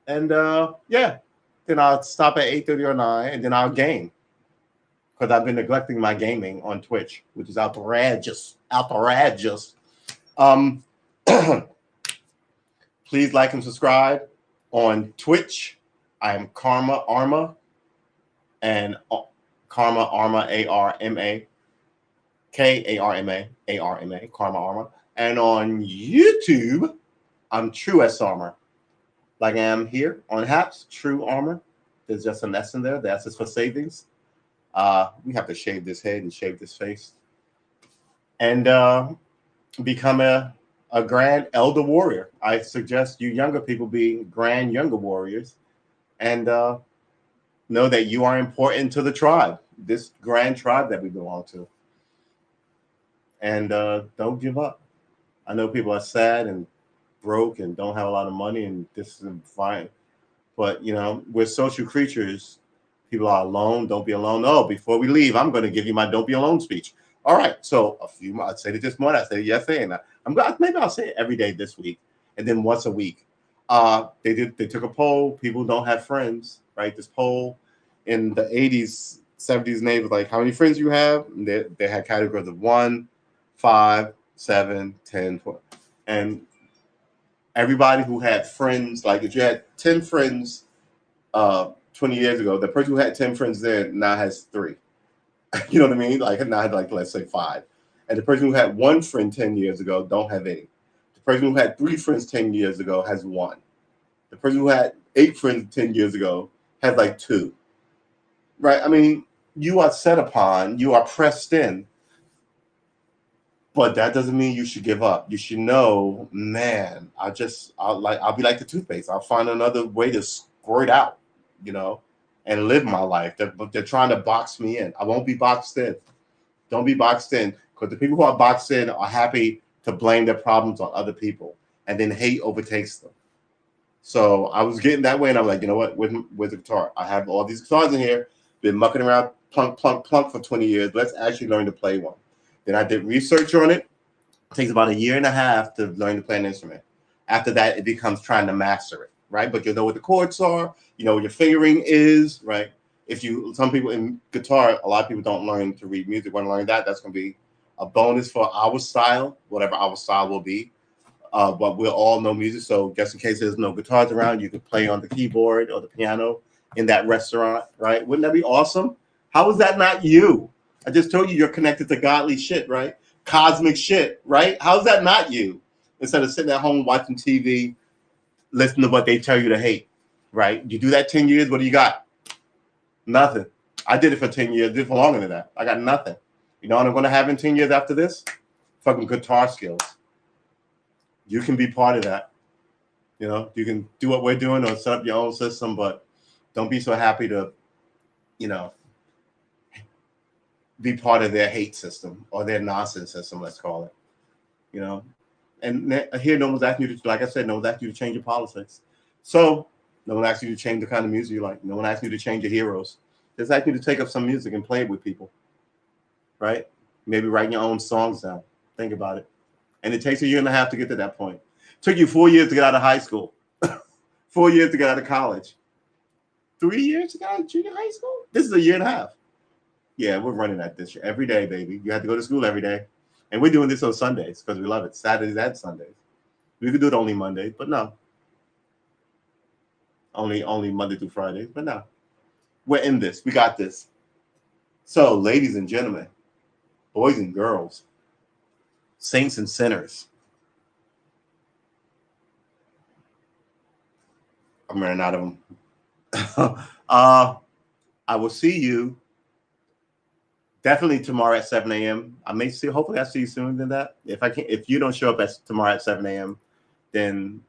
And then I'll stop at 8:30 or 9, and then I'll game. Because I've been neglecting my gaming on Twitch, which is outrageous. Please like and subscribe on Twitch. I am Karma Arma, and Karma Arma, ARMA, KARMA, Karma Arma. And on YouTube, I'm True S Armor. Like I am here on Haps, True Armor. There's just an S in there. The S is for savings. We have to shave this head and shave this face. And become a grand elder warrior. I suggest you younger people be grand younger warriors and know that you are important to the tribe, this grand tribe that we belong to. And don't give up. I know people are sad and broke and don't have a lot of money, and this is fine. But, we're social creatures. People are alone. Don't be alone. Oh, before we leave, I'm going to give you my don't be alone speech. All right. So I'd say it this morning. I said it yesterday, and maybe I'll say it every day this week, and then once a week. They took a poll. People don't have friends, right? This poll in the 80s, 70s, and 80s was like, how many friends you have? And they had categories of 1, 5, 7, 10, 12. And everybody who had friends, like if you had 10 friends 20 years ago, the person who had 10 friends then now has 3. You know what I mean? Like now had let's say 5. And the person who had 1 friend 10 years ago don't have any. The person who had 3 friends 10 years ago has 1. The person who had 8 friends 10 years ago has 2. Right? I mean, you are set upon, you are pressed in. But that doesn't mean you should give up. You should know, man, I'll be like the toothpaste. I'll find another way to squirt out, and live my life. They're trying to box me in. I won't be boxed in. Don't be boxed in, because the people who are boxed in are happy to blame their problems on other people, and then hate overtakes them. So I was getting that way, and I'm like, you know what? Where's the guitar? I have all these guitars in here. Been mucking around, plunk for 20 years. Let's actually learn to play one. Then I did research on it. It takes about 1.5 years to learn to play an instrument. After that, it becomes trying to master it, right? But you know what the chords are. You know what your fingering is, right? Some people in guitar, a lot of people don't learn to read music. Want to learn that? That's going to be a bonus for our style, whatever our style will be. But we'll all know music, so just in case there's no guitars around, you could play on the keyboard or the piano in that restaurant, right? Wouldn't that be awesome? How is that not you? I just told you you're connected to godly shit, right? Cosmic shit, right? How's that not you? Instead of sitting at home watching TV, listening to what they tell you to hate, right? You do that 10 years, what do you got? Nothing. I did it for 10 years, did it for longer than that. I got nothing. You know what I'm going to have in 10 years after this? Fucking guitar skills. You can be part of that. You know, you can do what we're doing or set up your own system, but don't be so happy to, you know, be part of their hate system or their nonsense system, let's call it. You know, and here no one's asking you to, like I said, no one's asking you to change your politics. So no one asks you to change the kind of music you like. No one asks you to change your heroes. Just asking you to take up some music and play it with people, right? Maybe writing your own songs down. Think about it. And it takes a year and a half to get to that point. It took you 4 years to get out of high school, 4 years to get out of college, 3 years to get out of junior high school. This is a year and a half. Yeah, we're running that this year every day, baby. You have to go to school every day, and we're doing this on Sundays because we love it. Saturdays and Sundays. We could do it only Mondays, but no. Only Monday through Fridays, but no. We're in this. We got this. So, ladies and gentlemen, boys and girls, saints and sinners. I'm running out of them. I will see you definitely tomorrow at 7 a.m. I may see. Hopefully, I see you sooner than that. If I can, if you don't show up tomorrow at 7 a.m., then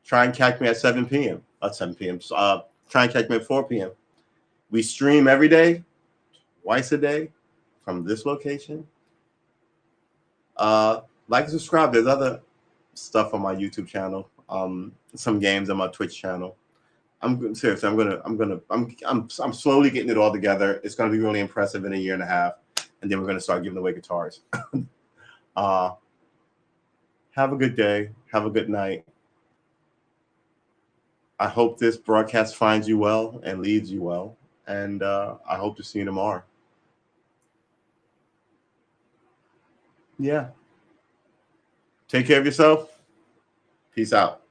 try and catch me at 7 p.m. At 7 p.m. Try and catch me at 4 p.m. We stream every day, twice a day, from this location. Like and subscribe. There's other stuff on my YouTube channel. Some games on my Twitch channel. I'm seriously. I'm slowly getting it all together. It's going to be really impressive in a year and a half, and then we're going to start giving away guitars. Have a good day. Have a good night. I hope this broadcast finds you well and leads you well, and I hope to see you tomorrow. Yeah. Take care of yourself. Peace out.